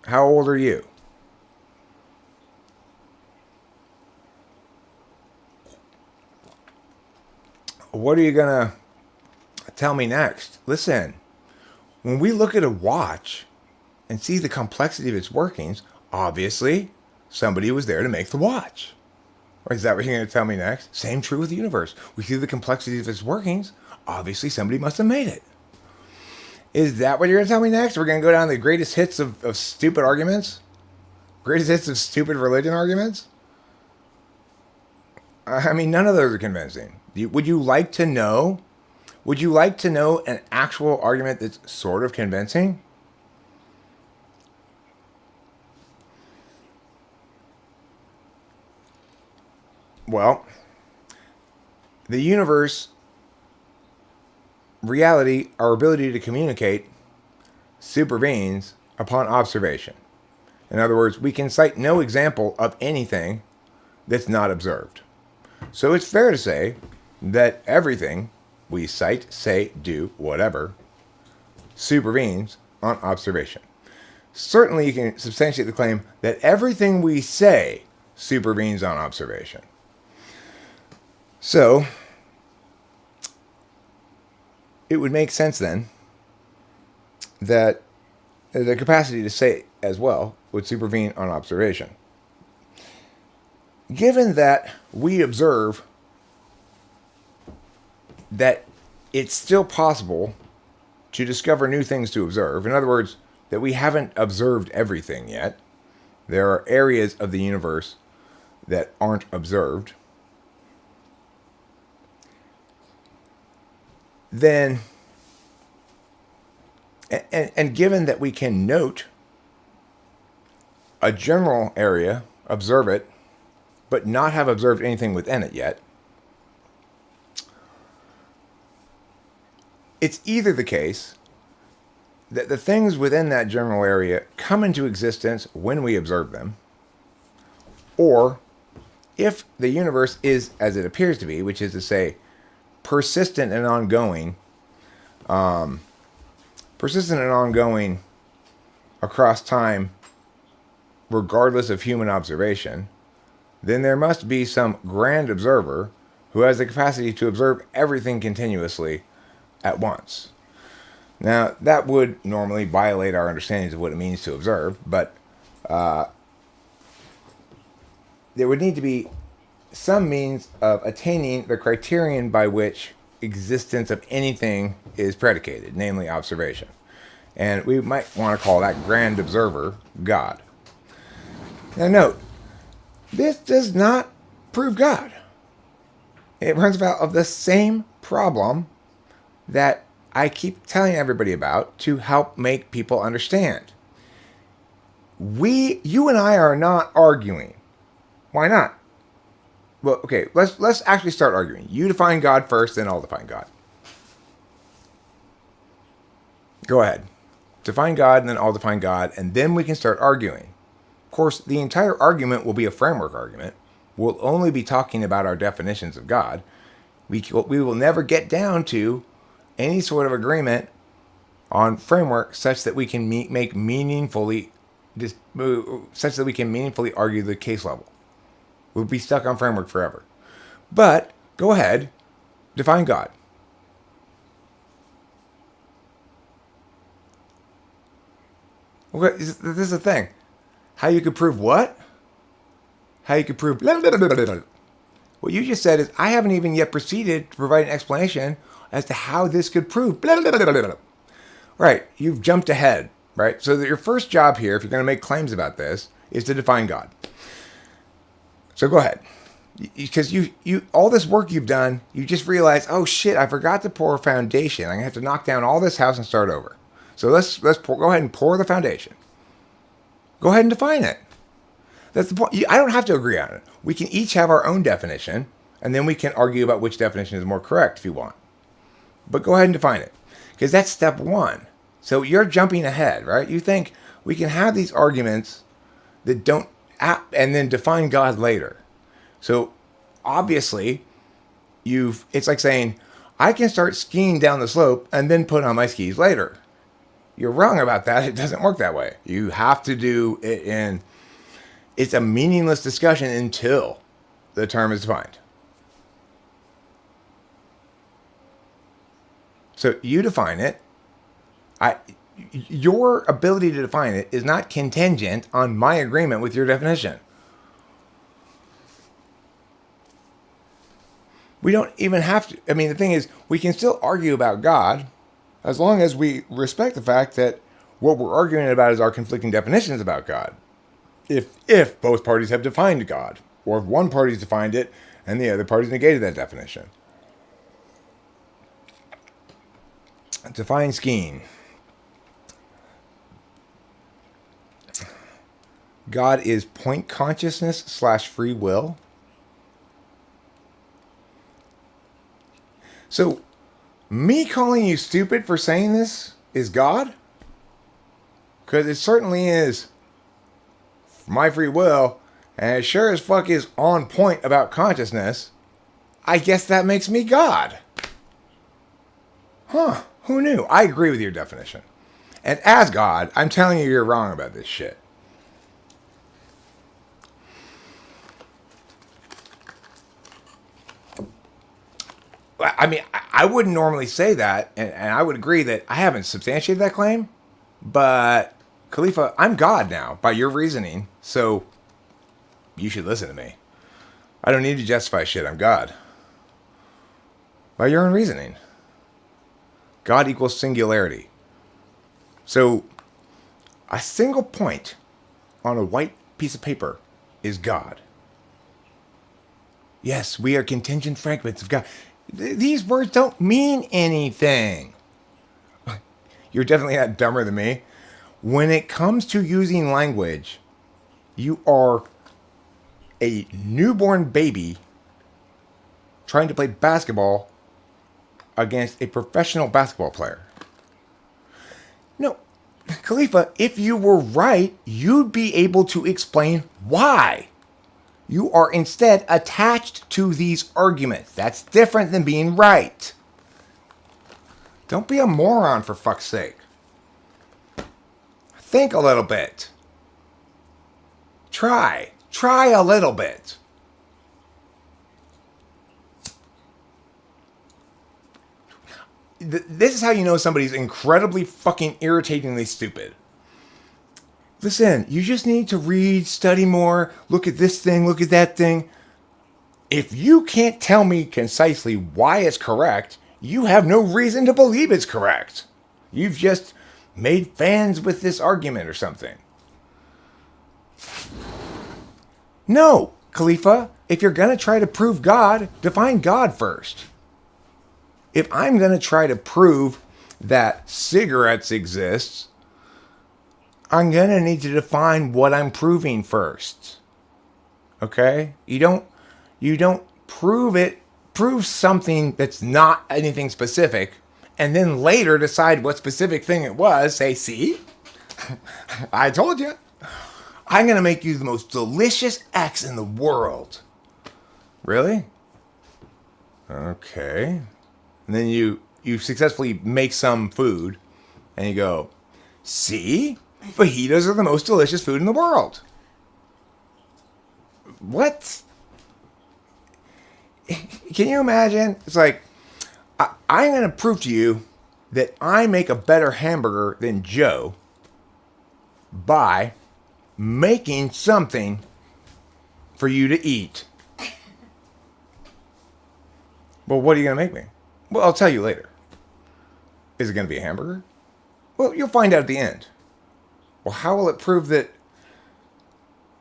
How old are you? What are you going to tell me next? Listen, when we look at a watch and see the complexity of its workings, obviously somebody was there to make the watch. Or is that what you're going to tell me next? Same true with the universe. We see the complexity of its workings, obviously somebody must have made it. Is that what you're going to tell me next? We're going to go down the greatest hits of stupid arguments? Greatest hits of stupid religion arguments? I mean, none of those are convincing. Would you like to know? Would you like to know an actual argument that's sort of convincing? Well, the universe, reality, our ability to communicate, supervenes upon observation. In other words, we can cite no example of anything that's not observed. So it's fair to say that everything we cite, say, do, whatever, supervenes on observation. Certainly you can substantiate the claim that everything we say supervenes on observation. So, it would make sense then that the capacity to say as well would supervene on observation. Given that we observe that it's still possible to discover new things to observe, in other words, that we haven't observed everything yet, there are areas of the universe that aren't observed, then, and given that we can note a general area, observe it, but not have observed anything within it yet, it's either the case that the things within that general area come into existence when we observe them, or if the universe is as it appears to be, which is to say, persistent and ongoing across time, regardless of human observation, then there must be some grand observer who has the capacity to observe everything continuously at once. Now, that would normally violate our understandings of what it means to observe, but there would need to be some means of attaining the criterion by which existence of anything is predicated, namely observation. And we might want to call that grand observer God. Now note, this does not prove God. It runs afoul of the same problem that I keep telling everybody about to help make people understand. You and I are not arguing. Why not? Well, okay, let's actually start arguing. You define God first, then I'll define God. Go ahead. Define God, and then I'll define God, and then we can start arguing. Of course, the entire argument will be a framework argument. We'll only be talking about our definitions of God. We will never get down to any sort of agreement on framework such that we can meaningfully argue the case level. We'll be stuck on framework forever. But go ahead, define God. Okay, this is the thing. How you could prove what? How you could prove blah, blah, blah, blah, blah. What you just said is I haven't even yet proceeded to provide an explanation as to how this could prove blah, blah, blah, blah, blah. Right, you've jumped ahead, right? So that your first job here, if you're going to make claims about this, is to define God. So go ahead. Because you all this work you've done, you just realize, oh shit, I forgot to pour a foundation. I'm gonna have to knock down all this house and start over. So let's go ahead and pour the foundation. Go ahead and define it. That's the point. I don't have to agree on it. We can each have our own definition, and then we can argue about which definition is more correct if you want. But go ahead and define it, because that's step one. So you're jumping ahead, right? You think we can have these arguments that don't, and then define God later. So obviously, it's like saying, I can start skiing down the slope and then put on my skis later. You're wrong about that. It doesn't work that way. You have to do it in, it's a meaningless discussion until the term is defined. So you define it. Your ability to define it is not contingent on my agreement with your definition. We don't even have to. I mean, the thing is, we can still argue about God as long as we respect the fact that what we're arguing about is our conflicting definitions about God. If both parties have defined God, or if one party's defined it and the other party's negated that definition. Define skiing. God is point consciousness / free will. So, me calling you stupid for saying this is God? Because it certainly is my free will, and it sure as fuck is on point about consciousness. I guess that makes me God. Huh, who knew? I agree with your definition. And as God, I'm telling you you're wrong about this shit. I mean, I wouldn't normally say that, and I would agree that I haven't substantiated that claim, but Khalifa, I'm God now, by your reasoning, so you should listen to me. I don't need to justify shit, I'm God. By your own reasoning. God equals singularity. So, a single point on a white piece of paper is God. Yes, we are contingent fragments of God. These words don't mean anything. You're definitely not dumber than me. When it comes to using language, you are a newborn baby trying to play basketball against a professional basketball player. No, Khalifa, if you were right, you'd be able to explain why. You are instead attached to these arguments. That's different than being right. Don't be a moron, for fuck's sake. Think a little bit. Try a little bit. This is how you know somebody's incredibly fucking irritatingly stupid. Listen, you just need to read, study more, look at this thing, look at that thing. If you can't tell me concisely why it's correct, you have no reason to believe it's correct. You've just made fans with this argument or something. No, Khalifa, if you're going to try to prove God, define God first. If I'm going to try to prove that cigarettes exist, I'm going to need to define what I'm proving first. Okay? You don't prove something that's not anything specific, and then later decide what specific thing it was. Say, see? I told you. I'm going to make you the most delicious X in the world. Really? Okay. And then you successfully make some food, and you go, see? Fajitas are the most delicious food in the world. What? Can you imagine? It's like, I'm going to prove to you that I make a better hamburger than Joe by making something for you to eat. Well, what are you going to make me? Well, I'll tell you later. Is it going to be a hamburger? Well, you'll find out at the end. Well, how will it prove that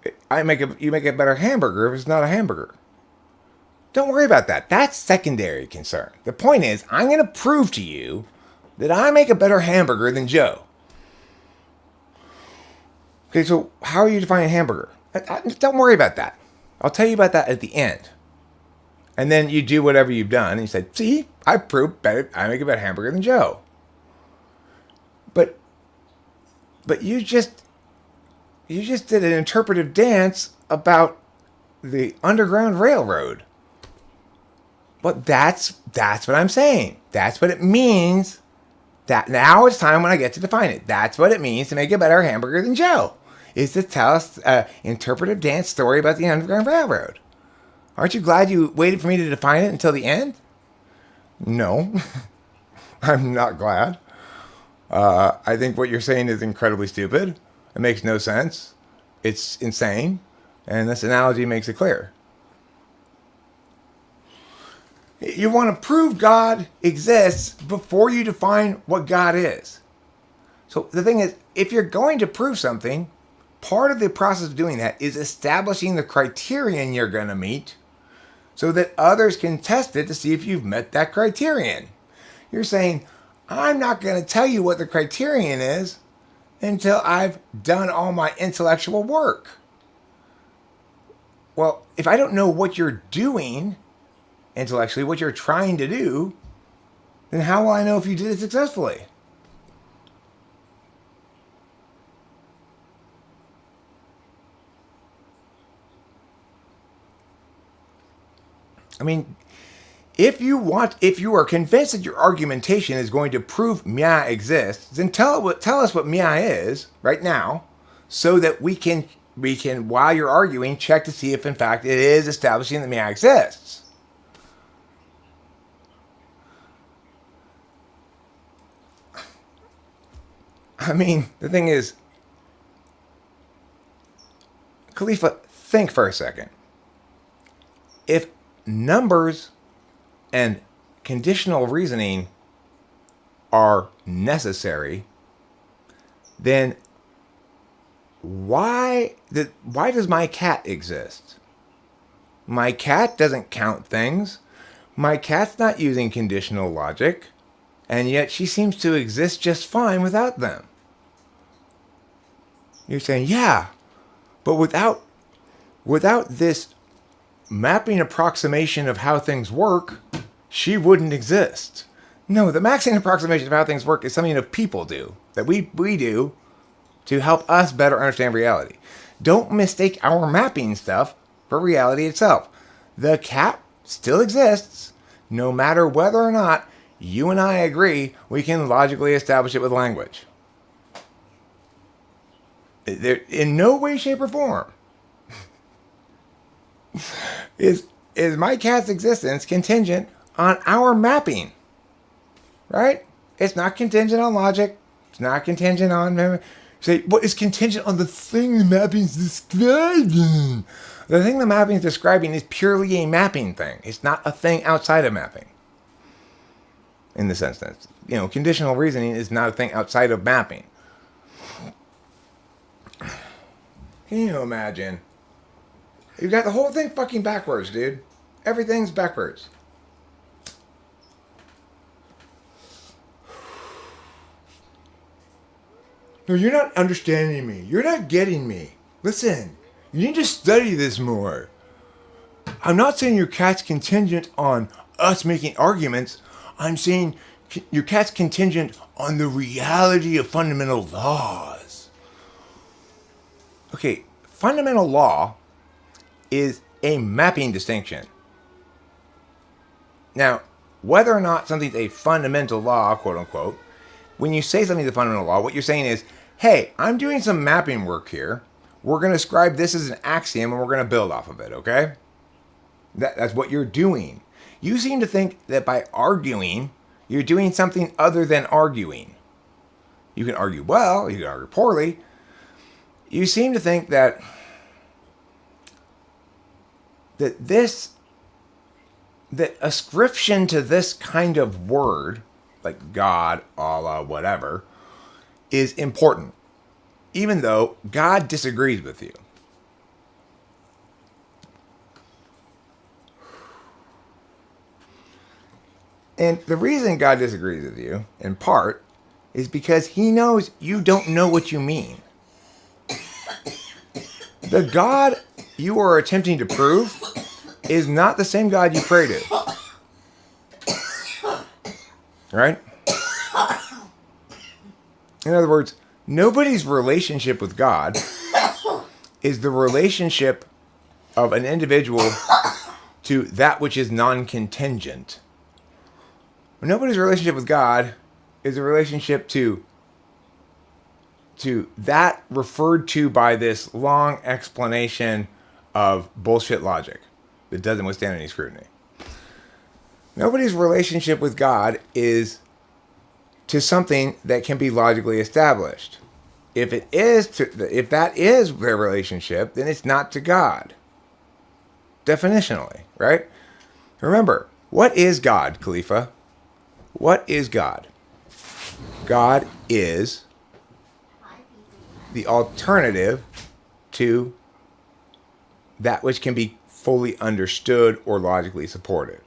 You make a better hamburger if it's not a hamburger. Don't worry about that. That's secondary concern. The point is, I'm going to prove to you that I make a better hamburger than Joe. Okay, so how are you defining hamburger? Don't worry about that. I'll tell you about that at the end. And then you do whatever you've done, and you say, see, I proved better. I make a better hamburger than Joe. But you just did an interpretive dance about the Underground Railroad. But that's what I'm saying. That's what it means. That now it's time when I get to define it. That's what it means to make a better hamburger than Joe. Is to tell us an interpretive dance story about the Underground Railroad. Aren't you glad you waited for me to define it until the end? No, I'm not glad. I think what you're saying is incredibly stupid. It makes no sense. It's insane. And this analogy makes it clear. You want to prove God exists before you define what God is. So the thing is, if you're going to prove something, part of the process of doing that is establishing the criterion you're going to meet so that others can test it to see if you've met that criterion. You're saying, I'm not going to tell you what the criterion is until I've done all my intellectual work. Well, if I don't know what you're doing intellectually, what you're trying to do, then how will I know if you did it successfully? I mean, if you are convinced that your argumentation is going to prove Mia exists, then tell us what Mia is right now, so that we can, while you're arguing, check to see if in fact it is establishing that Mia exists. I mean, the thing is, Khalifa, think for a second. If numbers and conditional reasoning are necessary, then why does my cat exist? My cat doesn't count things. My cat's not using conditional logic, and yet she seems to exist just fine without them. You're saying, yeah, but without this mapping approximation of how things work, she wouldn't exist. No, the mapping approximation of how things work is something that people do, that we do to help us better understand reality. Don't mistake our mapping stuff for reality itself. The cat still exists, no matter whether or not you and I agree we can logically establish it with language. In no way, shape, or form is my cat's existence contingent on our mapping, right? It's not contingent on logic. It's not contingent on memory. Say, what is contingent on the thing the mapping is describing? The thing the mapping is describing is purely a mapping thing. It's not a thing outside of mapping. In the sense that, conditional reasoning is not a thing outside of mapping. Can you imagine? You've got the whole thing fucking backwards, dude. Everything's backwards. No, you're not understanding me. You're not getting me. Listen, you need to study this more. I'm not saying your cat's contingent on us making arguments. I'm saying your cat's contingent on the reality of fundamental laws. Okay, fundamental law is a mapping distinction. Now, whether or not something's a fundamental law, quote unquote, when you say something's a fundamental law, what you're saying is, hey, I'm doing some mapping work here. We're going to describe this as an axiom and we're going to build off of it, okay? That's what you're doing. You seem to think that by arguing, you're doing something other than arguing. You can argue well, you can argue poorly. You seem to think that ascription to this kind of word, like God, Allah, whatever, is important, even though God disagrees with you. And the reason God disagrees with you, in part, is because he knows you don't know what you mean. The God you are attempting to prove is not the same God you pray to. Right? In other words, nobody's relationship with God is the relationship of an individual to that which is non-contingent. Nobody's relationship with God is a relationship to that referred to by this long explanation of bullshit logic that doesn't withstand any scrutiny. Nobody's relationship with God is to something that can be logically established. If that is their relationship, then it's not to God. Definitionally, right? Remember, what is God, Khalifa? What is God? God is the alternative to that which can be fully understood or logically supported.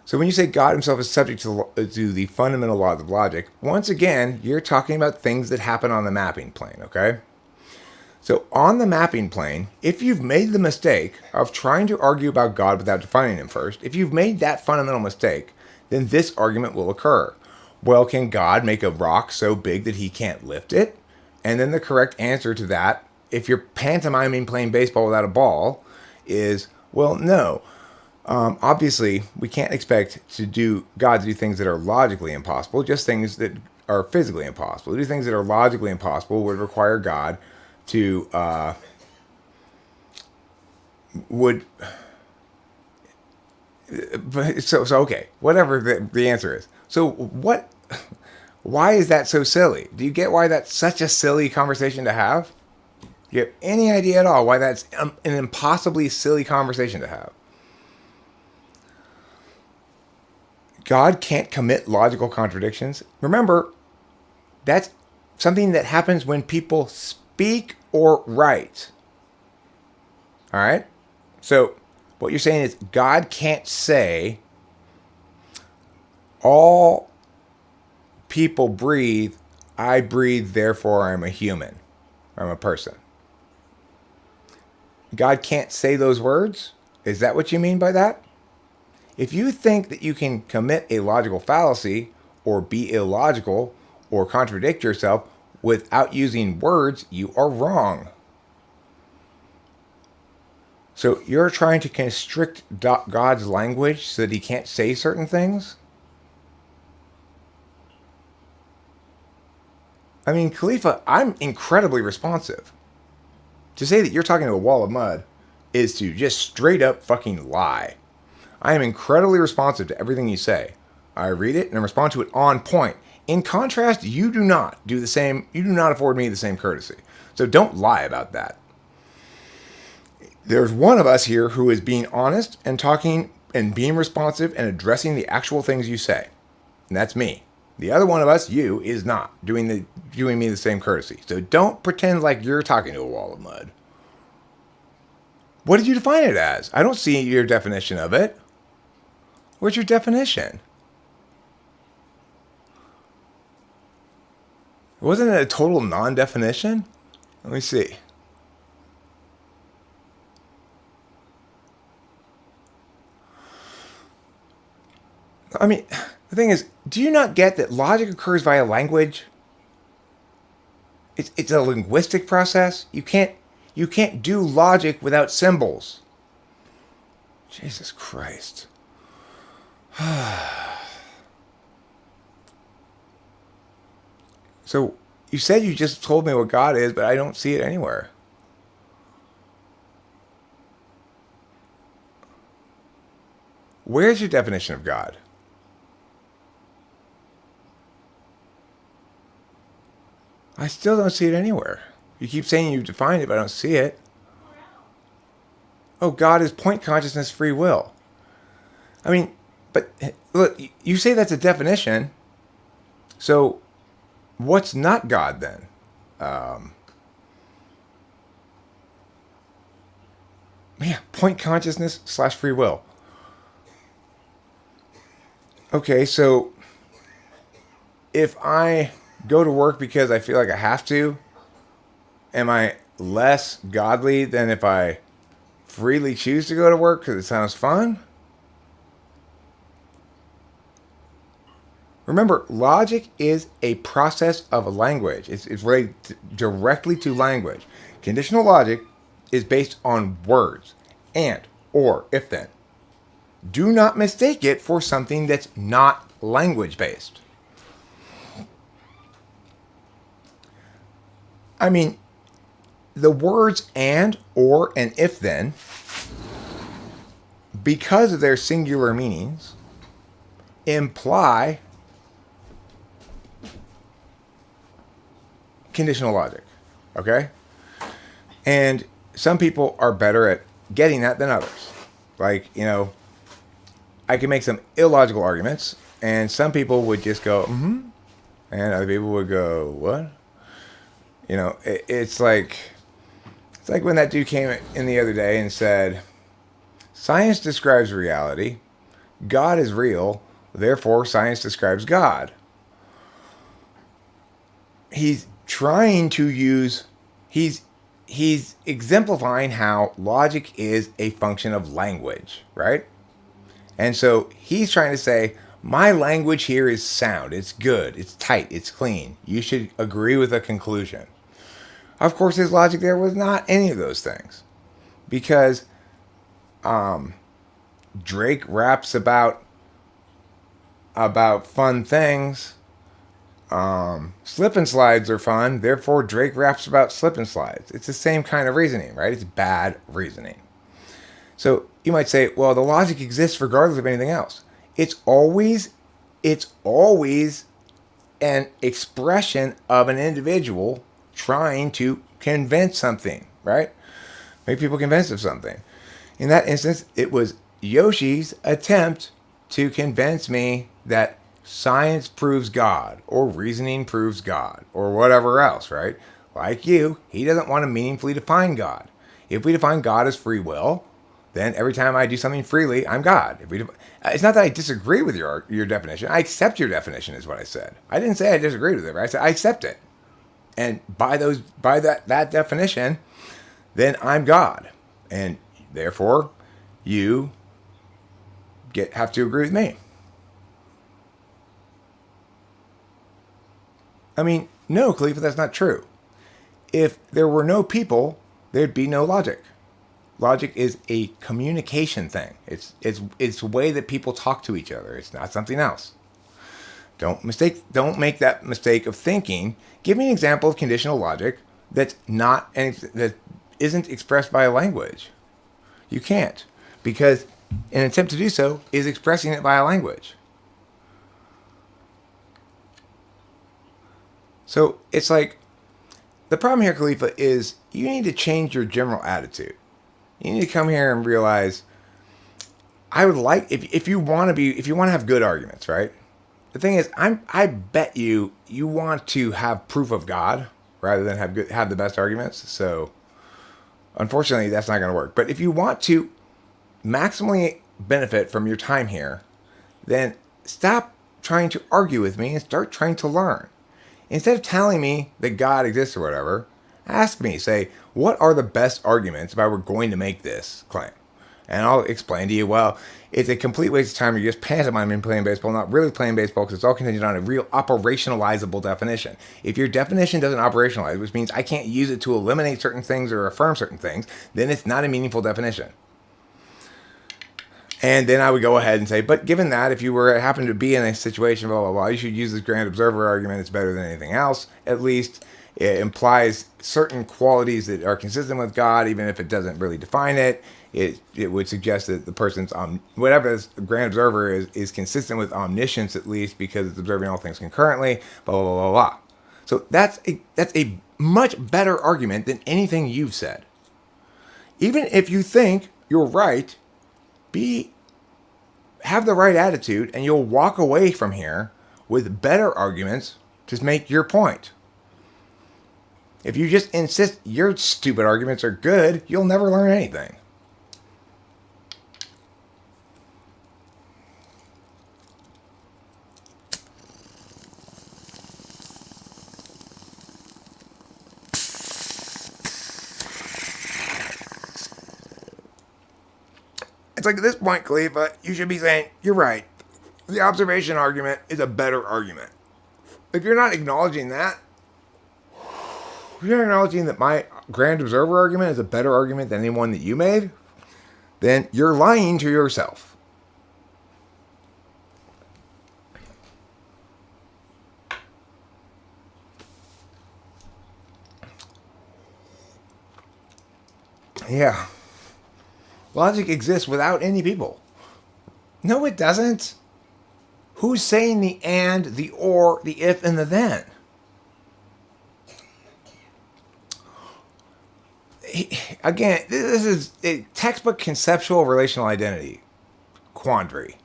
So when you say God himself is subject to the fundamental laws of logic, once again, you're talking about things that happen on the mapping plane, okay? So on the mapping plane, if you've made the mistake of trying to argue about God without defining him first, if you've made that fundamental mistake, then this argument will occur. Well, can God make a rock so big that he can't lift it? And then the correct answer to that, if you're pantomiming playing baseball without a ball, is, well, no. Obviously, we can't expect God to do things that are logically impossible, just things that are physically impossible. To do things that are logically impossible would require God to okay, whatever the answer is. So why is that so silly? Do you get why that's such a silly conversation to have? Do you have any idea at all why that's an impossibly silly conversation to have? God can't commit logical contradictions. Remember, that's something that happens when people speak or write. All right? So, what you're saying is God can't say all people breathe, I breathe, therefore I'm a human. I'm a person. God can't say those words? Is that what you mean by that? If you think that you can commit a logical fallacy or be illogical or contradict yourself without using words, you are wrong. So you're trying to constrict God's language so that he can't say certain things? I mean, Khalifa, I'm incredibly responsive. To say that you're talking to a wall of mud is to just straight up fucking lie. I am incredibly responsive to everything you say. I read it and I respond to it on point. In contrast, you do not do the same. You do not afford me the same courtesy. So don't lie about that. There's one of us here who is being honest and talking and being responsive and addressing the actual things you say. And that's me. The other one of us, you, is not doing me the same courtesy. So don't pretend like you're talking to a wall of mud. What did you define it as? I don't see your definition of it. Where's your definition? Wasn't it a total non-definition? Let me see. I mean, the thing is, do you not get that logic occurs via language? It's a linguistic process. You can't do logic without symbols. Jesus Christ. So, you said you just told me what God is, but I don't see it anywhere. Where's your definition of God? I still don't see it anywhere. You keep saying you've defined it, but I don't see it. Oh, God is point consciousness, free will. I mean, but look, you say that's a definition. So, what's not God then? Point consciousness / free will. Okay, so if I go to work because I feel like I have to, am I less godly than if I freely choose to go to work because it sounds fun? Remember, logic is a process of language. It's related directly to language. Conditional logic is based on words, and, or, if then. Do not mistake it for something that's not language based. I mean, the words and, or, and if then, because of their singular meanings, imply conditional logic. Okay? And some people are better at getting that than others. Like, I can make some illogical arguments, and some people would just go, mm-hmm, and other people would go, what? It's like when that dude came in the other day and said, science describes reality, God is real, therefore science describes God. He's trying to use, he's exemplifying how logic is a function of language, right? And so he's trying to say, my language here is sound, it's good, it's tight, it's clean. You should agree with a conclusion. Of course, his logic there was not any of those things. Because Drake raps about fun things. Slip and slides are fun, therefore Drake raps about slip and slides. It's the same kind of reasoning, right? It's bad reasoning. So you might say, well, the logic exists regardless of anything else. It's always an expression of an individual trying to convince something, right? Make people convinced of something. In that instance, it was Yoshi's attempt to convince me that science proves God, or reasoning proves God, or whatever else, right? Like you, he doesn't want to meaningfully define God. If we define God as free will, then every time I do something freely, I'm God. It's not that I disagree with your definition. I accept your definition, is what I said. I didn't say I disagreed with it, right? I said I accept it. And by that definition, then I'm God. And therefore, you have to agree with me. I mean, no, Khalifa, that's not true. If there were no people, there'd be no logic. Logic is a communication thing. It's a way that people talk to each other. It's not something else. Don't make that mistake of thinking. Give me an example of conditional logic that isn't expressed by a language. You can't, because an attempt to do so is expressing it by a language. So it's like, the problem here, Khalifa, is you need to change your general attitude. You need to come here and realize, I would like, if you want to have good arguments, right? The thing is, I bet you want to have proof of God rather than have the best arguments. So, unfortunately, that's not going to work. But if you want to maximally benefit from your time here, then stop trying to argue with me and start trying to learn. Instead of telling me that God exists or whatever, ask me, say, what are the best arguments if I were going to make this claim? And I'll explain to you, well, it's a complete waste of time. You're just pantomiming playing baseball, not really playing baseball, because it's all contingent on a real operationalizable definition. If your definition doesn't operationalize, which means I can't use it to eliminate certain things or affirm certain things, then it's not a meaningful definition. And then I would go ahead and say, but given that, if you happen to be in a situation, blah, blah, blah, you should use this grand observer argument. It's better than anything else. At least it implies certain qualities that are consistent with God, even if it doesn't really define it. It would suggest that the person's, whatever this grand observer is consistent with omniscience, at least, because it's observing all things concurrently, blah, blah, blah, blah, blah. So that's a much better argument than anything you've said. Even if you think you're right, have the right attitude, and you'll walk away from here with better arguments to make your point. If you just insist your stupid arguments are good, you'll never learn anything. It's like at this point, Khalifa, you should be saying, you're right. The observation argument is a better argument. If you're not acknowledging that, if you're not acknowledging that my grand observer argument is a better argument than any one that you made, then you're lying to yourself. Yeah. Logic exists without any people. No, it doesn't. Who's saying the and, the or, the if, and the then? Again, this is a textbook conceptual relational identity quandary.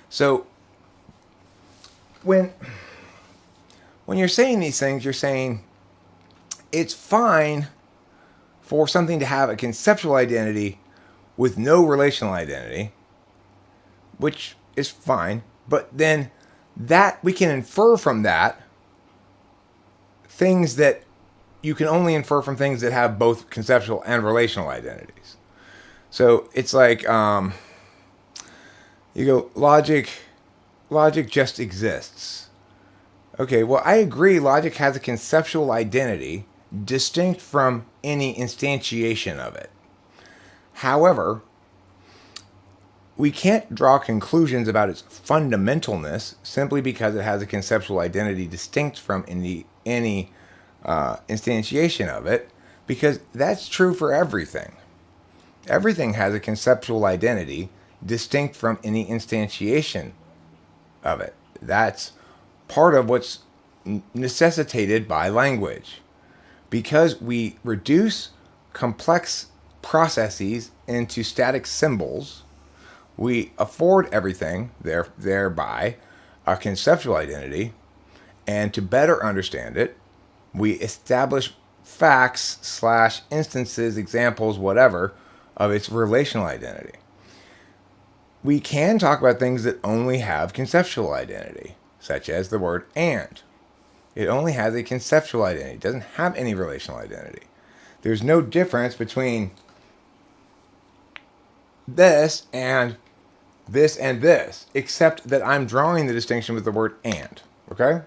So when you're saying these things, you're saying it's fine for something to have a conceptual identity with no relational identity, which is fine, but then that we can infer from that things that you can only infer from things that have both conceptual and relational identities. So it's like you go, logic just exists. Okay, well, I agree, logic has a conceptual identity distinct from any instantiation of it. However, we can't draw conclusions about its fundamentalness simply because it has a conceptual identity distinct from any instantiation of it, because that's true for everything. Everything has a conceptual identity distinct from any instantiation of it. That's part of what's necessitated by language. Because we reduce complex processes into static symbols, we afford everything thereby a conceptual identity, and to better understand it, we establish facts / instances, examples, whatever, of its relational identity. We can talk about things that only have conceptual identity, such as the word and. It only has a conceptual identity. It doesn't have any relational identity. There's no difference between this and this, except that I'm drawing the distinction with the word and. Okay?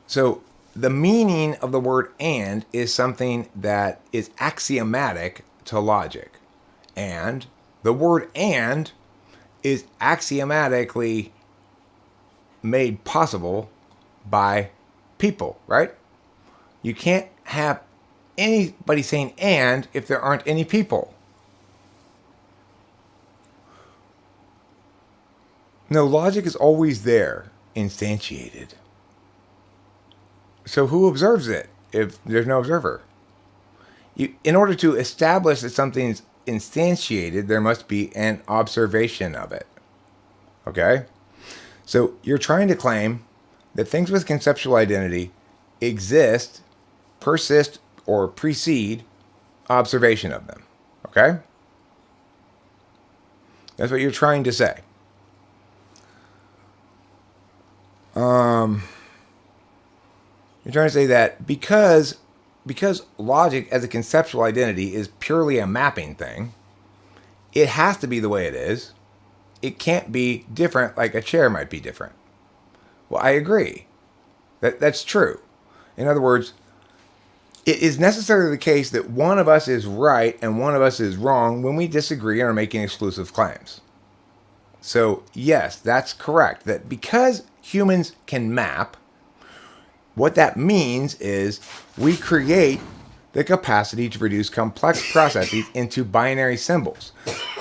So the meaning of the word and is something that is axiomatic to logic. And the word and is axiomatically made possible by people, right? You can't have anybody saying and if there aren't any people. No, logic is always there, instantiated. So who observes it if there's no observer? In order to establish that something's instantiated, there must be an observation of it. Okay? So you're trying to claim that things with conceptual identity exist, persist, or precede observation of them. Okay? That's what you're trying to say. You're trying to say that because logic as a conceptual identity is purely a mapping thing, it has to be the way it is. It can't be different like a chair might be different. Well, I agree. That's true. In other words, it is necessarily the case that one of us is right and one of us is wrong when we disagree and are making exclusive claims. So, yes, that's correct. That because humans can map, what that means is we create the capacity to reduce complex processes into binary symbols.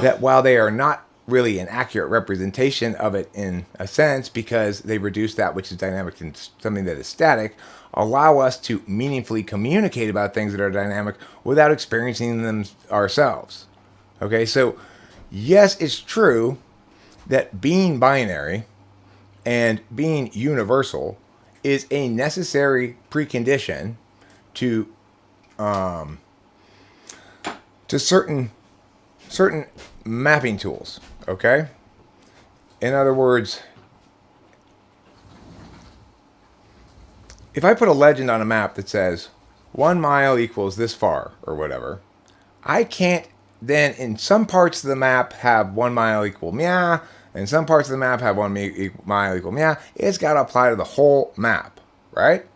That while they are not really an accurate representation of it in a sense, because they reduce that which is dynamic into something that is static, allow us to meaningfully communicate about things that are dynamic without experiencing them ourselves. Okay, so yes, it's true that being binary and being universal is a necessary precondition to certain mapping tools. Okay? In other words, if I put a legend on a map that says 1 mile equals this far or whatever, I can't then in some parts of the map have 1 mile equal meow, and some parts of the map have 1 mile equal meow. It's got to apply to the whole map, right?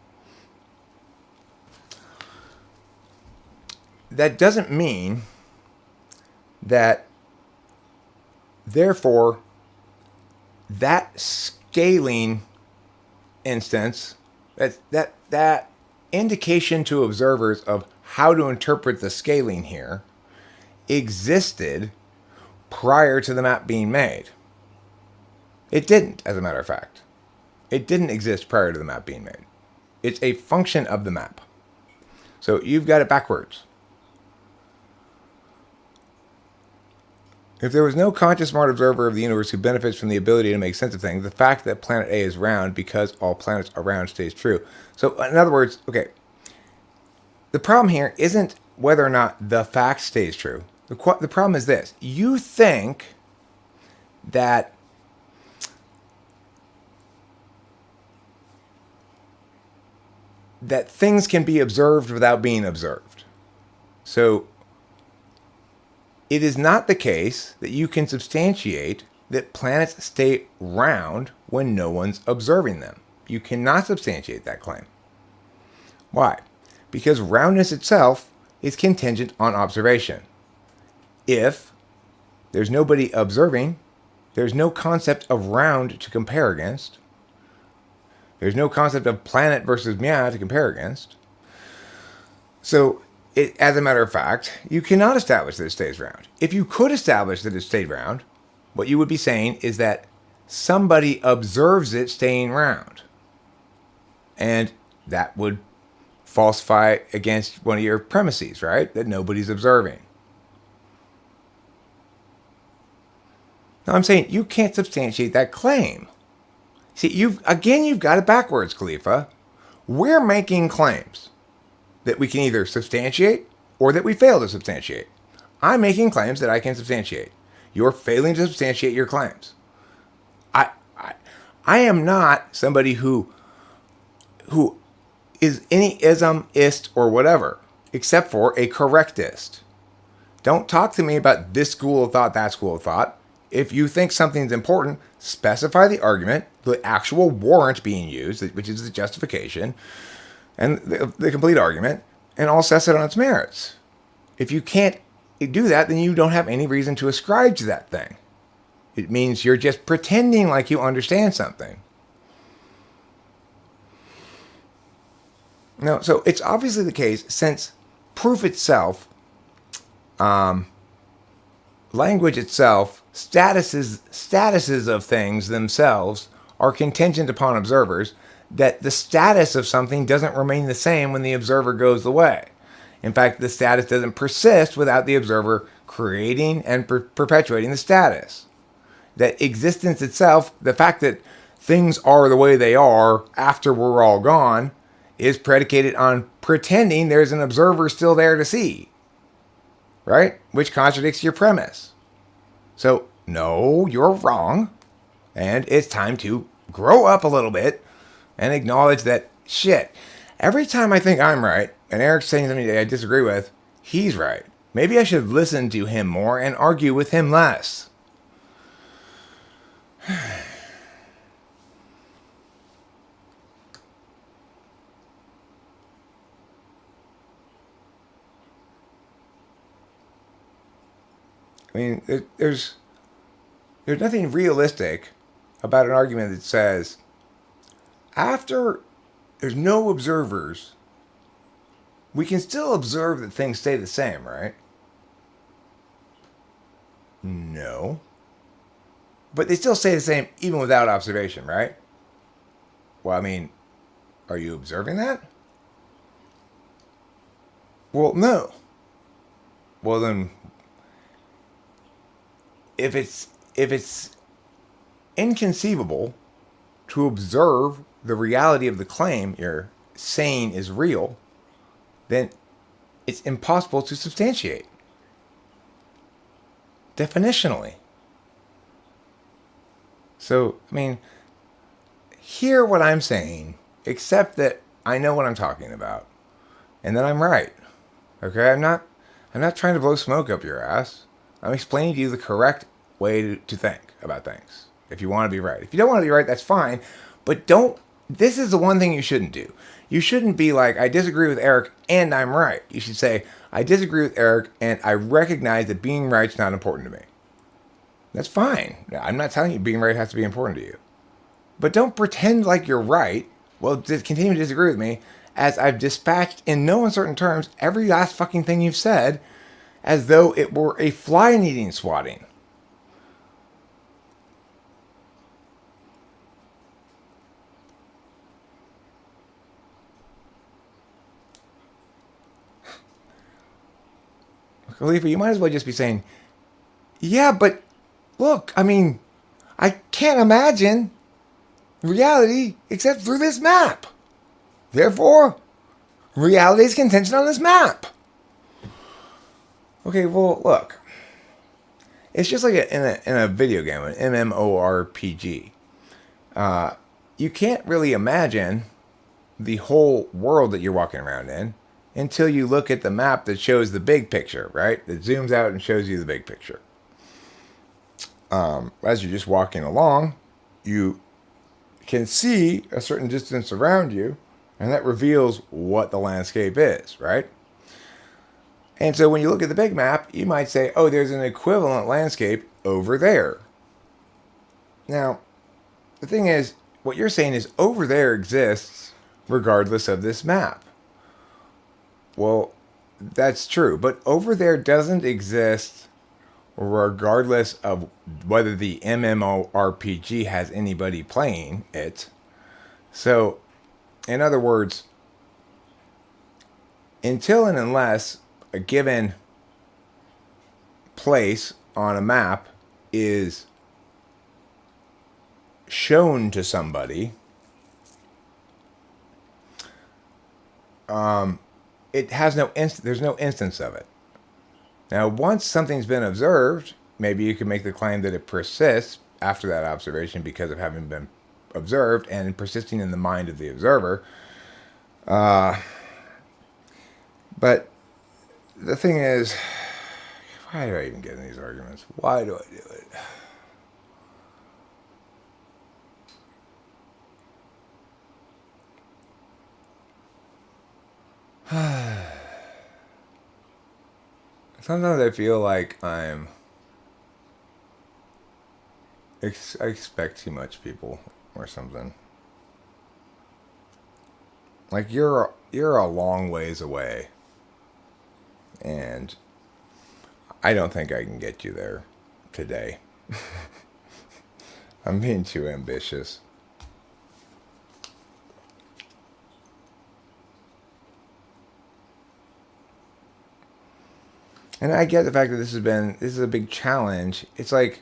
That doesn't mean that, therefore, that scaling instance, that indication to observers of how to interpret the scaling here, existed prior to the map being made. It didn't, as a matter of fact. It didn't exist prior to the map being made. It's a function of the map. So you've got it backwards. If there was no conscious smart observer of the universe who benefits from the ability to make sense of things, the fact that planet A is round because all planets are round stays true. So in other words, okay, the problem here isn't whether or not the fact stays true. The problem is this. You think that things can be observed without being observed. So it is not the case that you can substantiate that planets stay round when no one's observing them. You cannot substantiate that claim. Why? Because roundness itself is contingent on observation. If there's nobody observing, there's no concept of round to compare against. There's no concept of planet versus meow to compare against. So, as a matter of fact, you cannot establish that it stays round. If you could establish that it stayed round, what you would be saying is that somebody observes it staying round. And that would falsify against one of your premises, right? That nobody's observing. Now I'm saying you can't substantiate that claim. See, you've got it backwards, Khalifa. We're making claims that we can either substantiate or that we fail to substantiate. I'm making claims that I can substantiate. You're failing to substantiate your claims. I am not somebody who is any ismist or whatever, except for a correctist. Don't talk to me about this school of thought, that school of thought. If you think something's important, specify the argument, the actual warrant being used, which is the justification, and the complete argument, and I'll assess it on its merits. If you can't do that, then you don't have any reason to ascribe to that thing. It means you're just pretending like you understand something. No, so it's obviously the case, since proof itself, language itself, statuses of things themselves are contingent upon observers, that the status of something doesn't remain the same when the observer goes away. In fact, the status doesn't persist without the observer creating and perpetuating the status. That existence itself, the fact that things are the way they are after we're all gone, is predicated on pretending there's an observer still there to see. Right? Which contradicts your premise. So, no, you're wrong. And it's time to grow up a little bit and acknowledge that, shit, every time I think I'm right and Eric's saying something that I disagree with, he's right. Maybe I should listen to him more and argue with him less. I mean, there's nothing realistic about an argument that says, after there's no observers, we can still observe that things stay the same, right? No. But they still stay the same even without observation, right? Well, I mean, are you observing that? Well, no. Well, then, if it's inconceivable to observe the reality of the claim you're saying is real, then it's impossible to substantiate. Definitionally. So, I mean, hear what I'm saying, accept that I know what I'm talking about, and that I'm right. Okay? I'm not trying to blow smoke up your ass. I'm explaining to you the correct way to think about things. If you want to be right. If you don't want to be right, that's fine. But don't, this is the one thing you shouldn't do. You shouldn't be like, I disagree with Eric and I'm right. You should say, I disagree with Eric and I recognize that being right's not important to me. That's fine. I'm not telling you being right has to be important to you. But don't pretend like you're right. Well, continue to disagree with me as I've dispatched in no uncertain terms every last fucking thing you've said as though it were a fly-eating swatting. Khalifa, you might as well just be saying, yeah, but look, I mean, I can't imagine reality except through this map. Therefore, reality is contingent on this map. Okay, well, look. It's just like in a video game, an MMORPG. You can't really imagine the whole world that you're walking around in until you look at the map that shows the big picture, right? That zooms out and shows you the big picture. As you're just walking along, you can see a certain distance around you, and that reveals what the landscape is, right? And so when you look at the big map, you might say, oh, there's an equivalent landscape over there. Now, the thing is, what you're saying is over there exists regardless of this map. Well, that's true, but over there doesn't exist regardless of whether the MMORPG has anybody playing it. So, in other words, until and unless a given place on a map is shown to somebody, it has there's no instance of it. Now, once something's been observed, maybe you can make the claim that it persists after that observation because of having been observed and persisting in the mind of the observer. But the thing is, why do I even get in these arguments? Why do I do it? Sometimes I feel like I expect too much people or something. Like you're a long ways away, and I don't think I can get you there today. I'm being too ambitious. And I get the fact that this is a big challenge. It's like,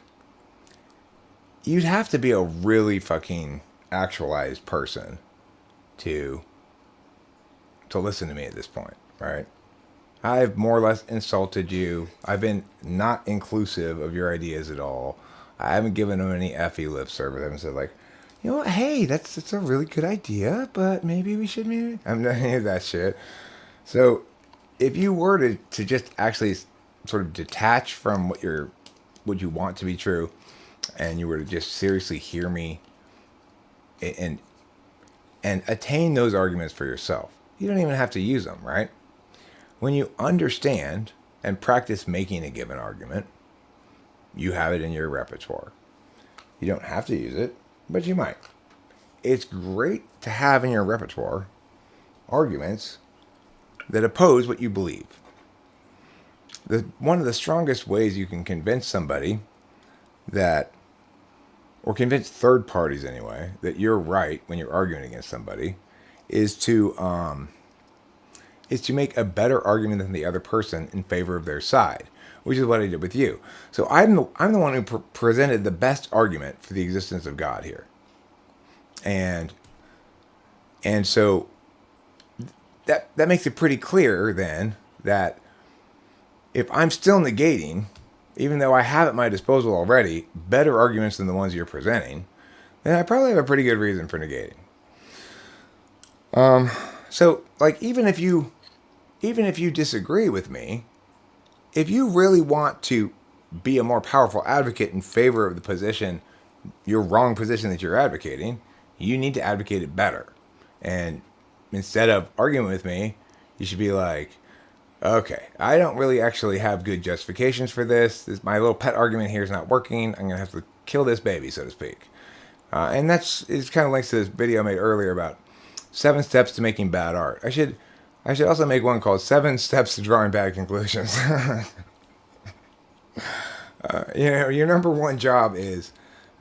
you'd have to be a really fucking actualized person to listen to me at this point, right? I've more or less insulted you. I've been not inclusive of your ideas at all. I haven't given them any effie lip service. I haven't said like, you know what, hey, that's a really good idea, but maybe we should maybe. I'm not any of that shit. So if you were to just actually sort of detach from what you want to be true, and you were to just seriously hear me and attain those arguments for yourself, you don't even have to use them, right? When you understand and practice making a given argument, you have it in your repertoire. You don't have to use it, but you might. It's great to have in your repertoire arguments that oppose what you believe. One of the strongest ways you can convince somebody or convince third parties anyway, that you're right when you're arguing against somebody, is to make a better argument than the other person in favor of their side, which is what I did with you. So I'm the one who presented the best argument for the existence of God here, and so that makes it pretty clear then that if I'm still negating, even though I have at my disposal already better arguments than the ones you're presenting, then I probably have a pretty good reason for negating. So like even if you disagree with me, if you really want to be a more powerful advocate in favor of the position, your wrong position that you're advocating, you need to advocate it better. And instead of arguing with me, you should be like, okay, I don't really actually have good justifications for this. My little pet argument here is not working. I'm going to have to kill this baby, so to speak. And it's kind of links to this video I made earlier about 7 steps to making bad art. I should also make one called 7 steps to drawing bad conclusions. Your number one job is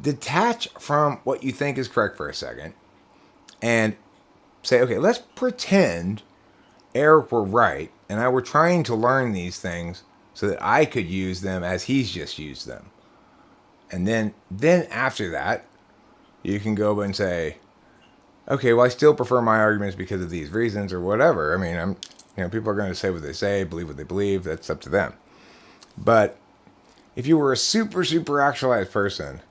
detach from what you think is correct for a second and say, okay, let's pretend Eric were right and I were trying to learn these things so that I could use them as he's just used them. And then after that, you can go and say, okay, well, I still prefer my arguments because of these reasons or whatever. I mean, people are going to say what they say, believe what they believe. That's up to them. But if you were a super, super actualized person,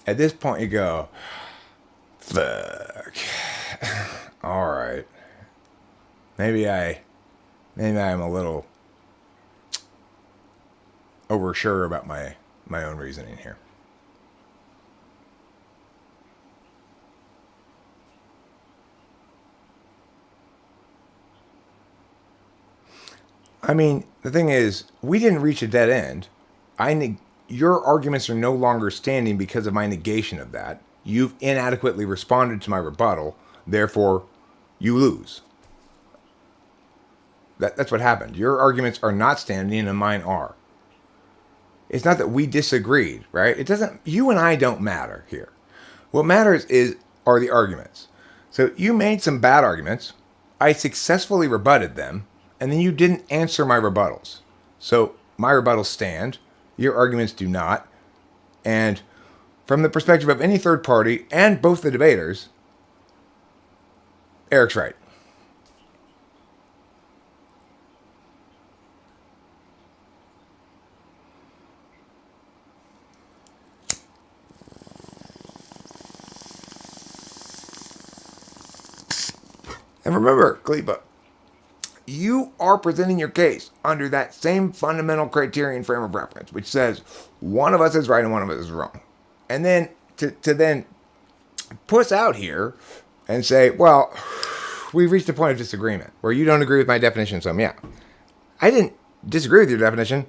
at this point you go, fuck. All right. Maybe I'm a little oversure about my own reasoning here. I mean, the thing is, we didn't reach a dead end. Your arguments are no longer standing because of my negation of that. You've inadequately responded to my rebuttal. Therefore, you lose. That's what happened. Your arguments are not standing and mine are. It's not that we disagreed, right? You and I don't matter here. What matters are the arguments. So you made some bad arguments. I successfully rebutted them. And then you didn't answer my rebuttals. So my rebuttals stand. Your arguments do not. And from the perspective of any third party and both the debaters, Eric's right. And remember, Kleba, you are presenting your case under that same fundamental criterion frame of reference, which says one of us is right and one of us is wrong. And then to then puss out here and say, well, we've reached a point of disagreement where you don't agree with my definition. So yeah, I didn't disagree with your definition.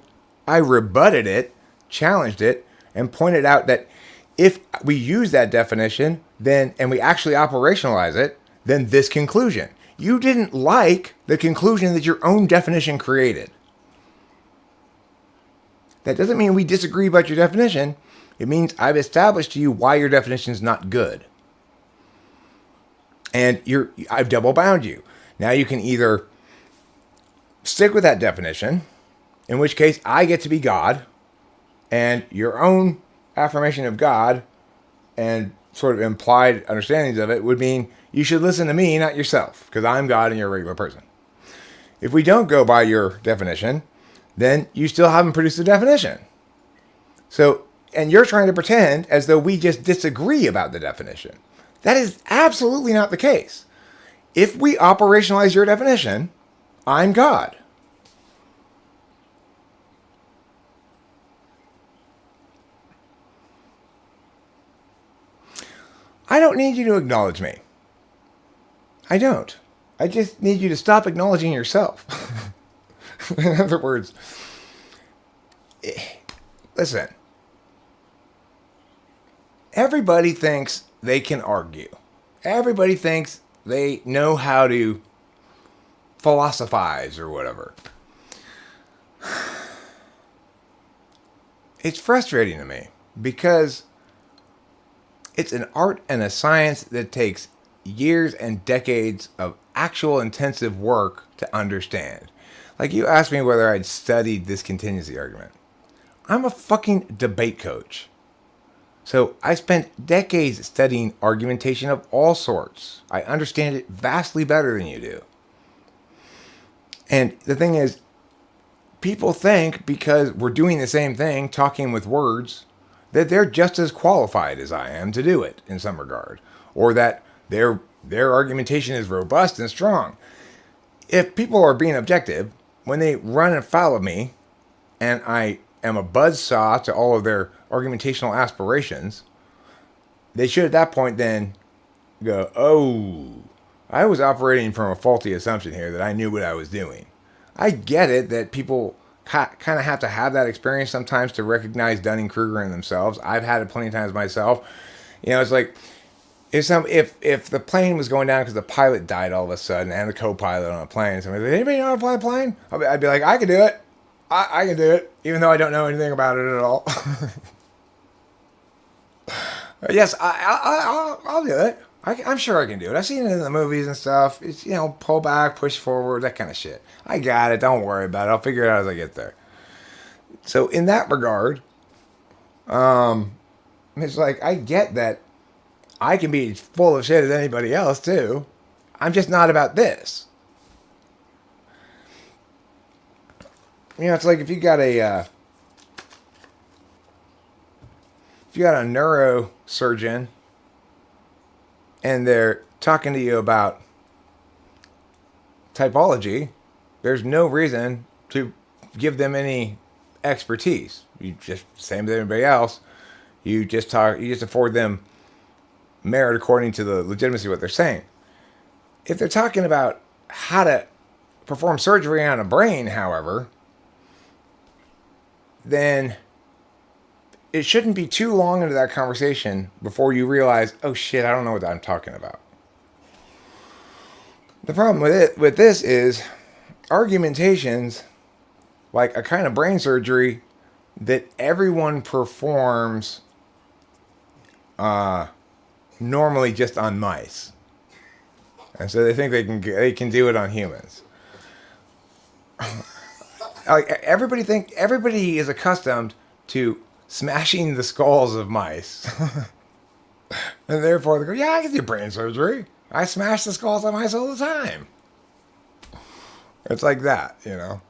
I rebutted it, challenged it, and pointed out that if we use that definition, and we actually operationalize it, then this conclusion. You didn't like the conclusion that your own definition created. That doesn't mean we disagree about your definition. It means I've established to you why your definition is not good. And I've double bound you. Now you can either stick with that definition, in which case I get to be God, and your own affirmation of God and sort of implied understandings of it would mean you should listen to me, not yourself, because I'm God and you're a regular person. If we don't go by your definition, then you still haven't produced a definition. So, and you're trying to pretend as though we just disagree about the definition. That is absolutely not the case. If we operationalize your definition, I'm God. I don't need you to acknowledge me. I don't. I just need you to stop acknowledging yourself. In other words, listen. Everybody thinks they can argue. Everybody thinks they know how to philosophize or whatever. It's frustrating to me because it's an art and a science that takes years and decades of actual intensive work to understand. Like you asked me whether I'd studied this contingency argument. I'm a fucking debate coach. So I spent decades studying argumentation of all sorts. I understand it vastly better than you do. And the thing is, people think because we're doing the same thing, talking with words, that they're just as qualified as I am to do it in some regard. Or that their argumentation is robust and strong. If people are being objective, when they run afoul of me, and I am a buzzsaw to all of their argumentational aspirations, they should at that point then go, oh, I was operating from a faulty assumption here that I knew what I was doing. I get it that people kind of have to have that experience sometimes to recognize Dunning-Kruger in themselves. I've had it plenty of times myself. You know, it's like if the plane was going down because the pilot died all of a sudden and the co-pilot on a plane, somebody said, anybody know how to fly a plane? I'd be like, I can do it. I can do it, even though I don't know anything about it at all. Yes, I'll do it. I'm sure I can do it. I've seen it in the movies and stuff. It's, you know, pull back, push forward, that kind of shit. I got it. Don't worry about it. I'll figure it out as I get there. So in that regard, it's like, I get that I can be full of shit as anybody else too. I'm just not about this. You know, it's like if you got a neurosurgeon and they're talking to you about typology, there's no reason to give them any expertise. You just, same as everybody else, you just afford them merit according to the legitimacy of what they're saying. If they're talking about how to perform surgery on a brain, however, then it shouldn't be too long into that conversation before you realize, oh shit, I don't know what I'm talking about. The problem with this is argumentations, like a kind of brain surgery that everyone performs normally just on mice. And so they think they can do it on humans. Like everybody is accustomed to smashing the skulls of mice. And therefore they go, yeah, I can do brain surgery. I smash the skulls of mice all the time. It's like that, you know.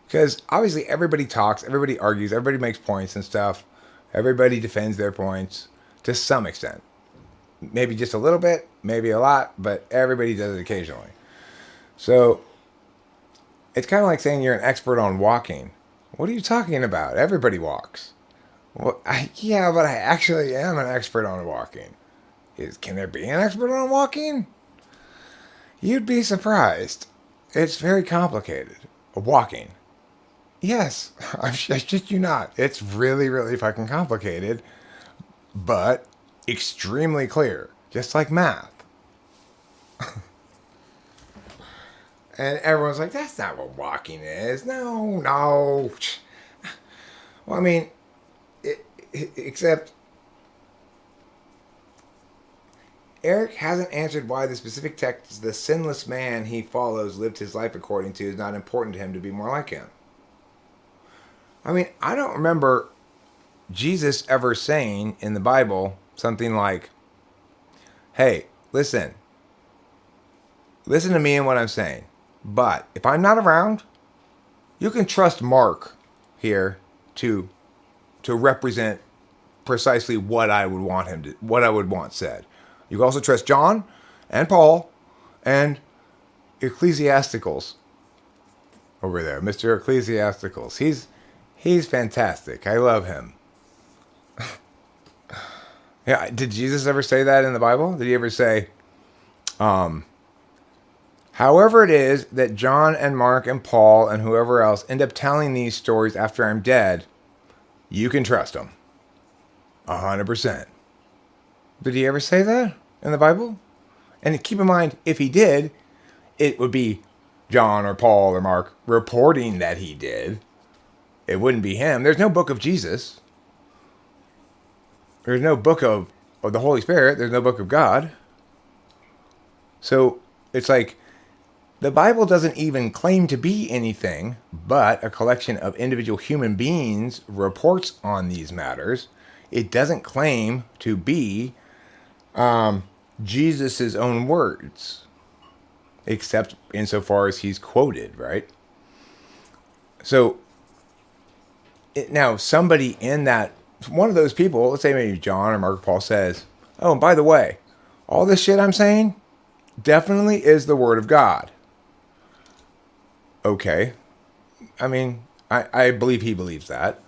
Because obviously everybody talks, everybody argues, everybody makes points and stuff. Everybody defends their points to some extent. Maybe just a little bit, maybe a lot, but everybody does it occasionally. So it's kind of like saying you're an expert on walking. What are you talking about? Everybody walks. Well, yeah, but I actually am an expert on walking. Can there be an expert on walking? You'd be surprised. It's very complicated. Walking. Yes, I shit you not. It's really, really fucking complicated, but extremely clear, just like math. And everyone's like, that's not what walking is. No. Well, I mean, except Eric hasn't answered why the specific text the sinless man he follows lived his life according to is not important to him to be more like him. I mean, I don't remember Jesus ever saying in the Bible something like, hey, listen to me and what I'm saying. But if I'm not around, you can trust Mark here to represent precisely what I would want him to, what I would want said. You can also trust John and Paul and Ecclesiasticals over there, Mr. Ecclesiasticals. He's fantastic. I love him. Yeah, did Jesus ever say that in the Bible? Did he ever say, however it is that John and Mark and Paul and whoever else end up telling these stories after I'm dead, you can trust them. 100%. Did he ever say that in the Bible? And keep in mind, if he did, it would be John or Paul or Mark reporting that he did. It wouldn't be him. There's no book of Jesus. There's no book of the Holy Spirit. There's no book of God. So it's like the Bible doesn't even claim to be anything but a collection of individual human beings' reports on these matters. It doesn't claim to be Jesus' own words, except insofar as he's quoted, right? So now somebody in that, one of those people, let's say maybe John or Mark or Paul says, oh, and by the way, all this shit I'm saying definitely is the word of God. Okay, I mean, I believe he believes that.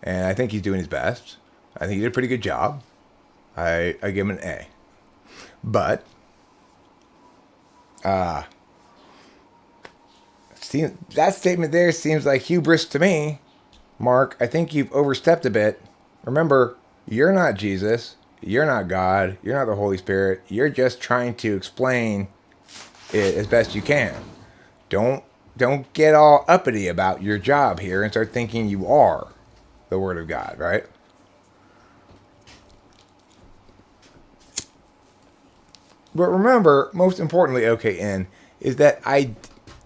And I think he's doing his best. I think he did a pretty good job. I give him an A. But, that statement there seems like hubris to me. Mark, I think you've overstepped a bit. Remember, you're not Jesus. You're not God. You're not the Holy Spirit. You're just trying to explain it as best you can. Don't get all uppity about your job here and start thinking you are the Word of God, right? But remember, most importantly, OKN, is that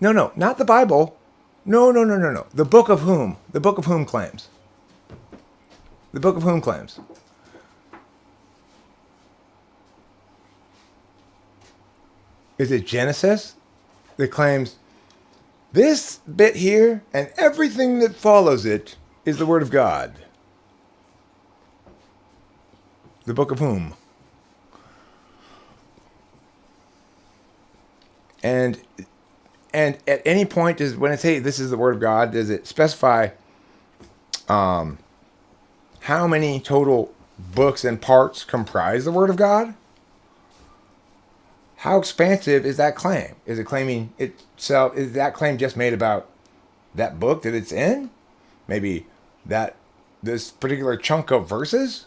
no, not the Bible. No. The book of whom? The book of whom claims? The book of whom claims? Is it Genesis that claims this bit here and everything that follows it is the Word of God? The book of whom? And at any point, when I say this is the Word of God, does it specify how many total books and parts comprise the Word of God? How expansive is that claim? Is it claiming itself? Is that claim just made about that book that it's in? Maybe this particular chunk of verses?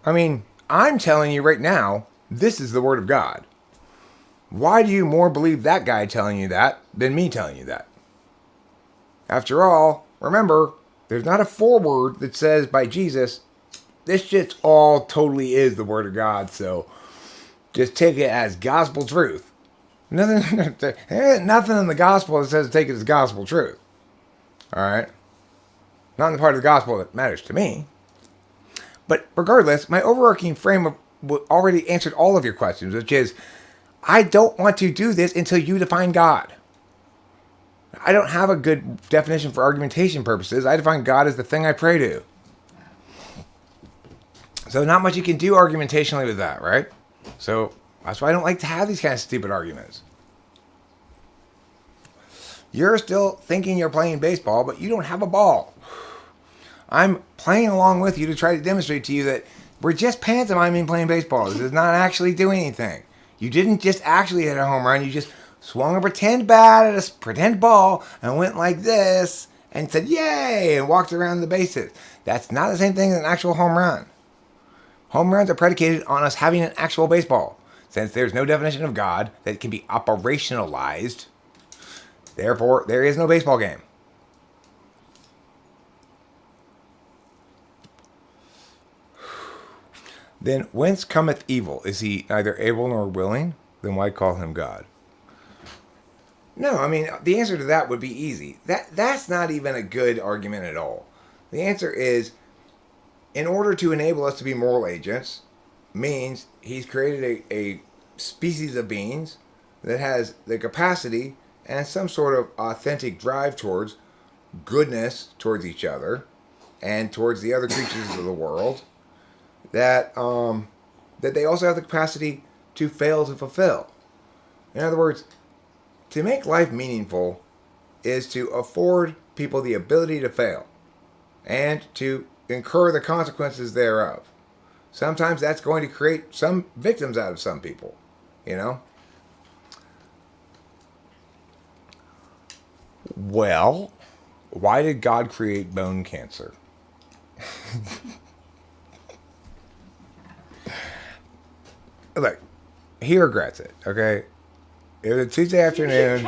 I mean, I'm telling you right now, this is the Word of God. Why do you more believe that guy telling you that than me telling you that? After all, remember, there's not a foreword that says by Jesus, this shit's all totally is the Word of God, so just take it as gospel truth. Nothing in the gospel that says take it as gospel truth. Alright? Not in the part of the gospel that matters to me. But regardless, my overarching frame already answered all of your questions, which is, I don't want to do this until you define God. I don't have a good definition for argumentation purposes. I define God as the thing I pray to. So not much you can do argumentationally with that, right? So that's why I don't like to have these kind of stupid arguments. You're still thinking you're playing baseball, but you don't have a ball. I'm playing along with you to try to demonstrate to you that we're just pantomiming playing baseball. This is not actually doing anything. You didn't just actually hit a home run. You just swung a pretend bat at a pretend ball and went like this and said, yay, and walked around the bases. That's not the same thing as an actual home run. Home runs are predicated on us having an actual baseball. Since there's no definition of God that can be operationalized, therefore, there is no baseball game. Then whence cometh evil? Is he neither able nor willing? Then why call him God? No, I mean, the answer to that would be easy. That's not even a good argument at all. The answer is, in order to enable us to be moral agents, means he's created a species of beings that has the capacity and some sort of authentic drive towards goodness towards each other and towards the other creatures of the world, that they also have the capacity to fail to fulfill. In other words, to make life meaningful is to afford people the ability to fail and to incur the consequences thereof. Sometimes that's going to create some victims out of some people, you know? Well, why did God create bone cancer? Look, he regrets it, okay? It was a Tuesday afternoon.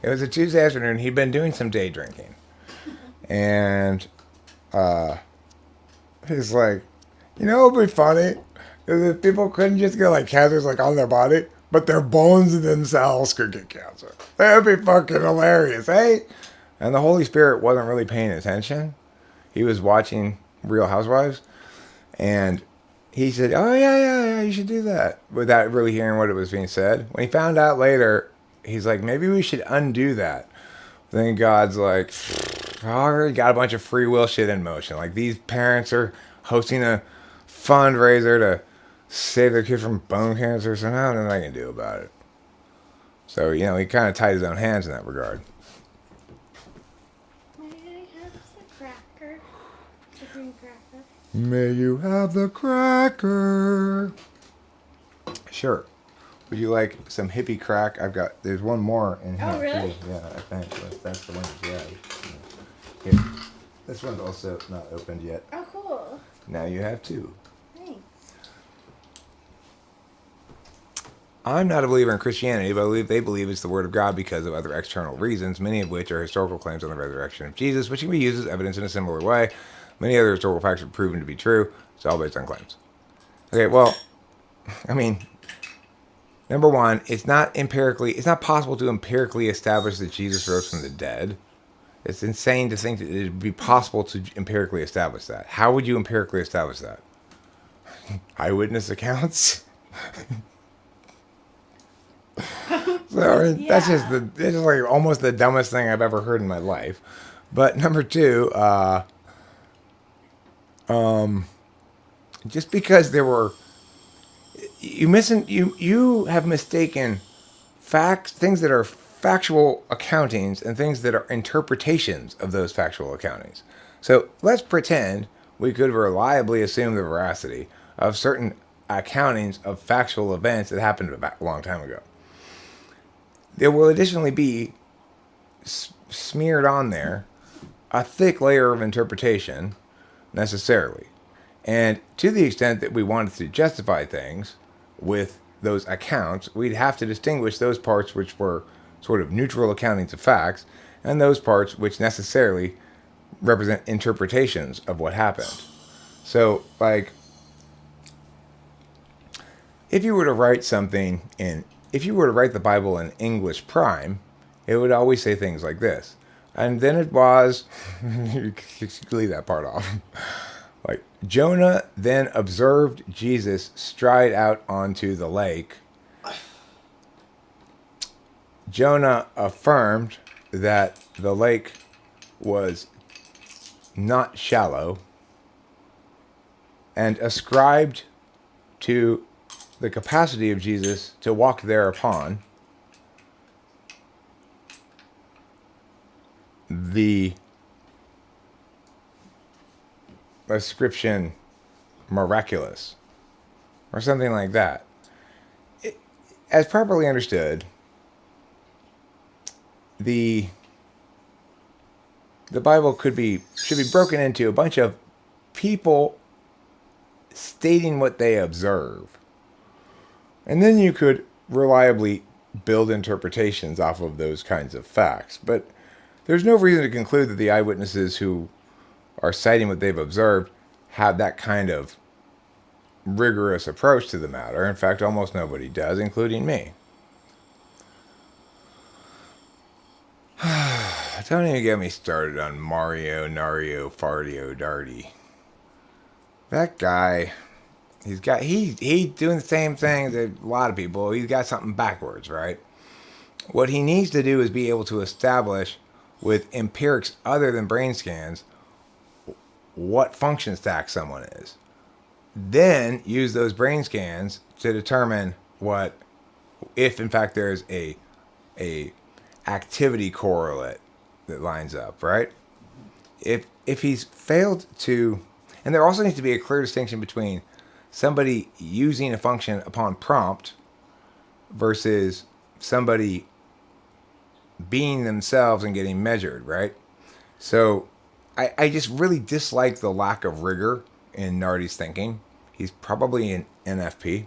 It was a Tuesday afternoon. He'd been doing some day drinking. And he's like, you know what would be funny? Is if people couldn't just get like cancers like on their body, but their bones themselves could get cancer. That'd be fucking hilarious, eh? And the Holy Spirit wasn't really paying attention. He was watching Real Housewives. And he said, oh, yeah, you should do that. Without really hearing what it was being said. When he found out later, he's like, maybe we should undo that. Then God's like, I already got a bunch of free will shit in motion. Like, these parents are hosting a fundraiser to save their kid from bone cancer, so now nothing I can do about it. So, you know, he kind of tied his own hands in that regard. May I have the cracker? The green cracker? May you have the cracker. Sure. Would you like some hippie crack? There's one more in here. Oh, really? Too. Yeah, I think that's the one you have. Here. This one's also not opened yet. Oh, cool. Now you have two. Thanks. I'm not a believer in Christianity, but I believe they believe it's the word of God because of other external reasons, many of which are historical claims on the resurrection of Jesus, which can be used as evidence in a similar way. Many other historical facts are proven to be true. It's all based on claims. Okay, well, I mean, number one, it's not possible to empirically establish that Jesus rose from the dead. It's insane to think that it would be possible to empirically establish that. How would you empirically establish that? Eyewitness accounts? So, that's just like almost the dumbest thing I've ever heard in my life. But number two, just because there were you have mistaken facts, things that are factual accountings, and things that are interpretations of those factual accountings. So let's pretend we could reliably assume the veracity of certain accountings of factual events that happened a long time ago. There will additionally be smeared on there a thick layer of interpretation, necessarily. And to the extent that we wanted to justify things with those accounts, we'd have to distinguish those parts which were sort of neutral accountings of facts and those parts which necessarily represent interpretations of what happened. So, like, if you were to write the Bible in English prime, it would always say things like this. And then it was, you leave that part off. Like, Jonah then observed Jesus stride out onto the lake. Jonah affirmed that the lake was not shallow and ascribed to the capacity of Jesus to walk thereupon the ascription miraculous or something like that. As properly understood, the Bible should be broken into a bunch of people stating what they observe. And then you could reliably build interpretations off of those kinds of facts. But there's no reason to conclude that the eyewitnesses who are citing what they've observed have that kind of rigorous approach to the matter. In fact, almost nobody does, including me. Don't even get me started on Mario, Nario, Fardio, Darty. That guy, he's doing the same thing that a lot of people. He's got something backwards, right? What he needs to do is be able to establish with empirics other than brain scans what function stack someone is. Then use those brain scans to determine if in fact there's a activity correlate that lines up, right? If he's failed to, and there also needs to be a clear distinction between somebody using a function upon prompt versus somebody being themselves and getting measured, right? So I just really dislike the lack of rigor in Nardi's thinking. He's probably an NFP.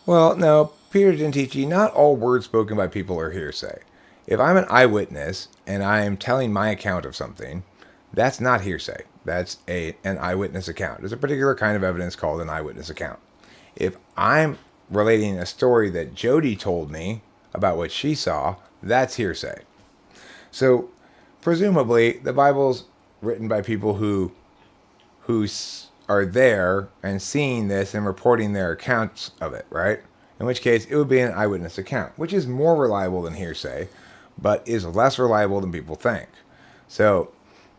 Well, no, Peter didn't teach you. Not all words spoken by people are hearsay. If I'm an eyewitness and I am telling my account of something, that's not hearsay. That's an eyewitness account. There's a particular kind of evidence called an eyewitness account. If I'm relating a story that Jody told me about what she saw, that's hearsay. So, presumably, the Bible's written by people who are there and seeing this and reporting their accounts of it, right? In which case, it would be an eyewitness account, which is more reliable than hearsay, but is less reliable than people think. So,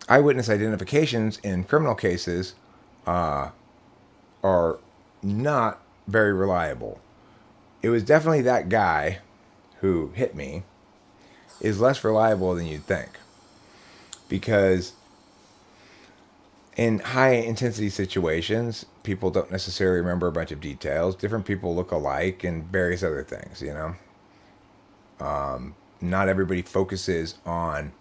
eyewitness identifications in criminal cases are not very reliable. It was definitely that guy who hit me is less reliable than you'd think. Because in high intensity situations, people don't necessarily remember a bunch of details. Different people look alike and various other things, you know. Not everybody focuses on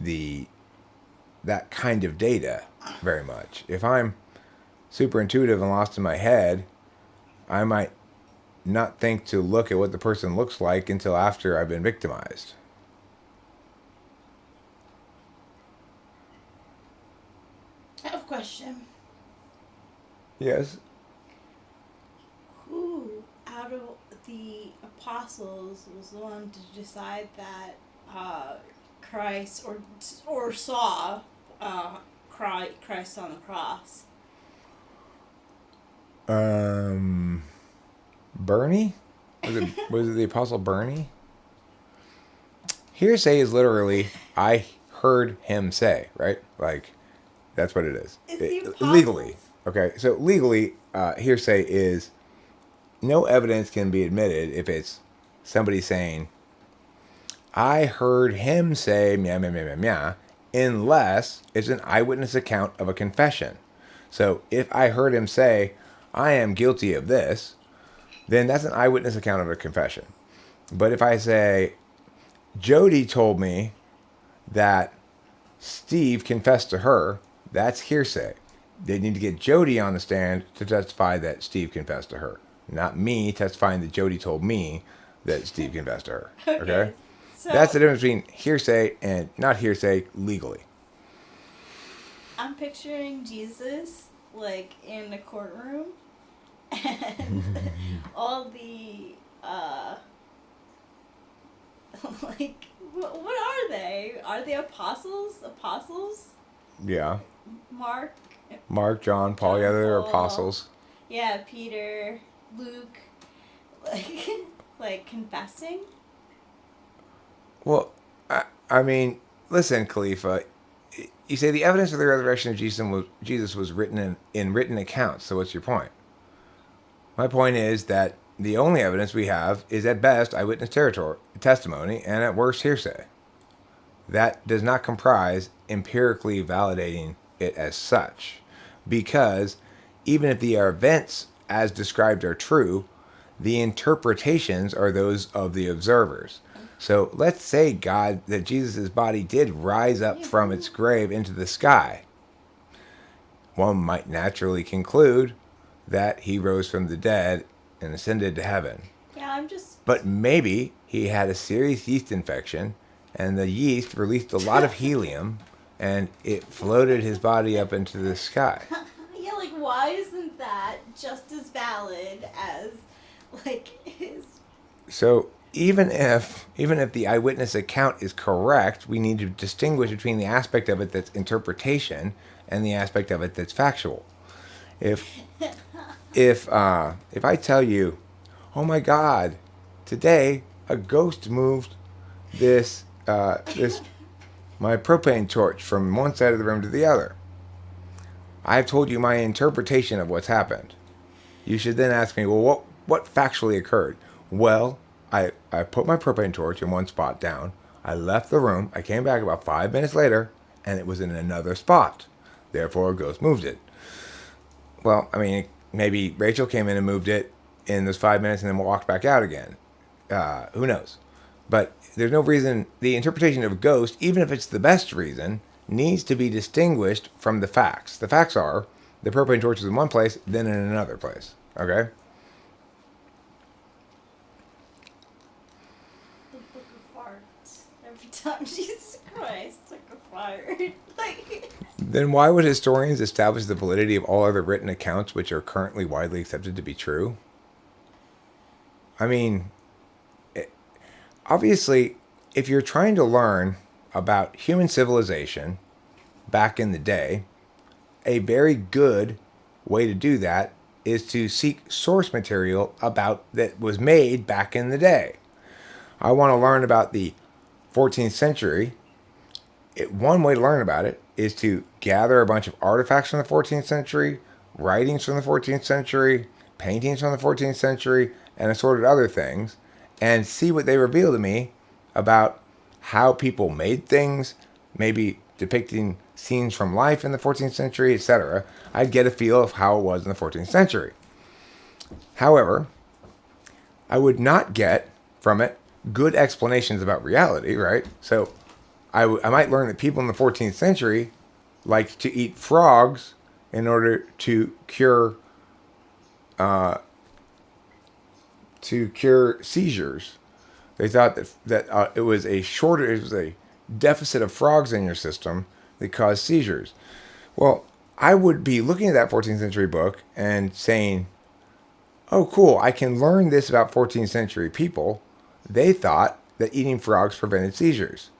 that kind of data very much. If I'm super intuitive and lost in my head, I might not think to look at what the person looks like until after I've been victimized. I have a question. Yes. Who out of the apostles was the one to decide that Christ or saw Christ on the cross? Bernie? Was it the Apostle Bernie? Hearsay is literally, I heard him say, right? Like, that's what it is. It's the apostles. Legally. Okay, so legally, hearsay is no evidence can be admitted if it's somebody saying, I heard him say, meow, meow, meow, meow, meow, unless it's an eyewitness account of a confession. So if I heard him say, I am guilty of this, then that's an eyewitness account of a confession. But if I say, Jody told me that Steve confessed to her, that's hearsay. They need to get Jody on the stand to testify that Steve confessed to her. Not me testifying that Jody told me that Steve confessed to her. Okay? So That's the difference between hearsay and not hearsay legally. I'm picturing Jesus like in a courtroom, and all the like what are they? Are they apostles? Apostles? Yeah. Mark, John, Paul, yeah, they're Paul. apostles. Yeah, Peter, Luke, like confessing. Well, I mean, listen, Khalifa. You say the evidence of the resurrection of Jesus was written in written accounts. So what's your point? My point is that the only evidence we have is at best eyewitness testimony and at worst hearsay. That does not comprise empirically validating it as such, because even if the events as described are true, the interpretations are those of the observers. So let's say that Jesus' body did rise up from its grave into the sky. One might naturally conclude that he rose from the dead and ascended to heaven. Yeah, But maybe he had a serious yeast infection, and the yeast released a lot of helium, and it floated his body up into the sky. Yeah, like why isn't that just as valid as like his? So even if the eyewitness account is correct, we need to distinguish between the aspect of it that's interpretation and the aspect of it that's factual. If I tell you, oh my God, today a ghost moved this my propane torch from one side of the room to the other, I've told you my interpretation of what's happened. You should then ask me, well, what factually occurred? Well, I put my propane torch in one spot down. I left the room. I came back about 5 minutes later, and it was in another spot. Therefore, a ghost moved it. Well, I mean, maybe Rachel came in and moved it in those 5 minutes and then walked back out again. Who knows? But there's no reason. The interpretation of a ghost, even if it's the best reason, needs to be distinguished from the facts. The facts are the propane torch is in one place, then in another place. Okay? The book of farts. Every time Jesus Christ took a fart. Like Then why would historians establish the validity of all other written accounts which are currently widely accepted to be true? I mean, obviously, if you're trying to learn about human civilization back in the day, a very good way to do that is to seek source material about that was made back in the day. I want to learn about the 14th century, one way to learn about it is to gather a bunch of artifacts from the 14th century, writings from the 14th century, paintings from the 14th century, and assorted other things, and see what they reveal to me about how people made things, maybe depicting scenes from life in the 14th century, etc. I'd get a feel of how it was in the 14th century. However, I would not get from it good explanations about reality, right? So I might learn that people in the 14th century liked to eat frogs in order to cure seizures. They thought that it was a deficit of frogs in your system that caused seizures. Well, I would be looking at that 14th century book and saying, oh, cool, I can learn this about 14th century people. They thought that eating frogs prevented seizures.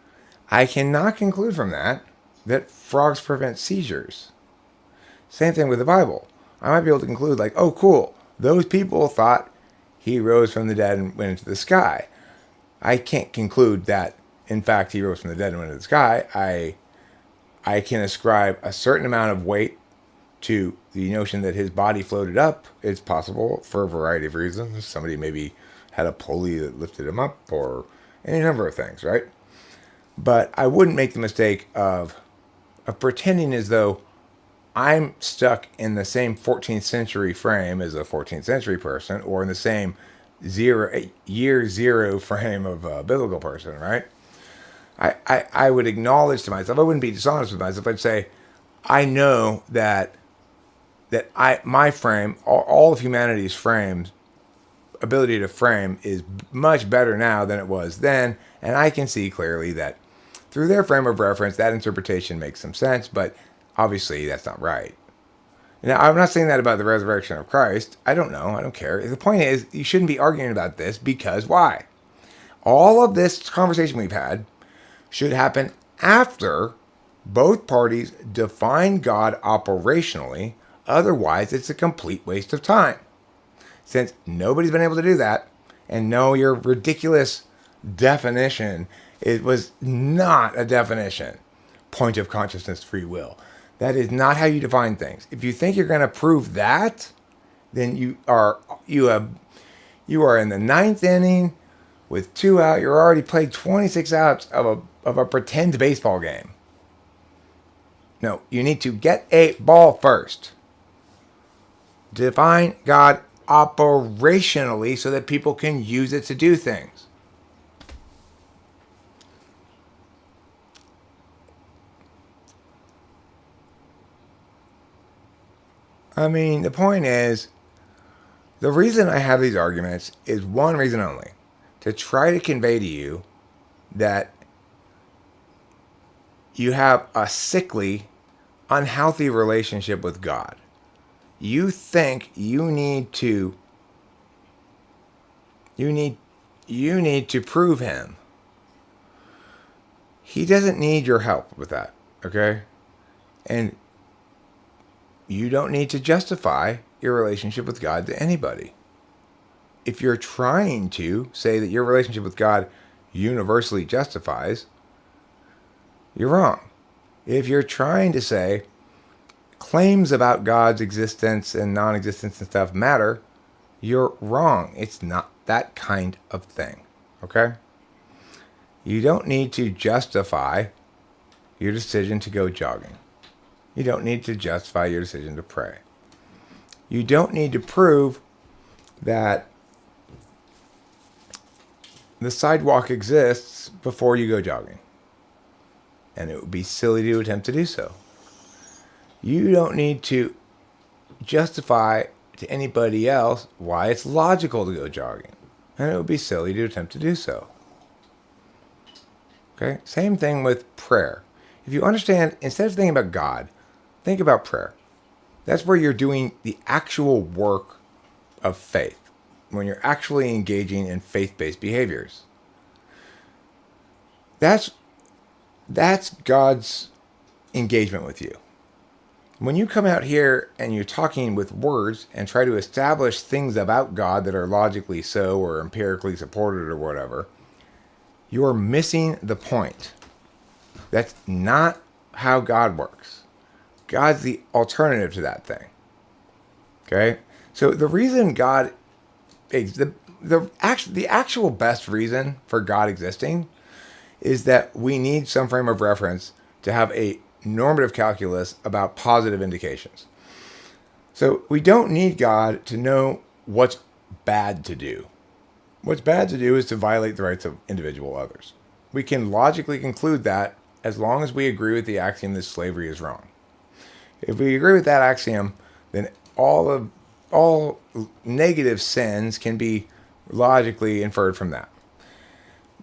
I cannot conclude from that frogs prevent seizures. Same thing with the Bible. I might be able to conclude like, oh, cool, those people thought he rose from the dead and went into the sky. I can't conclude that, in fact, he rose from the dead and went into the sky. I can ascribe a certain amount of weight to the notion that his body floated up. It's possible for a variety of reasons. Somebody maybe had a pulley that lifted him up, or any number of things, right? But I wouldn't make the mistake of pretending as though I'm stuck in the same 14th century frame as a 14th century person, or in the same year zero frame of a biblical person, right? I would acknowledge to myself, I wouldn't be dishonest with myself. I'd say, I know that my frame, all of humanity's frames, ability to frame is much better now than it was then, and I can see clearly that through their frame of reference, that interpretation makes some sense, but obviously that's not right. Now, I'm not saying that about the resurrection of Christ. I don't know. I don't care. The point is, you shouldn't be arguing about this, because why? All of this conversation we've had should happen after both parties define God operationally. Otherwise, it's a complete waste of time. Since nobody's been able to do that, and no, your ridiculous definition, it was not a definition. Point of consciousness, free will. That is not how you define things. If you think you're going to prove that, then you are in the ninth inning with 2 out. You're already played 26 outs of a pretend baseball game. No, you need to get a ball first. Define God operationally so that people can use it to do things. I mean, the point is, the reason I have these arguments is one reason only: to try to convey to you that you have a sickly, unhealthy relationship with God. You think you need to prove him. He doesn't need your help with that, okay? And you don't need to justify your relationship with God to anybody. If you're trying to say that your relationship with God universally justifies, you're wrong. If you're trying to say claims about God's existence and non-existence and stuff matter, you're wrong. It's not that kind of thing, okay? You don't need to justify your decision to go jogging. You don't need to justify your decision to pray. You don't need to prove that the sidewalk exists before you go jogging. And it would be silly to attempt to do so. You don't need to justify to anybody else why it's logical to go jogging. And it would be silly to attempt to do so. Okay? Same thing with prayer. If you understand, instead of thinking about God, think about prayer. That's where you're doing the actual work of faith, when you're actually engaging in faith-based behaviors. That's God's engagement with you. When you come out here and you're talking with words and try to establish things about God that are logically so or empirically supported or whatever, you're missing the point. That's not how God works. God's the alternative to that thing. Okay? So the reason God, the actual best reason for God existing is that we need some frame of reference to have a normative calculus about positive indications. So we don't need God to know what's bad to do. What's bad to do is to violate the rights of individual others. We can logically conclude that as long as we agree with the axiom that slavery is wrong. If we agree with that axiom, then all negative sins can be logically inferred from that.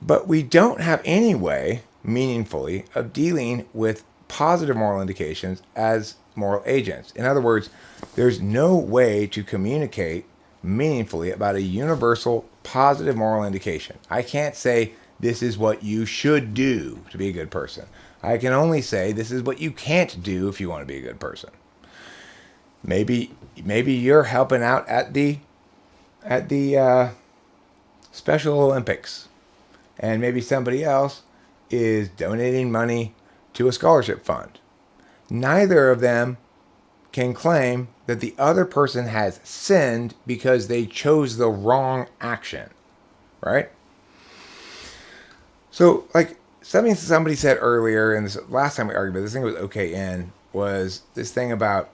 But we don't have any way, meaningfully, of dealing with positive moral indications as moral agents. In other words, there's no way to communicate meaningfully about a universal positive moral indication. I can't say this is what you should do to be a good person. I can only say this is what you can't do if you want to be a good person. Maybe you're helping out at the Special Olympics, and maybe somebody else is donating money to a scholarship fund. Neither of them can claim that the other person has sinned because they chose the wrong action, right? So, like something somebody said earlier, and this last time we argued about this, thing was OKN, was this thing about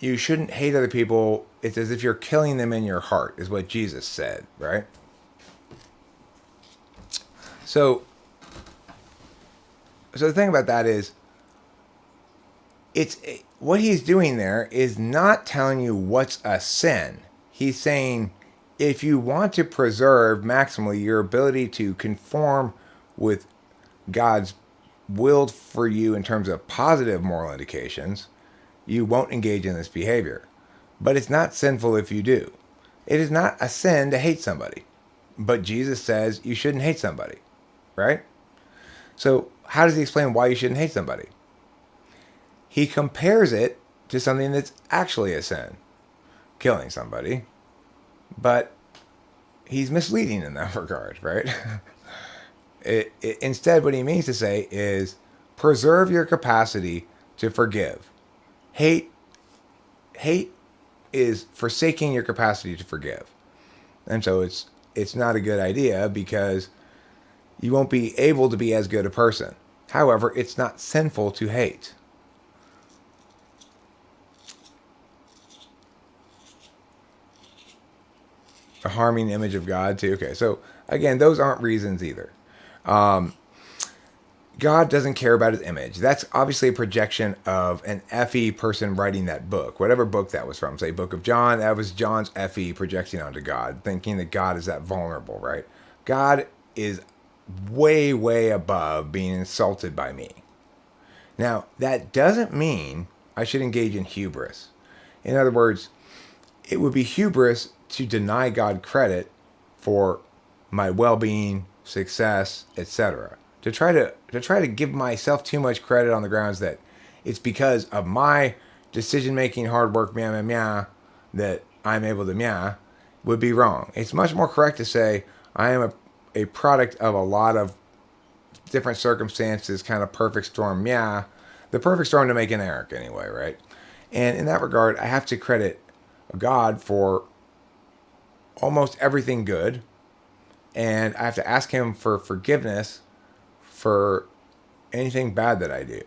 you shouldn't hate other people. It's as if you're killing them in your heart, is what Jesus said, right? So the thing about that is, what he's doing there is not telling you what's a sin. He's saying if you want to preserve maximally your ability to conform with God's will for you in terms of positive moral indications, you won't engage in this behavior. But it's not sinful if you do. It is not a sin to hate somebody. But Jesus says you shouldn't hate somebody, right? So how does he explain why you shouldn't hate somebody? He compares it to something that's actually a sin, killing somebody, but he's misleading in that regard, right? Instead, what he means to say is preserve your capacity to forgive. Hate is forsaking your capacity to forgive. And so it's not a good idea because you won't be able to be as good a person. However, it's not sinful to hate. A harming image of God too. Okay, so again, those aren't reasons either. God doesn't care about his image. That's obviously a projection of an FE person writing that book, whatever book that was from. Say Book of John, that was John's FE projecting onto God, thinking that God is that vulnerable, right? God is way, way above being insulted by me. Now, that doesn't mean I should engage in hubris. In other words, it would be hubris to deny God credit for my well-being, success, etc. To try to give myself too much credit on the grounds that it's because of my decision-making, hard work, that I'm able to would be wrong. It's much more correct to say I am a product of a lot of different circumstances, kind of perfect storm, the perfect storm to make an Eric anyway, right? And in that regard, I have to credit God for almost everything good, and I have to ask him for forgiveness for anything bad that I do.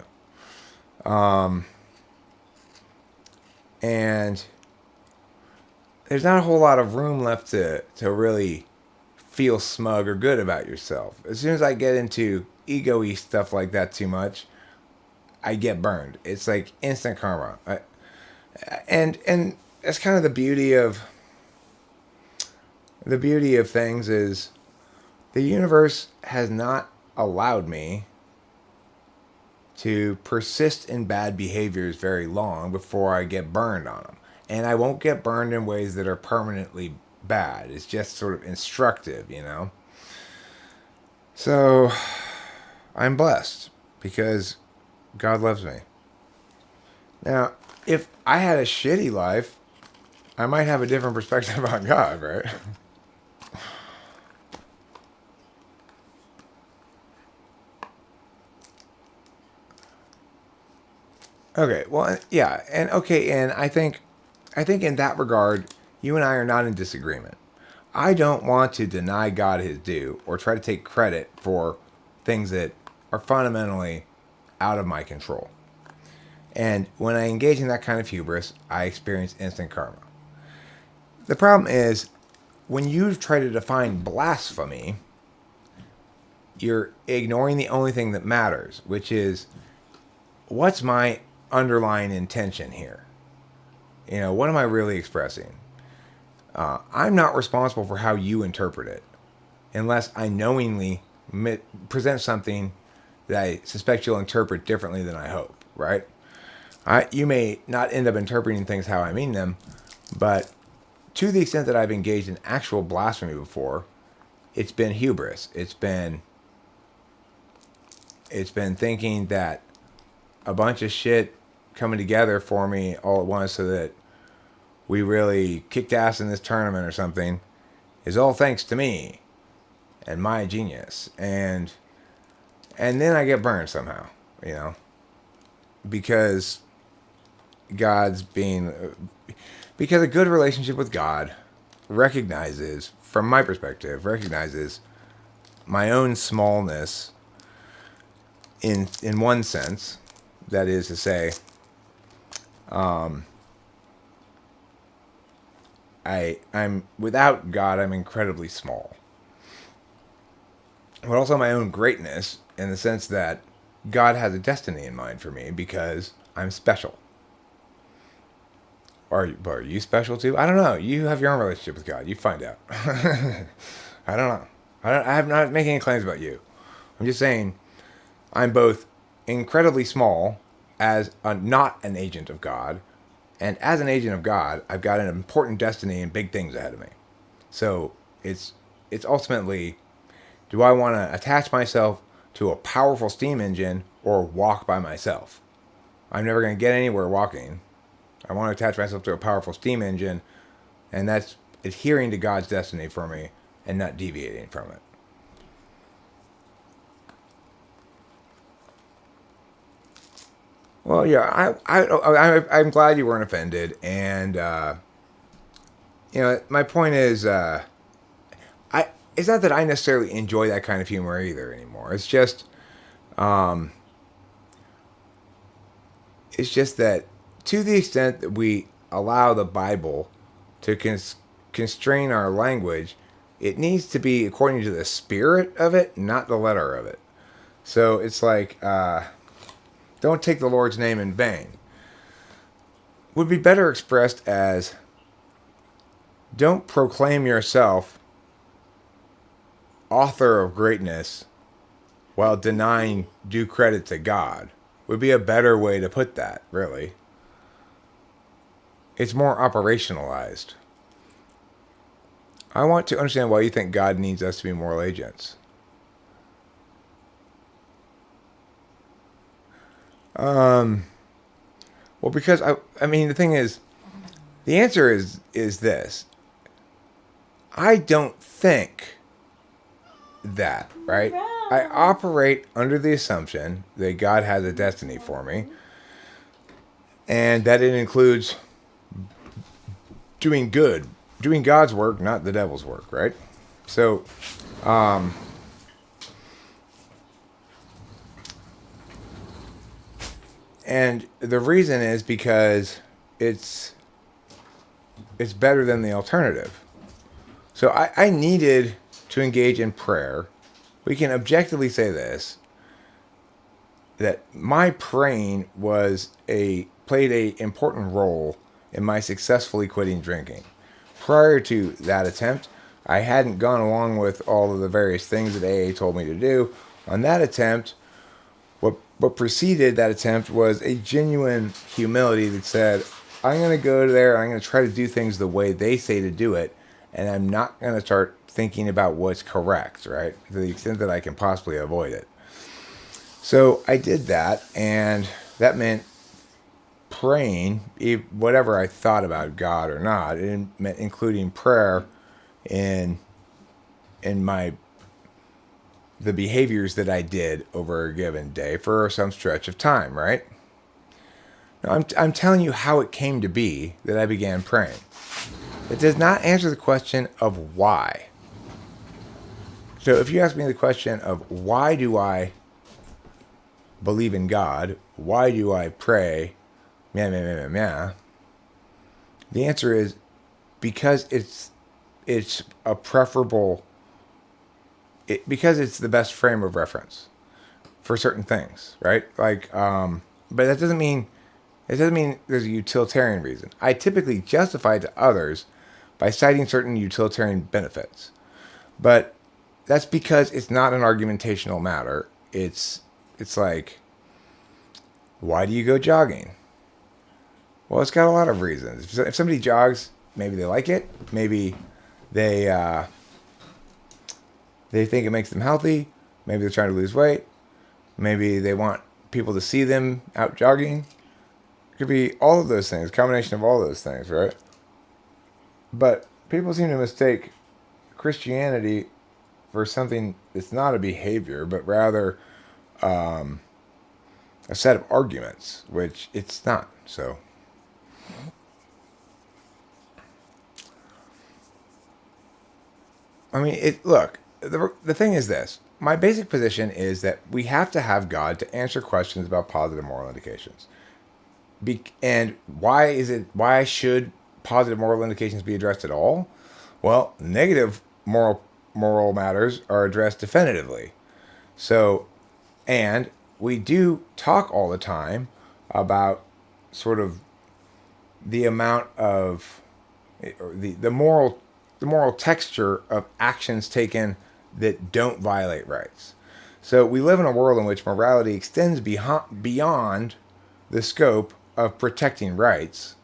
And there's not a whole lot of room left to really feel smug or good about yourself. As soon as I get into ego-y stuff like that too much, I get burned. It's like instant karma. And that's kind of the beauty of things is the universe has not allowed me to persist in bad behaviors very long before I get burned on them. And I won't get burned in ways that are permanently bad. It's just sort of instructive, So I'm blessed because God loves me. Now, if I had a shitty life, I might have a different perspective about God, right? Okay, well, yeah, and I think in that regard, you and I are not in disagreement. I don't want to deny God his due or try to take credit for things that are fundamentally out of my control. And when I engage in that kind of hubris, I experience instant karma. The problem is when you try to define blasphemy, you're ignoring the only thing that matters, which is what's my underlying intention here? What am I really expressing? I'm not responsible for how you interpret it unless I knowingly present something that I suspect you'll interpret differently than I hope, right? You may not end up interpreting things how I mean them, but to the extent that I've engaged in actual blasphemy before, it's been hubris. It's been thinking that a bunch of shit coming together for me all at once so that we really kicked ass in this tournament or something is all thanks to me and my genius. And then I get burned somehow, because because a good relationship with God recognizes, from my perspective, my own smallness in one sense. That is to say, I'm without God, I'm incredibly small. But also my own greatness in the sense that God has a destiny in mind for me because I'm special. Are you special too? I don't know. You have your own relationship with God. You find out. I don't know. I'm not making any claims about you. I'm just saying I'm both incredibly small as not an agent of God, and as an agent of God, I've got an important destiny and big things ahead of me. So it's ultimately, do I want to attach myself to a powerful steam engine or walk by myself? I'm never going to get anywhere walking. I want to attach myself to a powerful steam engine, and that's adhering to God's destiny for me and not deviating from it. Well, yeah, I'm glad you weren't offended, and my point is, it's not that I necessarily enjoy that kind of humor either anymore. It's just that to the extent that we allow the Bible to constrain our language, it needs to be according to the spirit of it, not the letter of it. So it's like, don't take the Lord's name in vain. Would be better expressed as, don't proclaim yourself author of greatness while denying due credit to God. Would be a better way to put that, really. It's more operationalized. I want to understand why you think God needs us to be moral agents. Well, because I mean, the thing is, the answer is this. I don't think that, right? I operate under the assumption that God has a destiny for me, and that it includes doing good, doing God's work, not the devil's work, right? So, and the reason is because it's better than the alternative. So I needed to engage in prayer. We can objectively say this, that my praying played a important role in my successfully quitting drinking. Prior to that attempt, I hadn't gone along with all of the various things that AA told me to do. On that attempt, what preceded that attempt was a genuine humility that said, I'm going to go there, I'm going to try to do things the way they say to do it, and I'm not going to start thinking about what's correct, right? To the extent that I can possibly avoid it. So I did that, and that meant praying, whatever I thought about God or not. It meant including prayer in the behaviors that I did over a given day for some stretch of time, right? No, I'm telling you how it came to be that I began praying. It does not answer the question of why. So if you ask me the question of why do I believe in God, why do I pray, the answer is because it's a preferable, because it's the best frame of reference for certain things, right? Like, but that doesn't mean there's a utilitarian reason. I typically justify it to others by citing certain utilitarian benefits, but that's because it's not an argumentational matter. It's like, why do you go jogging? Well, it's got a lot of reasons. If somebody jogs, maybe they like it. Maybe they think it makes them healthy. Maybe they're trying to lose weight. Maybe they want people to see them out jogging. It could be all of those things, combination of all those things, right? But people seem to mistake Christianity for something that's not a behavior, but rather a set of arguments, which it's not. So, I mean, look, the thing is this. My basic position is that we have to have God to answer questions about positive moral indications. And why should positive moral indications be addressed at all? Well, negative moral matters are addressed definitively. So, and we do talk all the time about sort of the amount of the moral texture of actions taken that don't violate rights. So we live in a world in which morality extends beyond the scope of protecting rights,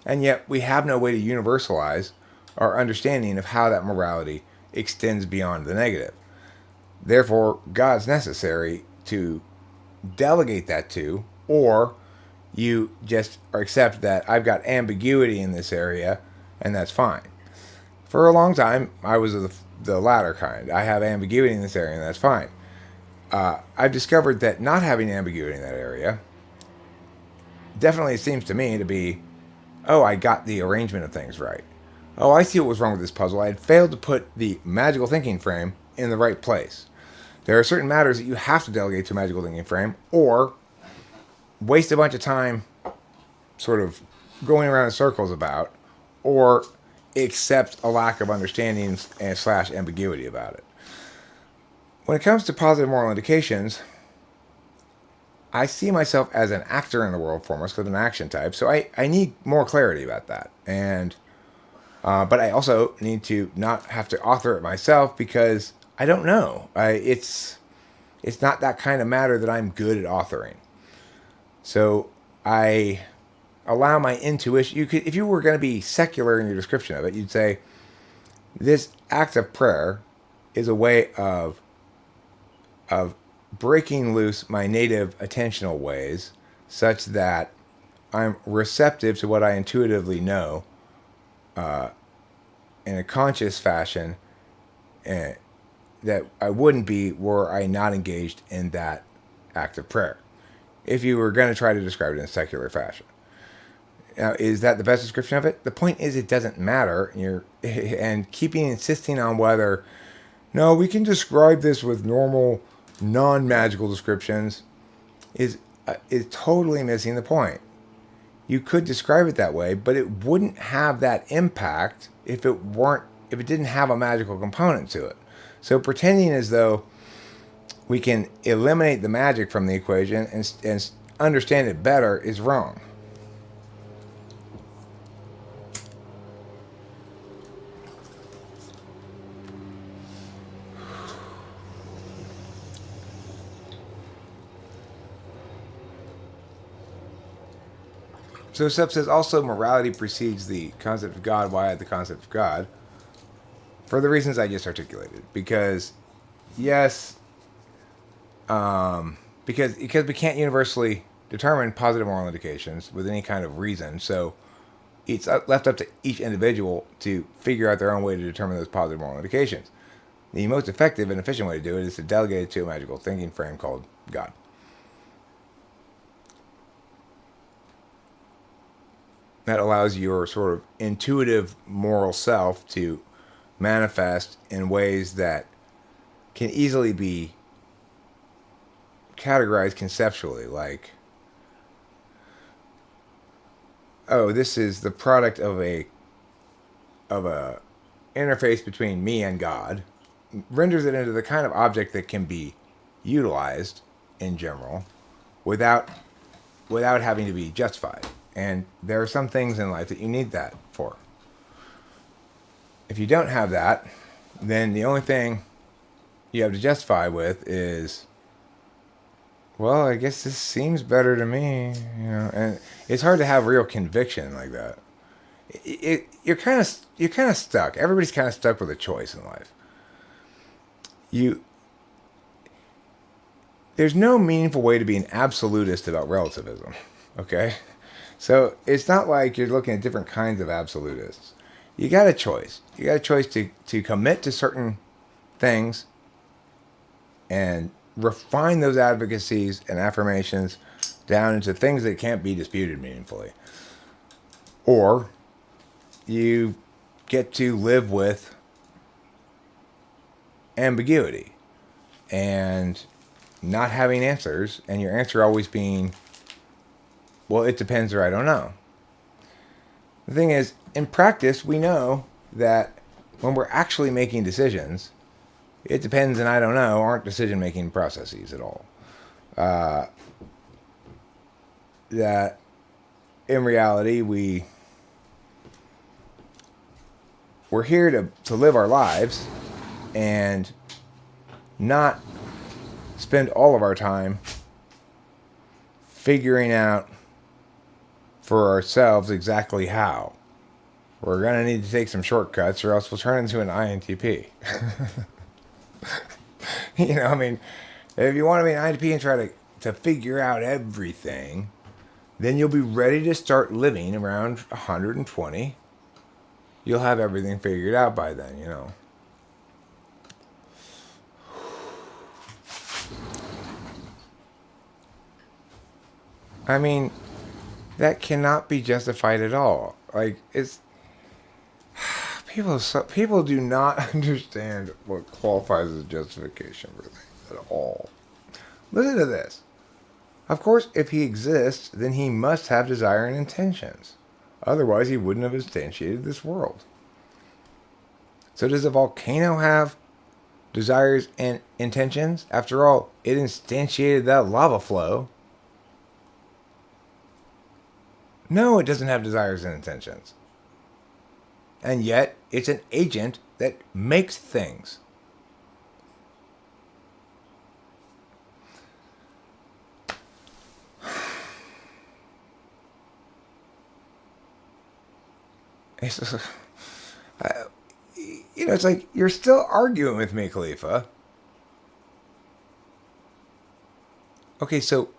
and yet we have no way to universalize our understanding of how that morality extends beyond the negative. Therefore, God's necessary to delegate that to, or you just accept that I've got ambiguity in this area, and that's fine. For a long time, I was the latter kind. I have ambiguity in this area, and that's fine. I've discovered that not having ambiguity in that area definitely seems to me to be, oh, I got the arrangement of things right. Oh, I see what was wrong with this puzzle. I had failed to put the magical thinking frame in the right place. There are certain matters that you have to delegate to a magical thinking frame, or waste a bunch of time sort of going around in circles about, or accept a lack of understanding and / ambiguity about it. When it comes to positive moral indications, I see myself as an actor in the world foremost because I'm an action type, so I need more clarity about that. And but I also need to not have to author it myself because I don't know. It's not that kind of matter that I'm good at authoring. So I allow my intuition. If you were going to be secular in your description of it, you'd say this act of prayer is a way of breaking loose my native attentional ways such that I'm receptive to what I intuitively know in a conscious fashion that I wouldn't be were I not engaged in that act of prayer. If you were going to try to describe it in a secular fashion. Now, is that the best description of it? The point is it doesn't matter. And insisting on whether, no, we can describe this with normal, non-magical descriptions is totally missing the point. You could describe it that way, but it wouldn't have that impact if it didn't have a magical component to it. So pretending as though we can eliminate the magic from the equation and understand it better is wrong. So Sep says, also morality precedes the concept of God. Why the concept of God? For the reasons I just articulated. Because, yes, because we can't universally determine positive moral indications with any kind of reason. So it's left up to each individual to figure out their own way to determine those positive moral indications. The most effective and efficient way to do it is to delegate it to a magical thinking frame called God. that allows your sort of intuitive moral self to manifest in ways that can easily be categorized conceptually, like, oh, this is the product of a interface between me and God, renders it into the kind of object that can be utilized in general without having to be justified. And there are some things in life that you need that for. If you don't have that, then the only thing you have to justify with is, well, I guess this seems better to me, you know. And it's hard to have real conviction like that. You're kind of stuck. Everybody's kind of stuck with a choice in life. There's no meaningful way to be an absolutist about relativism, okay? So it's not like you're looking at different kinds of absolutists. You got a choice. You got a choice to commit to certain things and refine those advocacies and affirmations down into things that can't be disputed meaningfully. Or you get to live with ambiguity and not having answers, and your answer always being, well, it depends, or I don't know. The thing is, in practice, we know that when we're actually making decisions, it depends and I don't know aren't decision-making processes at all. That in reality, we're here to live our lives and not spend all of our time figuring out for ourselves exactly how. We're going to need to take some shortcuts or else we'll turn into an INTP. You know, I mean, if you want to be an INTP and try to figure out everything, then you'll be ready to start living around 120. You'll have everything figured out by then, you know. I mean, that cannot be justified at all. Like, it's people do not understand what qualifies as justification for things at all. Listen to this. Of course, if he exists, then he must have desire and intentions. Otherwise, he wouldn't have instantiated this world. So does a volcano have desires and intentions? After all, it instantiated that lava flow. No, it doesn't have desires and intentions. And yet, it's an agent that makes things. It's just, you know, it's like you're still arguing with me, Khalifa. Okay, so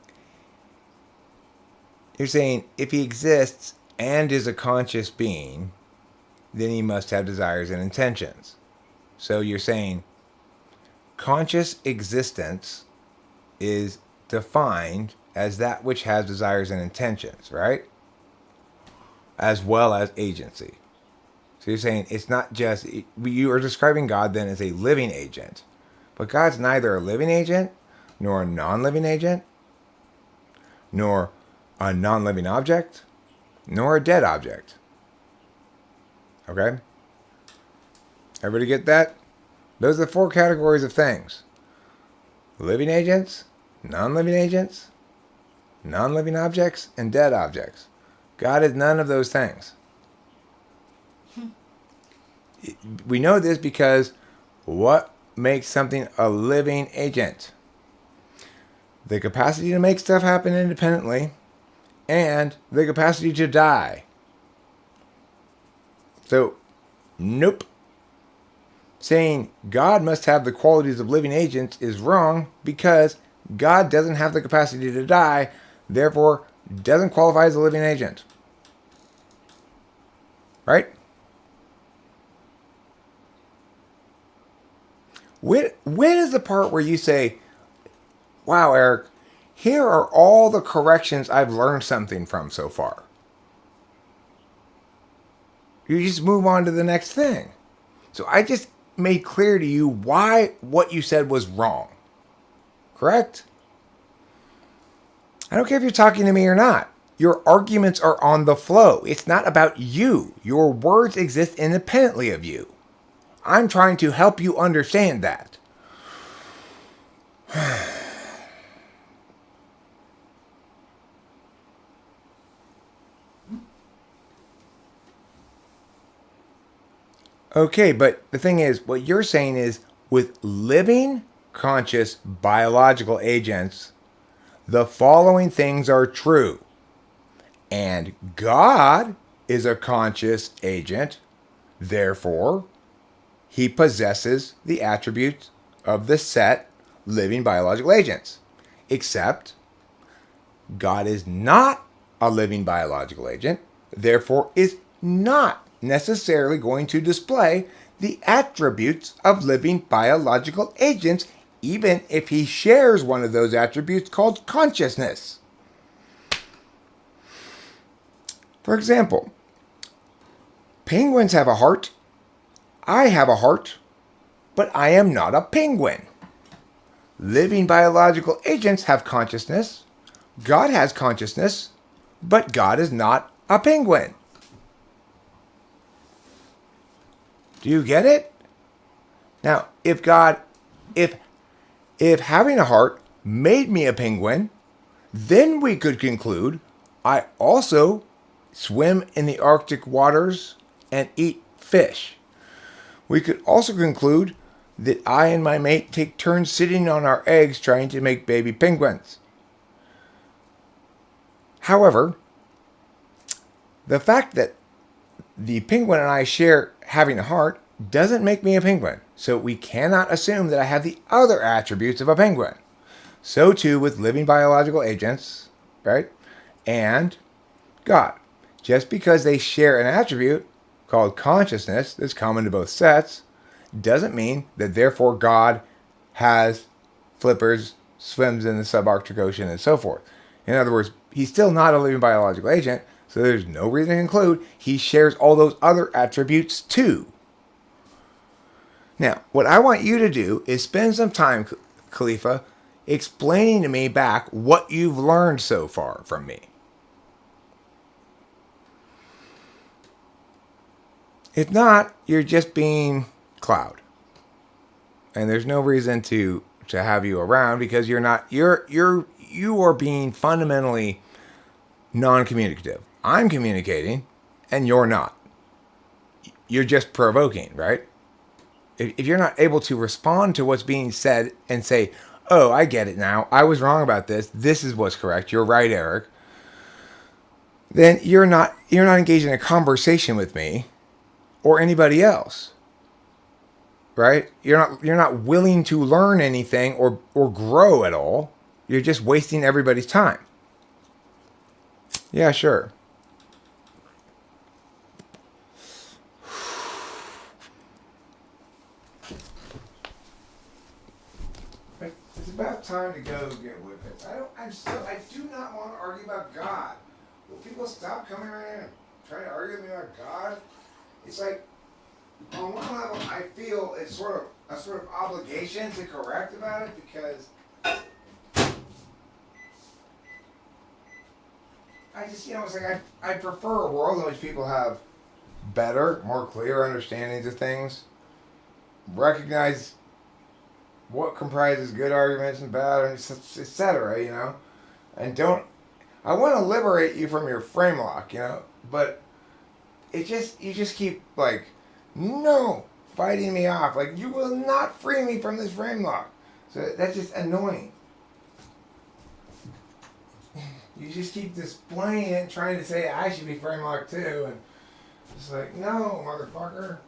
you're saying if he exists and is a conscious being, then he must have desires and intentions. So you're saying conscious existence is defined as that which has desires and intentions, right? As well as agency. So you're saying it's not just, you are describing God then as a living agent. But God's neither a living agent, nor a non-living agent, nor a non-living object, nor a dead object. Okay? Everybody get that? Those are the 4 categories of things. Living agents, non-living objects, and dead objects. God is none of those things. We know this because what makes something a living agent? The capacity to make stuff happen independently and the capacity to die. So, nope. Saying God must have the qualities of living agents is wrong because God doesn't have the capacity to die, therefore doesn't qualify as a living agent. Right? When is the part where you say, wow, Eric, here are all the corrections I've learned something from so far? You just move on to the next thing. So I just made clear to you why what you said was wrong. Correct? I don't care if you're talking to me or not. Your arguments are on the flow. It's not about you. Your words exist independently of you. I'm trying to help you understand that. Okay, but the thing is, what you're saying is with living, conscious, biological agents, the following things are true. And God is a conscious agent. Therefore, he possesses the attributes of the set living biological agents. Except, God is not a living biological agent. Therefore, is not necessarily going to display the attributes of living biological agents, even if he shares one of those attributes called consciousness. For example, penguins have a heart. I have a heart, but I am not a penguin. Living biological agents have consciousness. God has consciousness, but God is not a penguin. Do you get it? Now, if having a heart made me a penguin, then we could conclude I also swim in the Arctic waters and eat fish. We could also conclude that I and my mate take turns sitting on our eggs trying to make baby penguins. However, the fact that the penguin and I share having a heart doesn't make me a penguin. So we cannot assume that I have the other attributes of a penguin. So too with living biological agents, right? And God. Just because they share an attribute called consciousness that's common to both sets doesn't mean that therefore God has flippers, swims in the subarctic ocean, and so forth. In other words, he's still not a living biological agent, so there's no reason to conclude he shares all those other attributes too. Now, what I want you to do is spend some time, Khalifa, explaining to me back what you've learned so far from me. If not, you're just being Cloud. And there's no reason to have you around because you are being fundamentally non-communicative. I'm communicating and you're not. You're just provoking, right? If you're not able to respond to what's being said and say, oh, I get it now. I was wrong about this. This is what's correct. You're right, Eric. Then you're not engaged in a conversation with me or anybody else. Right? You're not willing to learn anything or grow at all. You're just wasting everybody's time. Yeah, sure. It's about time to go get whippets. I do not want to argue about God. Will people stop coming around here and trying to argue with me about God? It's like, on one level, I feel it's sort of obligation to correct about it because I just, it's like I prefer a world in which people have better, more clear understandings of things, recognize what comprises good arguments and bad arguments, etc., and I want to liberate you from your frame lock, but you just keep, fighting me off, you will not free me from this frame lock, so that's just annoying. You just keep displaying it, trying to say I should be frame locked too, and it's like, no, motherfucker.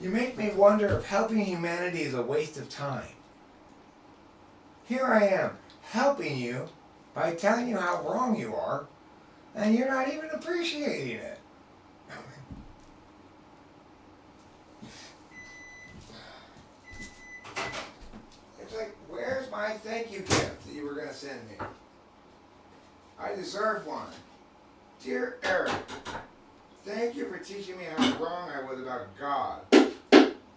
You make me wonder if helping humanity is a waste of time. Here I am, helping you by telling you how wrong you are, and you're not even appreciating it. It's like, where's my thank you gift that you were going to send me. I deserve one. Dear Eric, thank you for teaching me how wrong I was about God.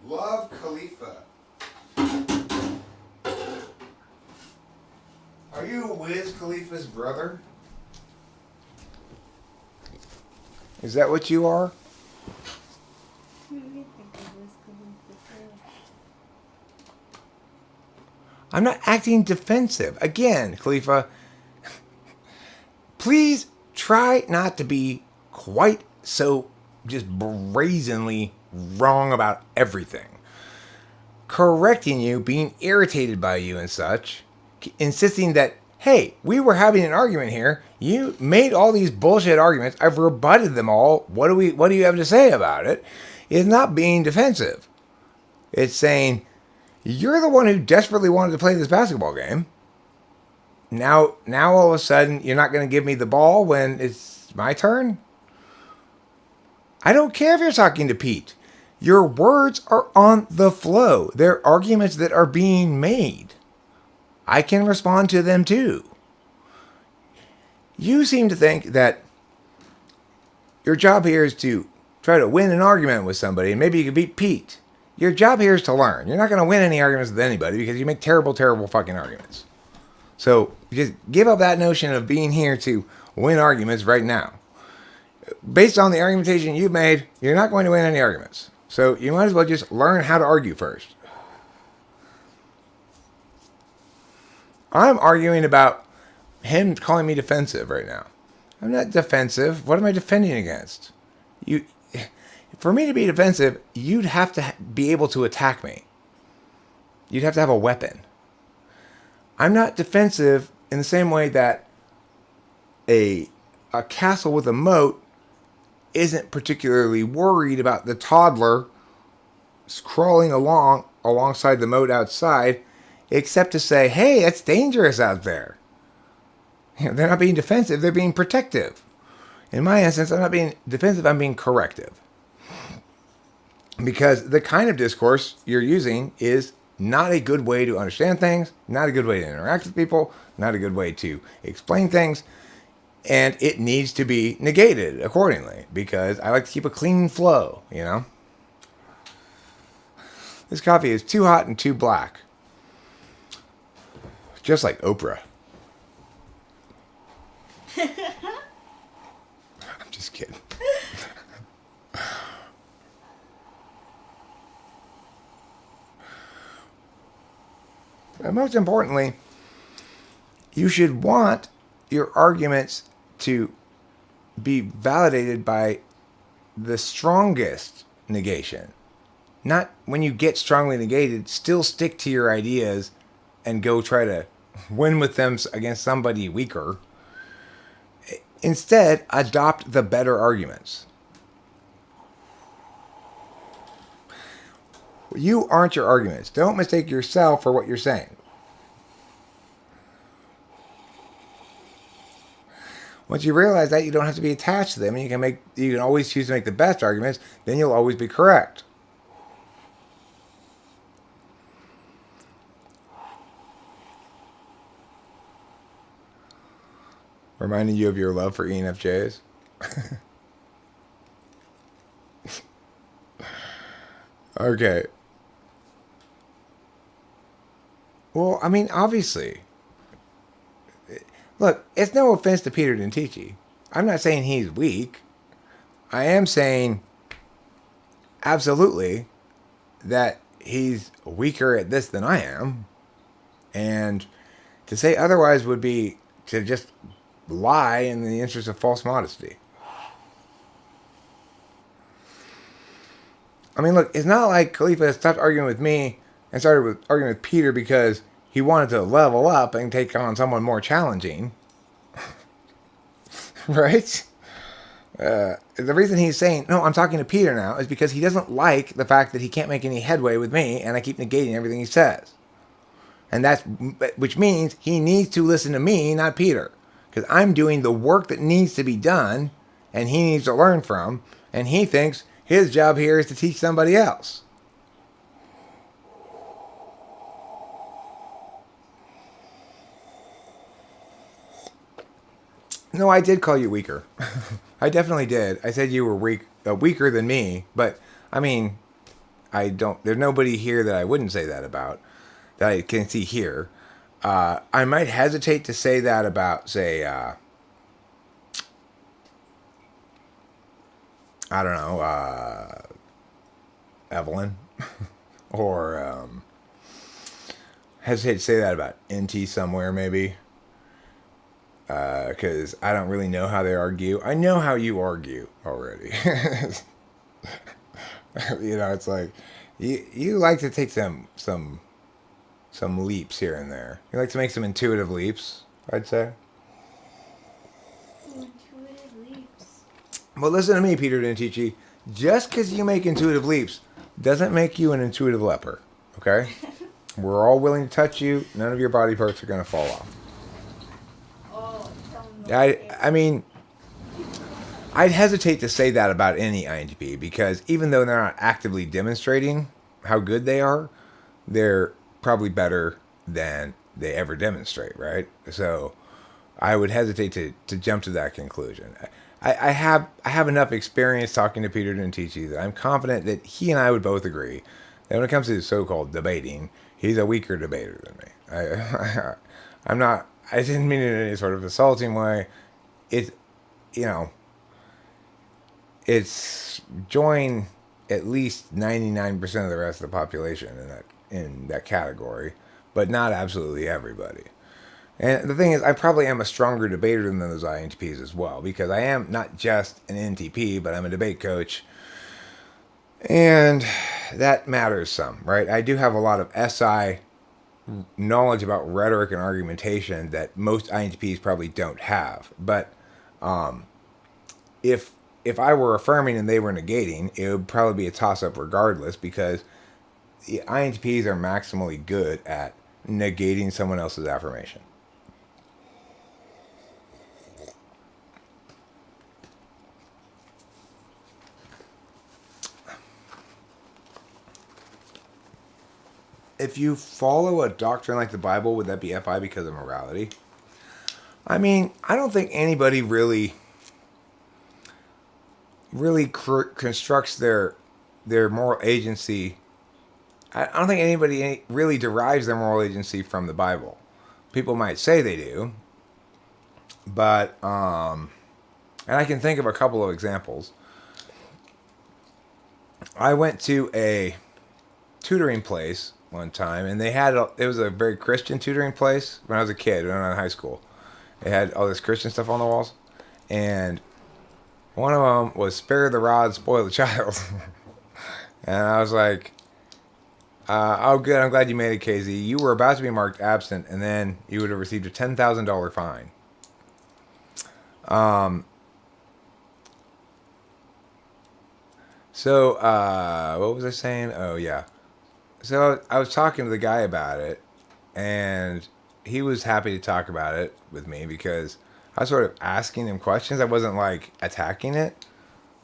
Love, Khalifa. Are you Wiz Khalifa's brother? Is that what you are? I'm not acting defensive. Again, Khalifa, please try not to be quite so just brazenly wrong about everything. Correcting you, being irritated by you and such, insisting that, hey, we were having an argument here. You made all these bullshit arguments. I've rebutted them all. What do you have to say about it? Is not being defensive. It's saying, you're the one who desperately wanted to play this basketball game. Now all of a sudden, you're not going to give me the ball when it's my turn? I don't care if you're talking to Pete. Your words are on the flow. They're arguments that are being made. I can respond to them too. You seem to think that your job here is to try to win an argument with somebody, and maybe you can beat Pete. Your job here is to learn. You're not going to win any arguments with anybody because you make terrible, terrible fucking arguments. So just give up that notion of being here to win arguments right now. Based on the argumentation you've made, you're not going to win any arguments. So you might as well just learn how to argue first. I'm arguing about him calling me defensive right now. I'm not defensive. What am I defending against? For me to be defensive, you'd have to be able to attack me. You'd have to have a weapon. I'm not defensive in the same way that a castle with a moat isn't particularly worried about the toddler crawling alongside the moat outside, except to say, hey, it's dangerous out there. They're not being defensive, they're being protective. In my instance, I'm not being defensive, I'm being corrective. Because the kind of discourse you're using is not a good way to understand things, not a good way to interact with people, not a good way to explain things, and it needs to be negated accordingly, because I like to keep a clean flow, you know? This coffee is too hot and too black. Just like Oprah. I'm just kidding. And most importantly, you should want your arguments to be validated by the strongest negation. Not when you get strongly negated, still stick to your ideas and go try to win with them against somebody weaker. Instead, adopt the better arguments. You aren't your arguments. Don't mistake yourself for what you're saying. Once you realize that, you don't have to be attached to them, and you can always choose to make the best arguments, then you'll always be correct. Reminding you of your love for ENFJs? Okay. Well, I mean, obviously. Look, it's no offense to Peter Dentici. I'm not saying he's weak. I am saying absolutely that he's weaker at this than I am. And to say otherwise would be to just lie in the interest of false modesty. I mean, look, it's not like Khalifa stopped arguing with me and started arguing with Peter because he wanted to level up and take on someone more challenging. Right? The reason he's saying, no, I'm talking to Peter now, is because he doesn't like the fact that he can't make any headway with me and I keep negating everything he says. And which means he needs to listen to me, not Peter. Because I'm doing the work that needs to be done and he needs to learn from, and he thinks his job here is to teach somebody else. No, I did call you weaker. I definitely did. I said you were weaker than me, but I mean, I don't. There's nobody here that I wouldn't say that about. That I can see here. I might hesitate to say that about, say, I don't know, Evelyn, or hesitate to say that about NT somewhere maybe. Because I don't really know how they argue. I know how you argue already. You know, it's like you like to take some leaps here and there. You like to make some intuitive leaps, I'd say. Intuitive leaps. Well, listen to me, Peter Dentici. Just because you make intuitive leaps doesn't make you an intuitive leper, okay? We're all willing to touch you. None of your body parts are going to fall off. Oh, don't know. I mean, I'd hesitate to say that about any INTP because even though they're not actively demonstrating how good they are, they're probably better than they ever demonstrate, right? So I would hesitate to jump to that conclusion. I have enough experience talking to Peter Dentici that I'm confident that he and I would both agree that when it comes to so-called debating, he's a weaker debater than me. I'm not. I didn't mean it in any sort of assaulting way. It's, you know, it's join at least 99% of the rest of the population in that category, but not absolutely everybody. And the thing is, I probably am a stronger debater than those INTPs as well, because I am not just an NTP, but I'm a debate coach. And that matters some, right? I do have a lot of SI knowledge about rhetoric and argumentation that most INTPs probably don't have. But if I were affirming and they were negating, it would probably be a toss-up regardless, because the INTPs are maximally good at negating someone else's affirmation. If you follow a doctrine like the Bible, would that be FI because of morality? I mean, I don't think anybody really constructs their moral agency. I don't think anybody really derives their moral agency from the Bible. People might say they do, but and I can think of a couple of examples. I went to a tutoring place one time, and it was a very Christian tutoring place when I was a kid, when I was in high school. They had all this Christian stuff on the walls, and one of them was "Spare the rod, spoil the child," and I was like, "Oh, good. I'm glad you made it, KZ. You were about to be marked absent, and then you would have received a $10,000 fine." So what was I saying? Oh yeah. So I was talking to the guy about it, and he was happy to talk about it with me because I was sort of asking him questions. I wasn't like attacking it.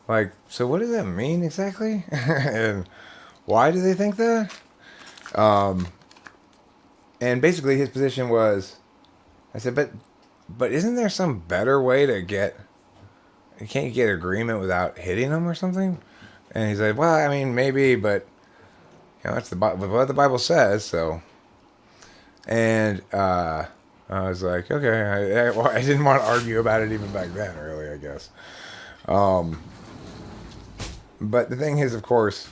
Like, so what does that mean exactly? And why do they think that? And basically his position was, I said, but isn't there some better way to you can't get agreement without hitting them or something? And he's like, well, I mean, maybe, but you know, that's what the Bible says, so. And I was like, okay, I didn't want to argue about it even back then, really, I guess. But the thing is, of course,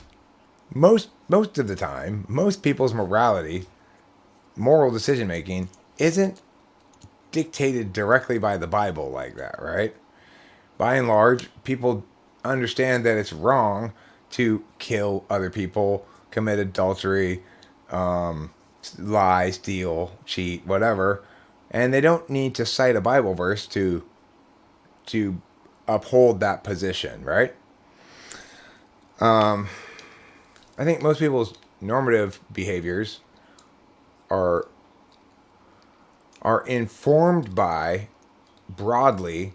most of the time, most people's moral decision making, isn't dictated directly by the Bible like that, right? By and large, people understand that it's wrong to kill other people, commit adultery, lie, steal, cheat, whatever, and they don't need to cite a Bible verse to uphold that position, right? I think most people's normative behaviors are informed by, broadly,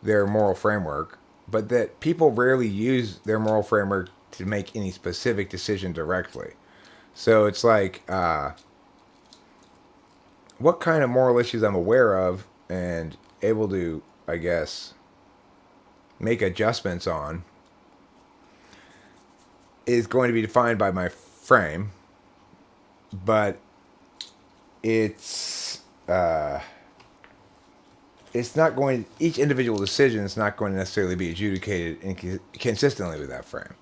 their moral framework, but that people rarely use their moral framework to make any specific decision directly. So it's like, what kind of moral issues I'm aware of and able to I guess, make adjustments on is going to be defined by my frame, but it's not going. Each individual decision is not going to necessarily be adjudicated consistently with that frame.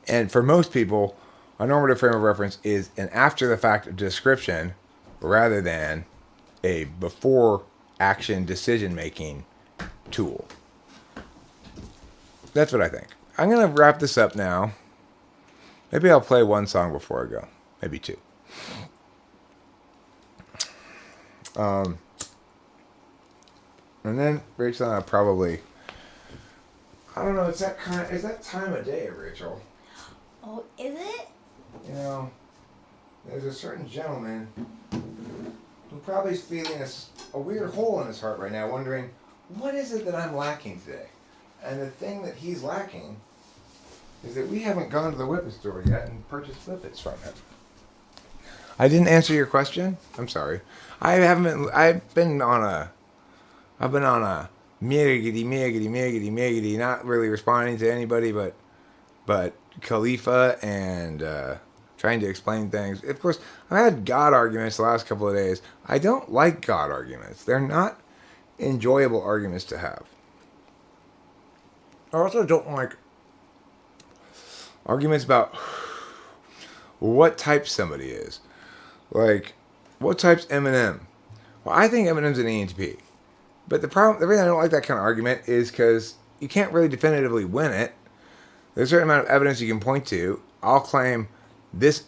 And for most people, a normative frame of reference is an after-the-fact description rather than a before-action decision-making tool. That's what I think. I'm going to wrap this up now. Maybe I'll play one song before I go. Maybe two. And then Rachel and I probably, I don't know, is that time of day, Rachel? Oh, is it? You know, there's a certain gentleman who probably is feeling a weird hole in his heart right now, wondering, what is it that I'm lacking today? And the thing that he's lacking is that we haven't gone to the Whippet store yet and purchased Whippets from him. I didn't answer your question? I'm sorry. I've been on a miggity, not really responding to anybody but Khalifa and trying to explain things. Of course, I had God arguments the last couple of days. I don't like God arguments. They're not enjoyable arguments to have. I also don't like arguments about what type somebody is. Like, what type's Eminem? Well, I think Eminem's an ENTP. But the reason I don't like that kind of argument is because you can't really definitively win it. There's a certain amount of evidence you can point to. I'll claim this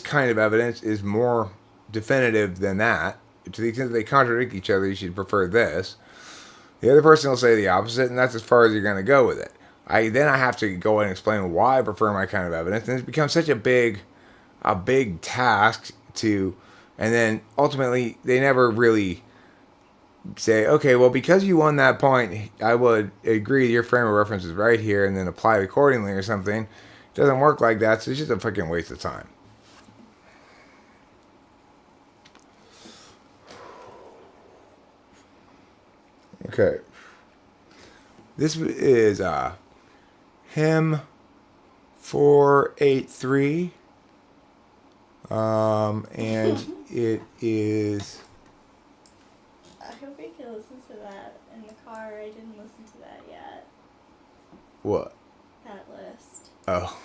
kind of evidence is more definitive than that. To the extent that they contradict each other, you should prefer this. The other person will say the opposite, and that's as far as you're going to go with it. Then I have to go and explain why I prefer my kind of evidence, and it's become such a big task to, and then ultimately they never really say, okay, well, because you won that point, I would agree your frame of reference is right here, and then apply it accordingly or something. It doesn't work like that, so it's just a fucking waste of time. Okay. This is hymn 483. And it is. I hope we can listen to that in the car. I didn't listen to that yet. What? That list. Oh.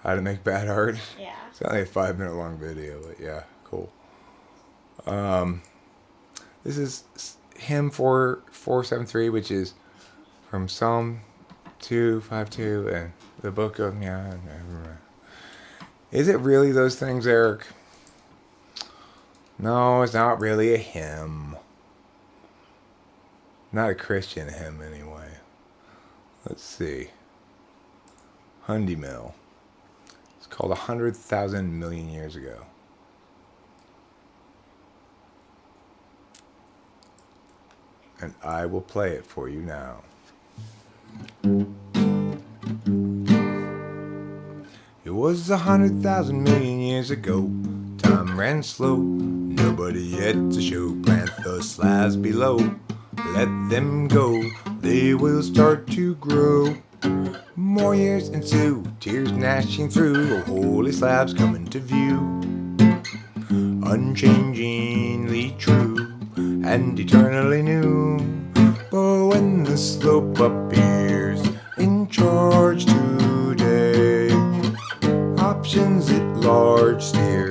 How to make bad art? Yeah. It's only a 5-minute long video, but yeah, cool. This is hymn 473, which is from Psalm 252 and the book of Is it really those things, Eric? No, it's not really a hymn. Not a Christian hymn, anyway. Let's see. Hundy Mill. It's called 100,000 million years ago. And I will play it for you now. It was 100,000 million years ago. Time ran slow. Nobody yet to show. Plant the slabs below. Let them go. They will start to grow. More years ensue. Tears gnashing through. Holy slabs come into view. Unchangingly true. And eternally new. But when the slope appears in charge today, options at large steer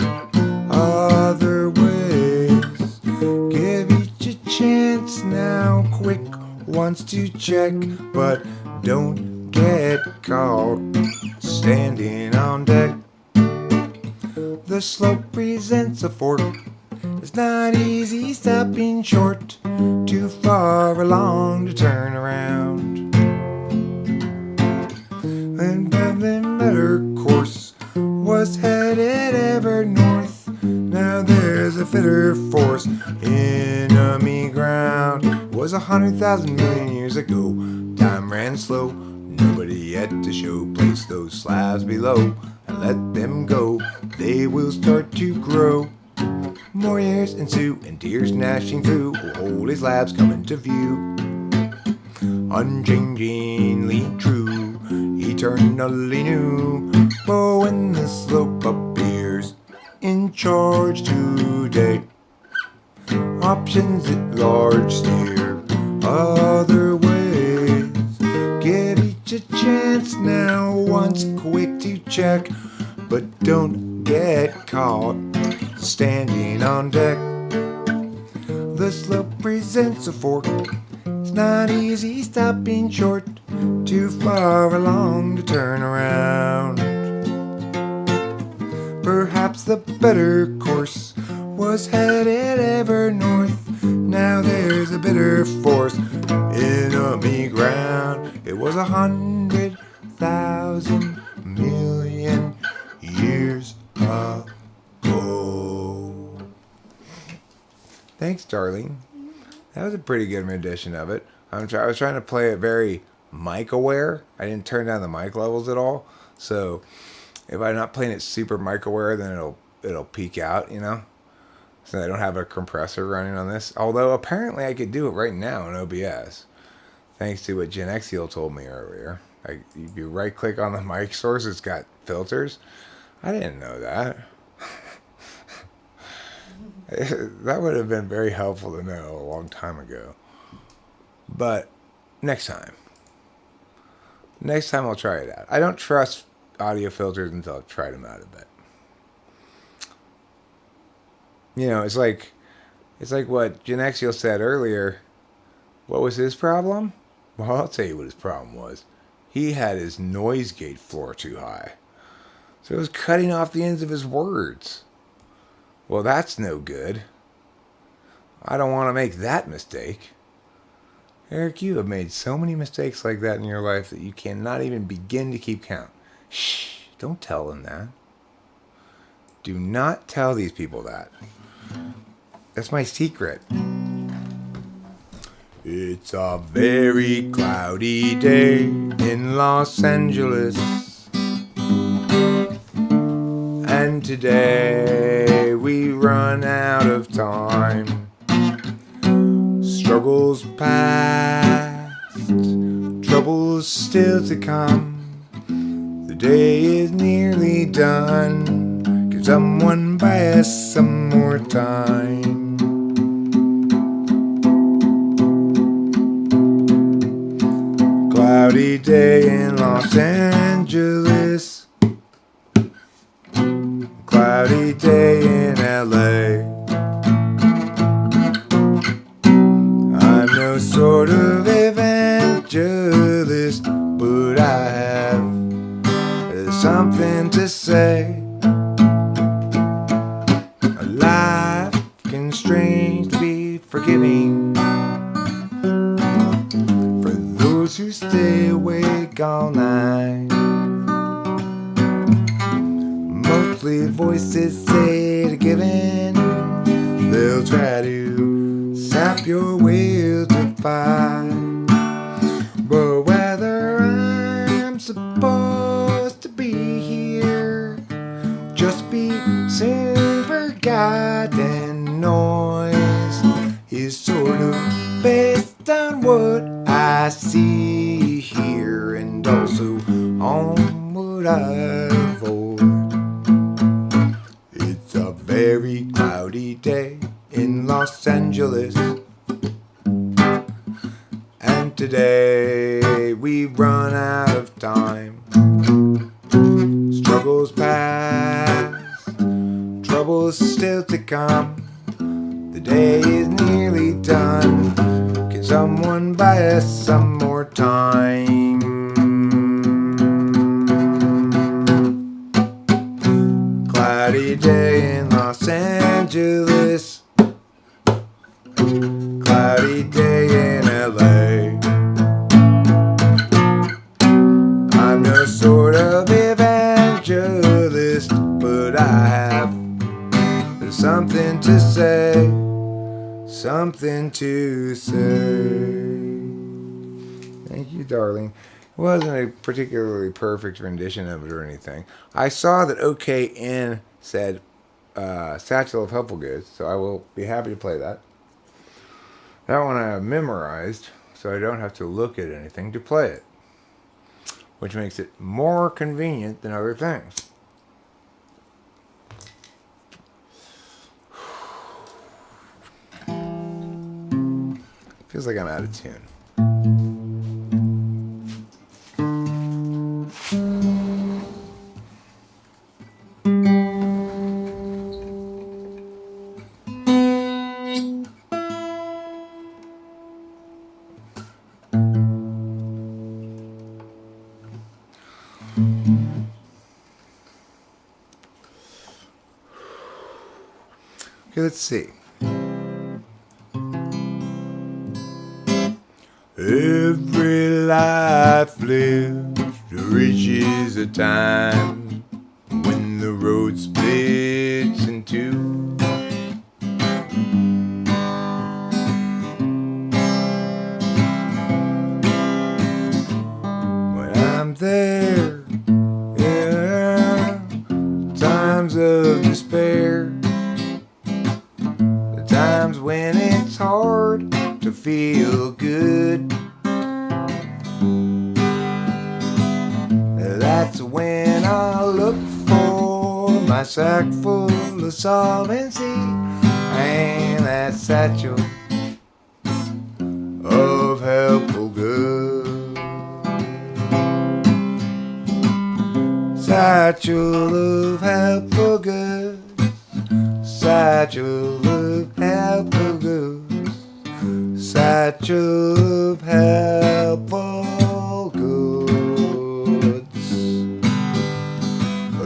other ways. Give each a chance now, quick wants to check, but don't get caught standing on deck. The slope presents a fork. It's not easy stopping short, too far along to turn around. And the better course was headed ever north. Now there's a fitter force, enemy ground. It was 100,000 million years ago. Time ran slow, nobody yet to show. Place those slabs below and let them go. They will start to grow. More years ensue and tears gnashing through. Holy slabs come into view. unchangingly true, eternally new. But when the slope appears in charge today, options at large steer other ways. Give each a chance now, once quick to check, but don't get caught standing on deck. The slope presents a fork. It's not easy stopping short, too far along to turn around. Perhaps the better course was headed ever north. Now there's a bitter force, enemy ground. It was 100,000 million years ago. Thanks, darling. That was a pretty good rendition of it. I was trying to play it very mic aware. I didn't turn down the mic levels at all. So if I'm not playing it super mic aware, then it'll peak out, you know. So I don't have a compressor running on this. Although apparently I could do it right now in OBS, thanks to what Gen Xeal told me earlier. Like, if you right click on the mic source, it's got filters. I didn't know that. That would have been very helpful to know a long time ago. But next time I'll try it out. I don't trust audio filters until I've tried them out a bit. You know, it's like what Gen Xeal said earlier. What was his problem? Well, I'll tell you what his problem was. He had his noise gate floor too high. So it was cutting off the ends of his words. Well, that's no good. I don't want to make that mistake. Eric, you have made so many mistakes like that in your life that you cannot even begin to keep count. Shh, don't tell them that. Do not tell these people that. That's my secret. It's a very cloudy day in Los Angeles. And today we run out of time. Struggles past, troubles still to come. The day is nearly done. Can someone buy us some more time? Cloudy day in Los Angeles. Cloudy day in LA. I'm no sort of evangelist, but I have something to say. Life can strangely be forgiving for those who stay awake all night. Mostly voices say to give in. They'll try to sap your will to fight. But whether I'm supposed to be here, just be soon forgotten, noise is sort of based on what I see here, and also on what I avoid. It's a very cloudy day in Los Angeles, and today we run out of time. Struggles past, troubles still to come. The day is nearly done. Can someone buy us some more time? Cloudy day in Los Angeles. Cloudy day in LA. I'm no sort of evangelist, but I have something to say. Something to say. Thank you, darling. It wasn't a particularly perfect rendition of it or anything. I saw that OKN said Satchel of Helpful Goods, so I will be happy to play that. That one I have memorized, so I don't have to look at anything to play it, which makes it more convenient than other things. Feels like I'm out of tune. Okay, let's see. Every life lived reaches a time when the road splits in two. When I'm there, yeah, times of despair, the times when it's hard to feel good. That's when I look for my sack full of solvency and that satchel of helpful goods. Satchel of helpful goods. Satchel of helpful goods. Satchel of helpful goods.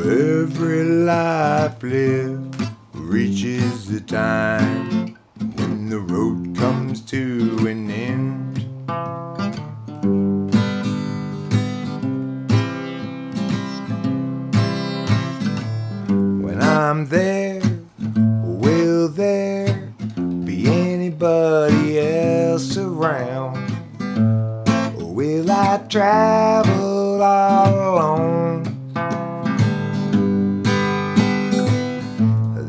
Every life lived reaches the time when the road comes to an end. When I'm there, will there be anybody else around? Or will I travel all alone?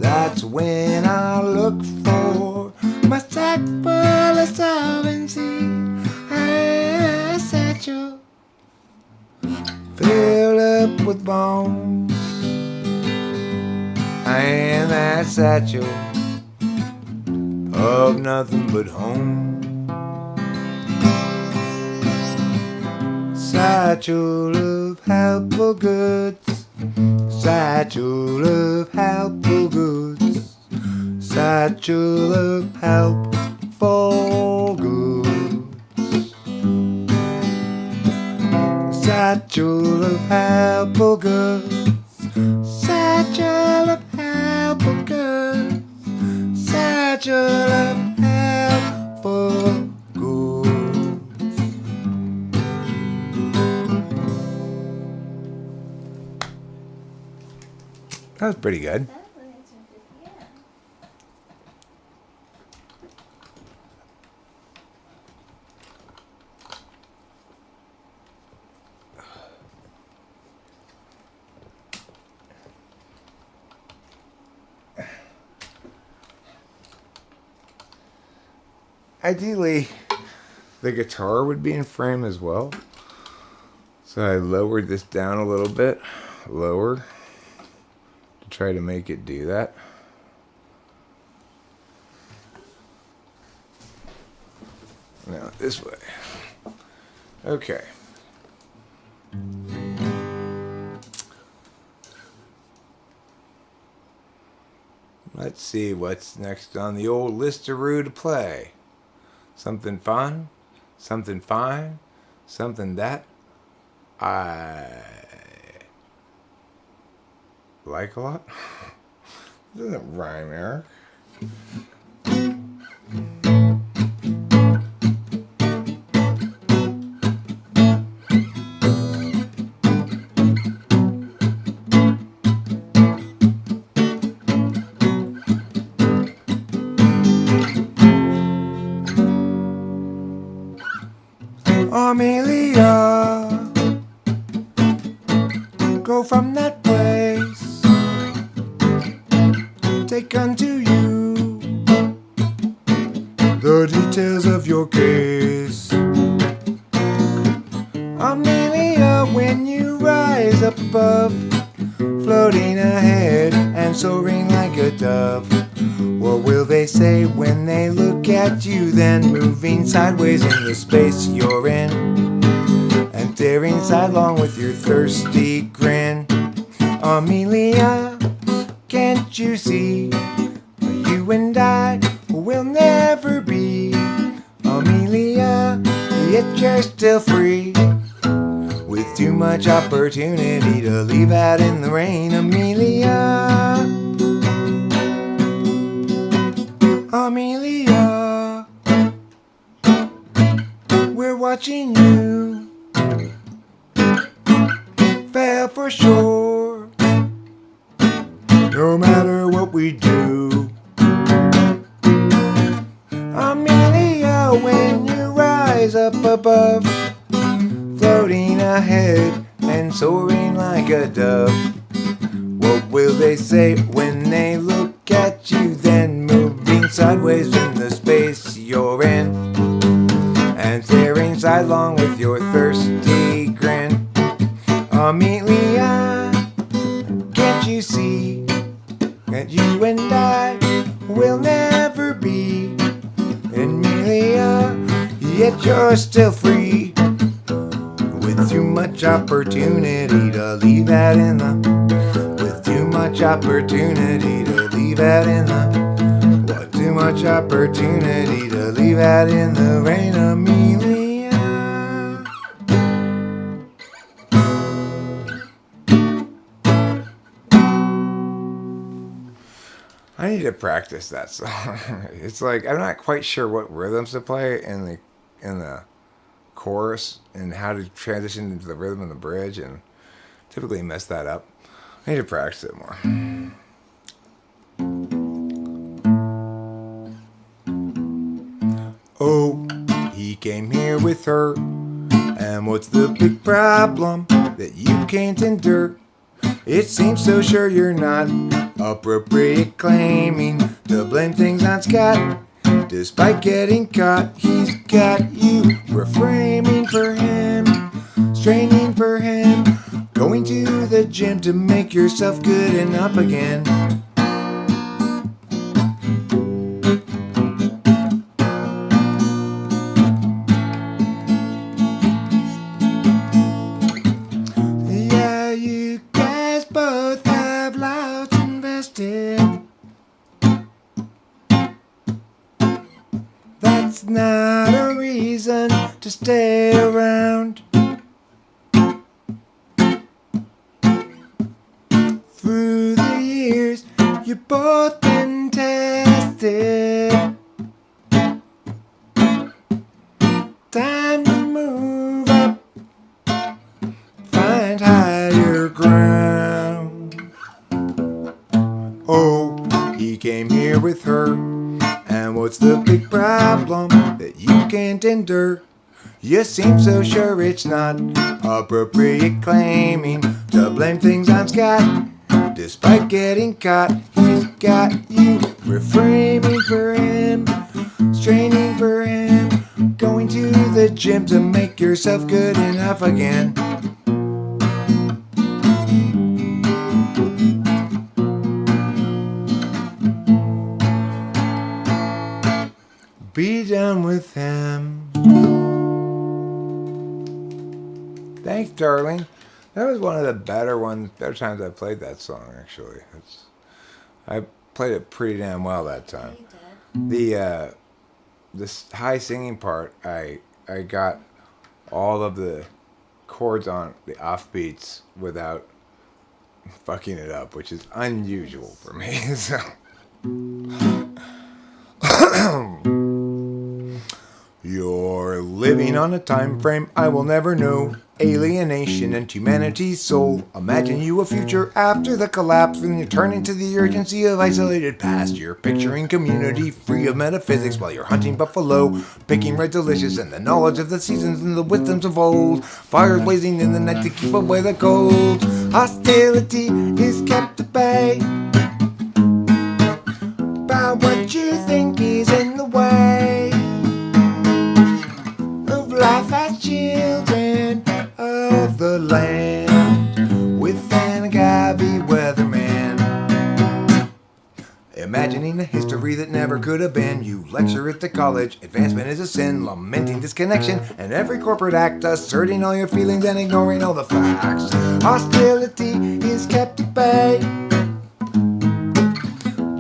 That's when I look for my sack full of solvency and a satchel filled up with bones, and that satchel of nothing but home. Satchel of helpful goods. Satchel of helpful goods. Satchel of helpful goods. Satchel of helpful goods. Satchel of helpful goods. Satchel of helpful goods. That was pretty good. Ideally, the guitar would be in frame as well. So I lowered this down a little bit, lower, to try to make it do that. Now this way. Okay. Let's see what's next on the old listeroo to play. Something fun, something fine, something that I like a lot. Doesn't rhyme, Eric. Amelia, go from that place, take unto you the details of your case. Amelia, when you rise up above, floating ahead and soaring like a dove, what will they say when they look at you then, moving sideways in the space you're in, and staring sidelong with your thirsty grin? Amelia, can't you see, you and I will never be? Amelia, yet you're still free, with too much opportunity to leave out in the rain. Amelia, Amelia, we're watching you fail for sure, no matter what we do. Amelia, when you rise up above, floating ahead and soaring like a dove, what will they say when they look at you then, moving sideways in the space you're in, and staring sidelong with your thirsty grin? Amelia, can't you see that you and I will never be? Amelia, yet you're still free, with too much opportunity to leave out in the, with too much opportunity to leave out in the, what, too much opportunity to leave out in the rain. Amelia, I need to practice that song. It's like I'm not quite sure what rhythms to play in the chorus and how to transition into the rhythm and the bridge, and typically mess that up. I need to practice it more. Oh, he came here with her, and what's the big problem that you can't endure? It seems so sure you're not appropriate, claiming to blame things on Scott. Despite getting caught, he's got you reframing for him, straining for him, going to the gym to make yourself good and up again. Yeah, you guys both have lives invested. That's not a reason to stay around. Through the years, you've both been tested. Time to move up, find higher ground. Oh, he came here with her, and what's the big problem that you can't endure? You seem so sure it's not appropriate, claiming to blame things on Scott. Despite getting caught, he's got you reframing for him, straining for him, going to the gym to make yourself good enough again. Be done with him. Thanks, darling. That was one of the better times I played that song, actually. I played it pretty damn well that time. The this high singing part, I got all of the chords on the offbeats without fucking it up, which is unusual for me. So you're living on a time frame I will never know. Alienation and humanity's soul. Imagine you a future after the collapse, when you turn into the urgency of isolated past. You're picturing community free of metaphysics while you're hunting buffalo, picking red delicious, and the knowledge of the seasons and the wisdoms of old. Fires blazing in the night to keep away the cold. Hostility is kept at bay by what you think is in the way of life as children college. Advancement is a sin, lamenting disconnection, and every corporate act asserting all your feelings and ignoring all the facts. Hostility is kept at bay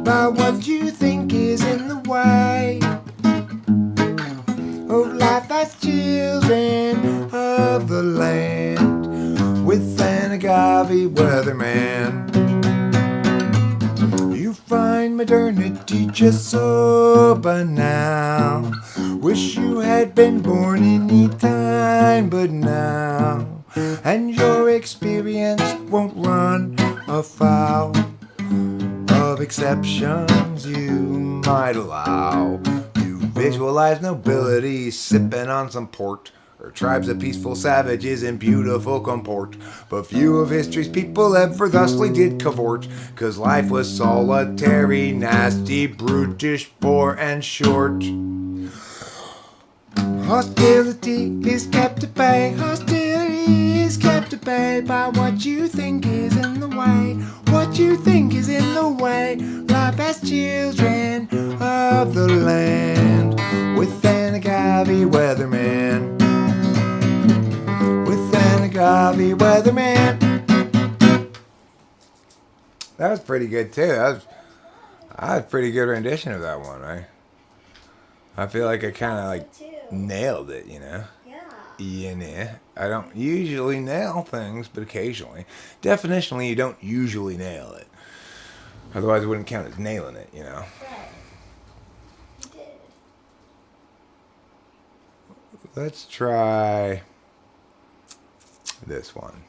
by what you think is in the way of life as children of the land, with an agave weatherman. You find modernity just so banal. Wish you had been born any time but now, and your experience won't run afoul of exceptions you might allow. You visualize nobility sipping on some port, or tribes of peaceful savages in beautiful comport. But few of history's people ever thusly did cavort, 'cause life was solitary, nasty, brutish, poor, and short. Hostility is kept at bay, hostility is kept at bay by what you think is in the way, what you think is in the way. Life as children of the land, with an agave weatherman, with an agave weatherman. That was pretty good too. That was a pretty good rendition of that one, right? I feel like I kind of like Too. nailed it, you know? Yeah. I don't usually nail things, but occasionally. Definitionally, you don't usually nail it. Otherwise, it wouldn't count as nailing it, you know? Right. You did. Let's try this one.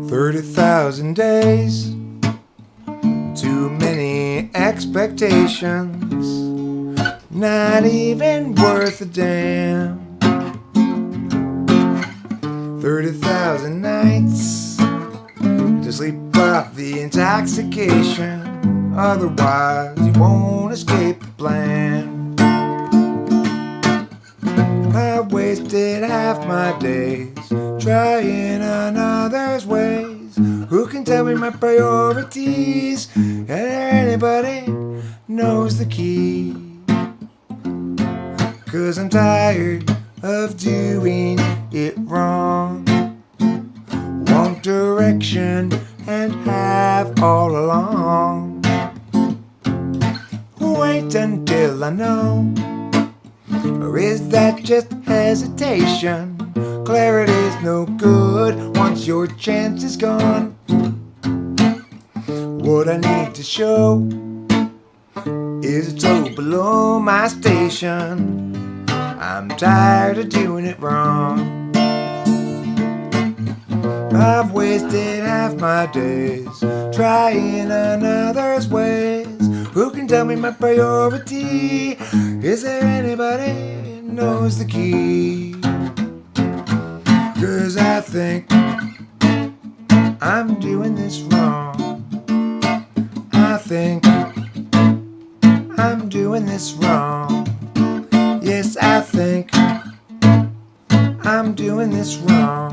30,000 days, too many expectations, not even worth a damn. 30,000 nights to sleep off the intoxication, otherwise you won't escape the plan. I wasted half my days trying another's ways. Who can tell me my priorities? And anybody knows the key. 'Cause I'm tired of doing it wrong. Want direction and have all along. Wait until I know. Or is that just hesitation? Clarity's no good once your chance is gone. What I need to show is a toe below my station. I'm tired of doing it wrong. I've wasted half my days trying another's ways. Who can tell me my priority? Is there anybody who knows the key? 'Cause I think I'm doing this wrong. I think I'm doing this wrong. Yes, I think I'm doing this wrong.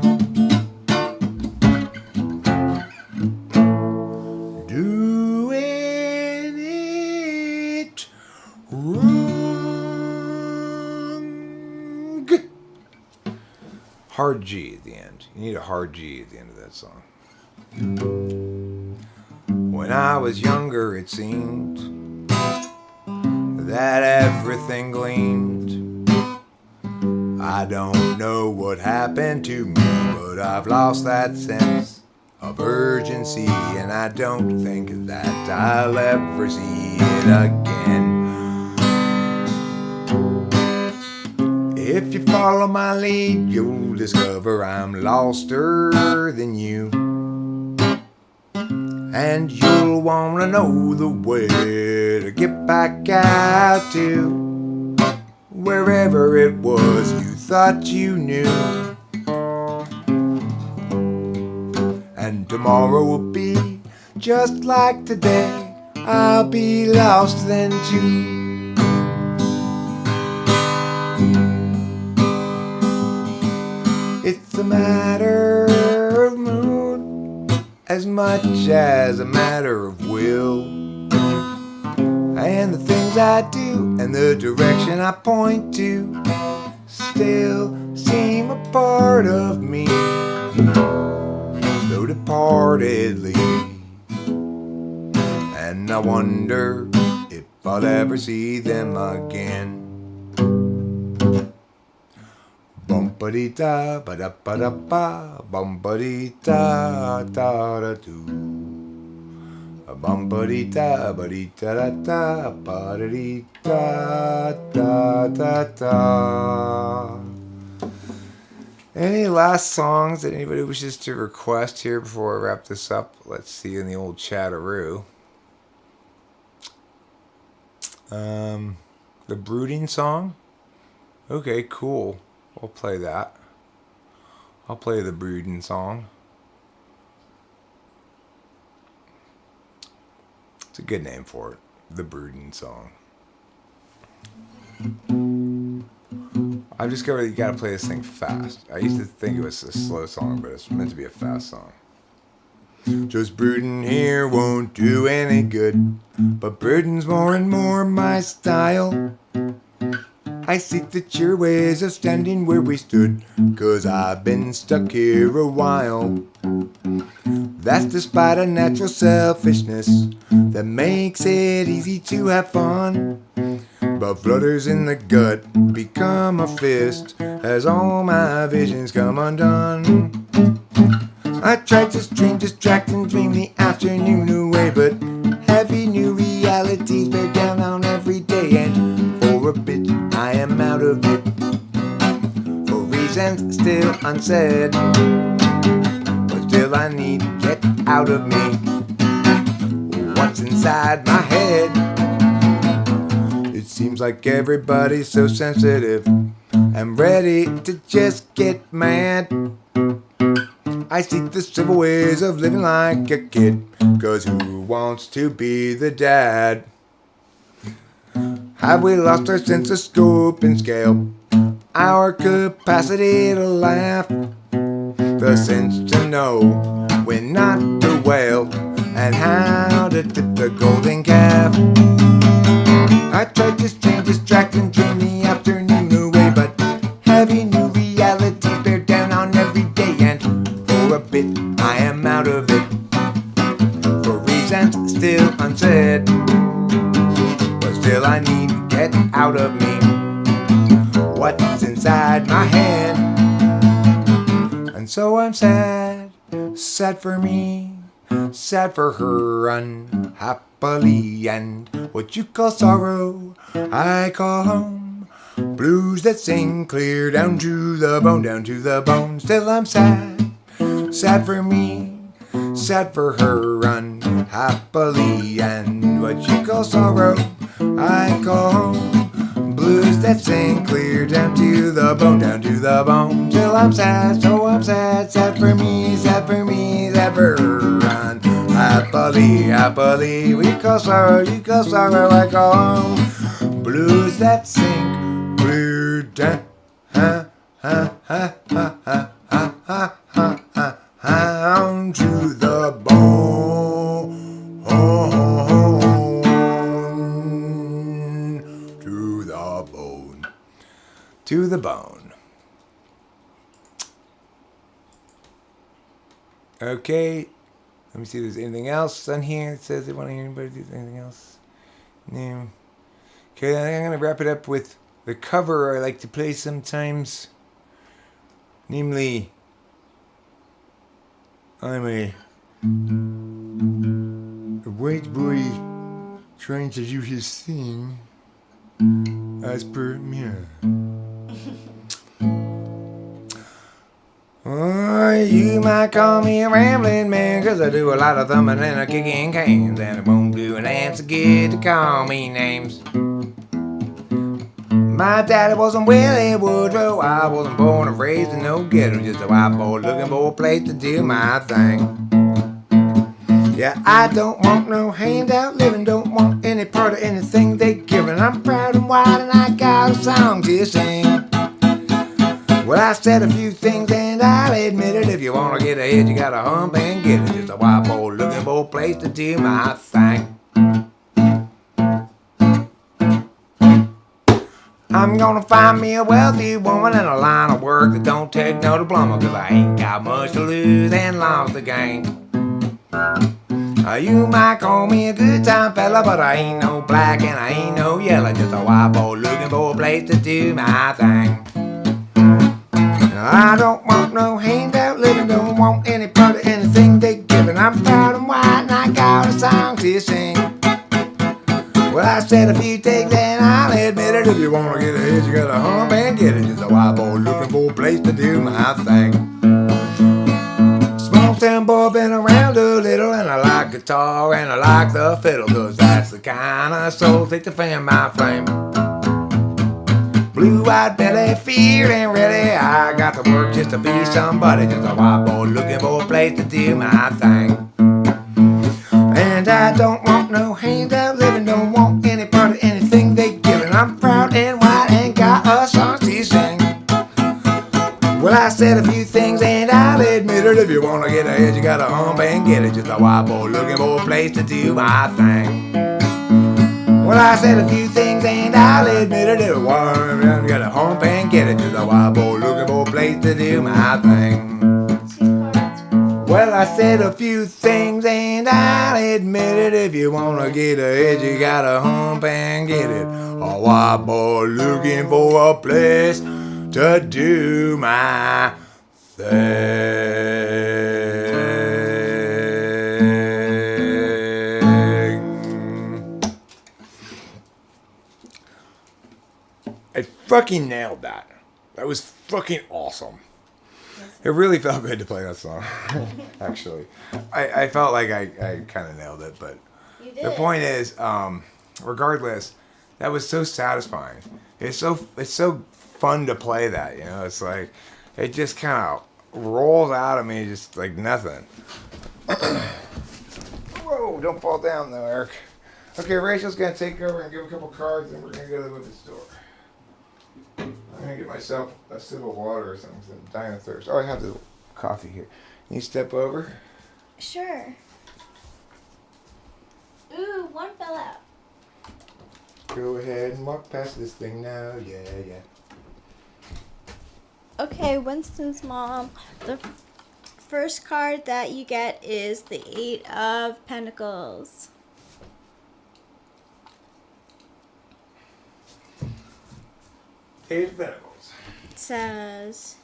Doing it wrong. Hard G at the end. You need a hard G at the end of that song. When I was younger, it seemed that everything gleamed. I don't know what happened to me, but I've lost that sense of urgency, and I don't think that I'll ever see it again. If you follow my lead, you'll discover I'm loster than you. And you'll wanna know the way to get back out to wherever it was you thought you knew. And tomorrow will be just like today. I'll be lost then too. It's a matter of mood as much as a matter of will. And the things I do and the direction I point to still seem a part of me, though departedly. And I wonder if I'll ever see them again. Bum-ba-dee-da, ba-da-ba-da-ba, bum-ba-dee-da, da-da-doo. Bum-ba-dee-da, ba-dee-da-da-da, ba-da-dee-da, da-da-da. Any last songs that anybody wishes to request here before I wrap this up? Let's see in the old chatteroo. The Brooding song? Okay, cool. We'll play that. I'll play the Brooding song. It's a good name for it. The Brooding song. I've discovered that you gotta play this thing fast. I used to think it was a slow song, but it's meant to be a fast song. Just brooding here won't do any good, but brooding's more and more my style. I seek the cheer ways of standing where we stood, 'cause I've been stuck here a while. That's despite a natural selfishness that makes it easy to have fun, but flutters in the gut become a fist as all my visions come undone. I tried to stream, distract, and dream the afternoon away, but heavy new realities bear down on every day, and for a bit I am out of it, for reasons still unsaid, but still I need to get out of me what's inside my head. It seems like everybody's so sensitive and ready to just get mad. I seek the simple ways of living like a kid, 'cause who wants to be the dad? Have we lost our sense of scope and scale, our capacity to laugh, the sense to know when not to wail, and how to tip the golden calf? I tried to stream, distract, and dream the afternoon away, but heavy new realities bear down on every day, and for a bit I am out of it, for reasons still unsaid, but still I need to get out of me what's inside my head. And so I'm sad, sad for me, sad for her unhappily, and what you call sorrow I call home. Blues that sing clear down to the bone, down to the bone. Still I'm sad, sad for me, sad for her unhappily, and what you call sorrow I call home. Blues that sing clear down to the bone, down to the bone. Till I'm sad, so I'm sad, sad for me, sad for me, sad for her unhappily, happily. We call sorrow, you call sorrow, I call home. Blues that sing clear down, down to the bone, to the bone, to the bone. Okay, let me see if there's anything else on here that says they want to hear anybody do anything else. No. Okay, I think I'm going to wrap it up with the cover I like to play sometimes. Namely, I'm a white boy trying to do his thing as per me. Or you might call me a rambling man, 'cause I do a lot of thumbing and a kicking cans, and I won't do an answer good to call me names. My daddy wasn't Willie Woodrow, I wasn't born and raised in no ghetto, just a white boy looking for a place to do my thing. Yeah, I don't want no handout living, don't want any part of anything they giving. I'm proud and white and I got a song to sing. Well, I said a few things and I'll admit it. If you want to get ahead, you gotta hump and get it. Just a white boy looking for a place to do my thing. I'm gonna find me a wealthy woman in a line of work that don't take no diploma, 'cause I ain't got much to lose and lost the game. You might call me a good time fella, but I ain't no black and I ain't no yellow, just a white boy looking for a place to do my thing. I don't want no handout living, don't want any part of anything they giving. I'm proud and white and I got a song to sing. Well, I said a few things and I'll admit it. If you wanna get ahead, you gotta hump and get it. Just a white boy looking for a place to do my thing. Small town boy, been around a little, and I like guitar and I like the fiddle, 'cause that's the kind of soul take to fan my flame. Blue-eyed belly, feeling ready. I got to work just to be somebody. Just a white boy looking for a place to do my thing. And I don't want no handout living, don't want any part of anything they giving. I'm proud and white and got a song to sing. Well, I said a few things and I'll admit it. If you wanna get ahead, you gotta hump and get it. Just a white boy looking for a place to do my thing. Well, I said a few things and I'll admit it. If you gotta hump and get it. Just a white boy looking for a place to do my thing. Well, I said a few things and I'll admit it. If you wanna get ahead, you gotta hump and get it. A white boy looking for a place to do my thing. I fucking nailed that. That was fucking awesome. It really felt good to play that song, actually. I felt like I kind of nailed it, but You did. the point is, regardless, that was so satisfying. It's so fun to play that, you know? It's like, it just kind of rolls out of me just like nothing. Whoa, don't fall down though, Eric. Okay, Rachel's going to take over and give a couple cards, and we're going to go to the movie store. I'm gonna get myself a sip of water or something, 'cause I'm dying of thirst. Oh, I have the coffee here. Can you step over? Sure. Ooh, one fell out. Go ahead and walk past this thing now. Yeah. Okay, Winston's mom. The first card that you get is the 8 of Pentacles. Eight of Pentacles. It says,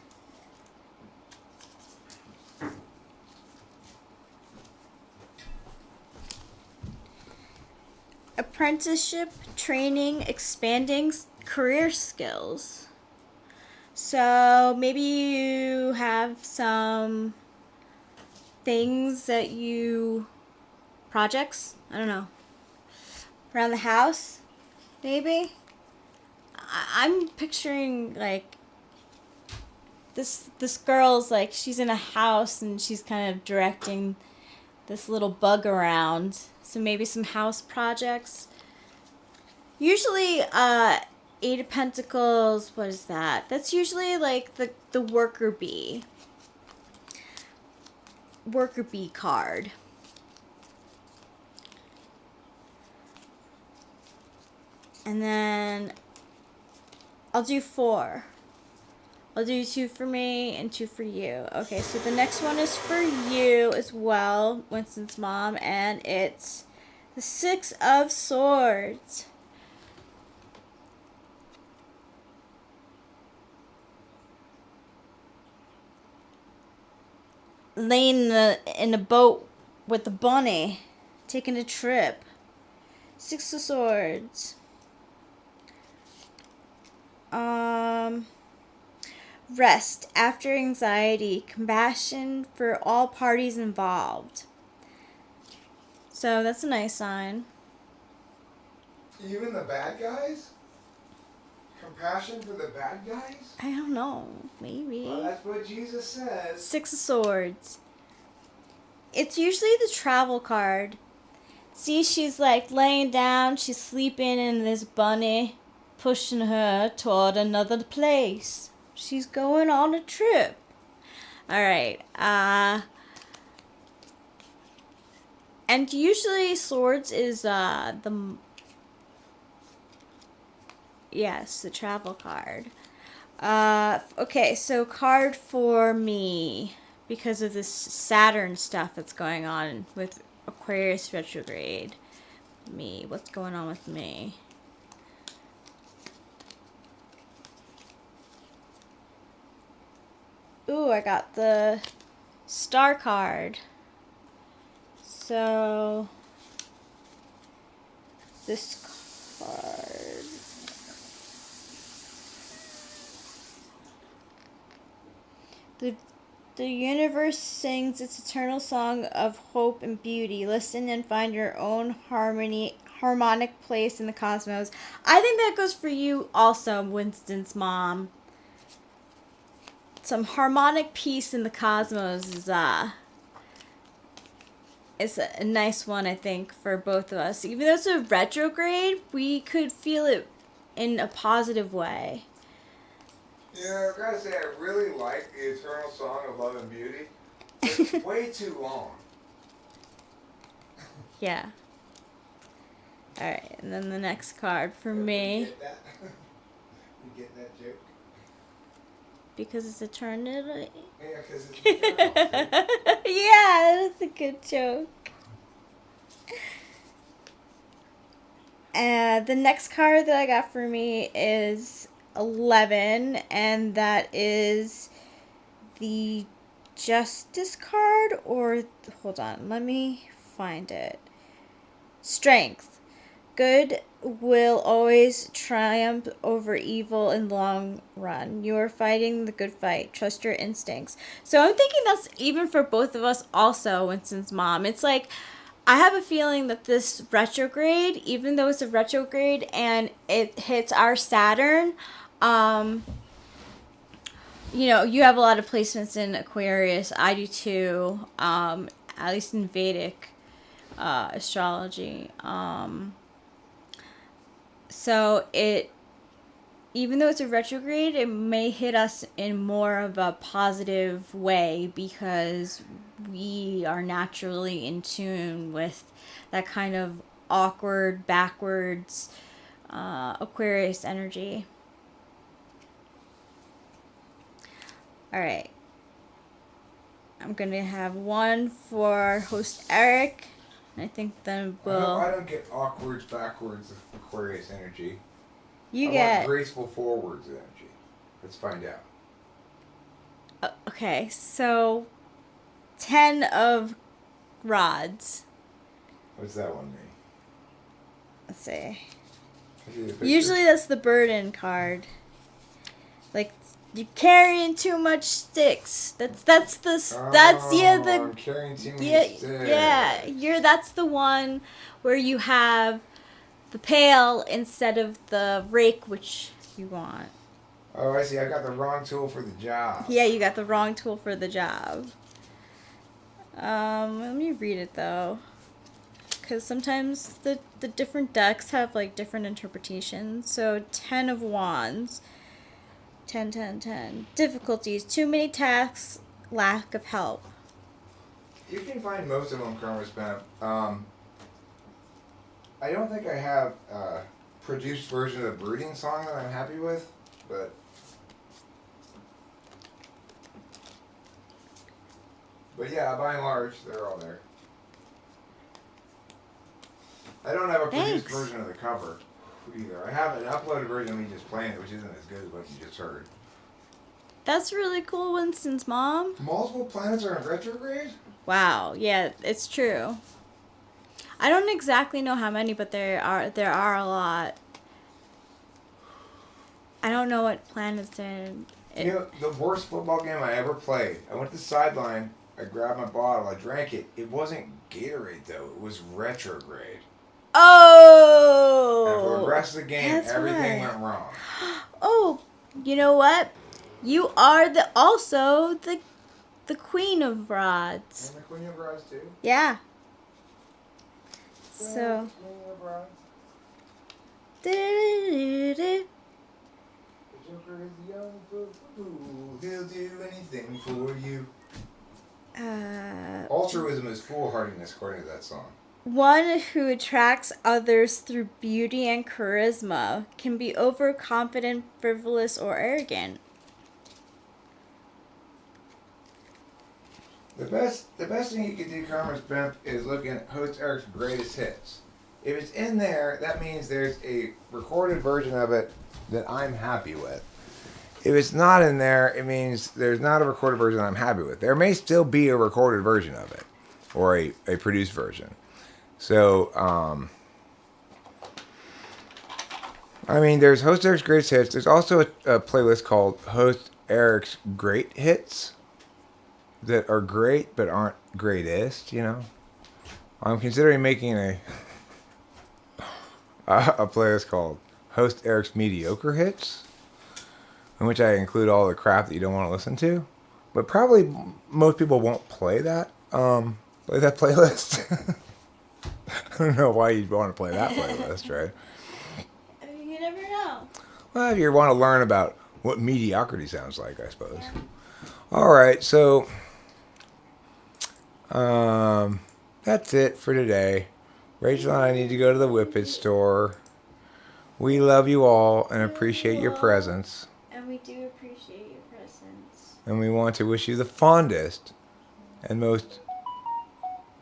apprenticeship, training, expanding career skills. So maybe you have some things that projects, I don't know, around the house, maybe. I'm picturing like this girl's like, she's in a house and she's kind of directing this little bug around. So maybe some house projects. Usually 8 of Pentacles, what is that? That's usually like the worker bee. Worker bee card. And then I'll do 4. I'll do 2 for me and 2 for you. Okay, so the next one is for you as well, Winston's mom, and it's the 6 of Swords. Laying in a boat with the bunny, taking a trip. 6 of Swords. Rest after anxiety, compassion for all parties involved. So that's a nice sign. Even the bad guys? Compassion for the bad guys? I don't know, maybe. Well, that's what Jesus says. 6 of Swords. It's usually the travel card. See, she's like laying down, she's sleeping, and this bunny pushing her toward another place. She's going on a trip. Alright, and usually Swords is, Yes, the travel card. Okay, so card for me, because of this Saturn stuff that's going on with Aquarius retrograde. Me, what's going on with me? Ooh, I got the Star card. So, this card. The universe sings its eternal song of hope and beauty. Listen and find your own harmonic place in the cosmos. I think that goes for you also, Winston's mom. Some harmonic peace in the cosmos is a nice one, I think, for both of us. Even though it's a retrograde, we could feel it in a positive way. Yeah, I've got to say, I really like the Eternal Song of Love and Beauty. It's way too long. Yeah. Alright, and then the next card for me. You get that? You get that joke? Because it's eternity. Yeah, because it's eternal. Yeah, that's a good joke. The next card that I got for me is 11, and that is the Justice card, or hold on, let me find it. Strength. Good will always triumph over evil in the long run. You are fighting the good fight. Trust your instincts. So I'm thinking that's even for both of us also, Winston's mom. It's like, I have a feeling that this retrograde, even though it's a retrograde and it hits our Saturn, you know, you have a lot of placements in Aquarius. I do too, at least in Vedic astrology. So even though it's a retrograde, it may hit us in more of a positive way because we are naturally in tune with that kind of awkward, backwards Aquarius energy. Alright. I'm going to have one for host Eric. I think then we'll... I don't get awkward, backwards Aquarius energy. You I get... want graceful forwards energy. Let's find out. Okay, so 10 of rods. What's that one mean? Let's see. I see the picture. Usually that's the burden card. Like, you're carrying too much sticks. That's I'm carrying too many sticks. That's the one where you have the pail instead of the rake, which you want. Oh, I see. I got the wrong tool for the job. Yeah, you got the wrong tool for the job. Let me read it though, because sometimes the different decks have like different interpretations. So 10 of wands. 10. Difficulties. Too many tasks. Lack of help. You can find most of them, Karma Spam. I don't think I have a produced version of the Brooding song that I'm happy with, but yeah, by and large, they're all there. I don't have a produced version of the cover either. I have an uploaded version of me just playing it, which isn't as good as what you just heard. That's really cool, Winston's mom. Multiple planets are in retrograde? Wow, yeah, it's true. I don't exactly know how many, but there are a lot. I don't know what planets they're in. You know, the worst football game I ever played, I went to the sideline, I grabbed my bottle, I drank it. It wasn't Gatorade, though. It was retrograde. Oh! And for the rest of the game, everything went wrong. Oh, you know what? You are also the queen of rods. And the queen of rods, too? Yeah. Queen So. of rods. Do-do-do-do-do. The Joker is the young fool. He'll do anything for you. Altruism is foolhardiness, according to that song. one who attracts others through beauty and charisma can be overconfident, frivolous, or arrogant. The best thing you can do, Karma's Pimp, is look at Host Eric's greatest hits. If it's in there, that means there's a recorded version of it that I'm happy with. If it's not in there, it means there's not a recorded version I'm happy with. There may still be a recorded version of it, or a produced version. So, I mean, there's Host Eric's Greatest Hits. There's also a playlist called Host Eric's Great Hits that are great but aren't greatest, you know. I'm considering making a playlist called Host Eric's Mediocre Hits, in which I include all the crap that you don't want to listen to. But probably most people won't play that playlist. I don't know why you'd want to play that playlist, right? You never know. Well, if you want to learn about what mediocrity sounds like, I suppose. Yeah. All right, so that's it for today. Rachel and I need to go to the Whippet store. We love you all and appreciate your presence. And we do appreciate your presence. And we want to wish you the fondest and most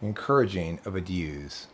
encouraging of adieus.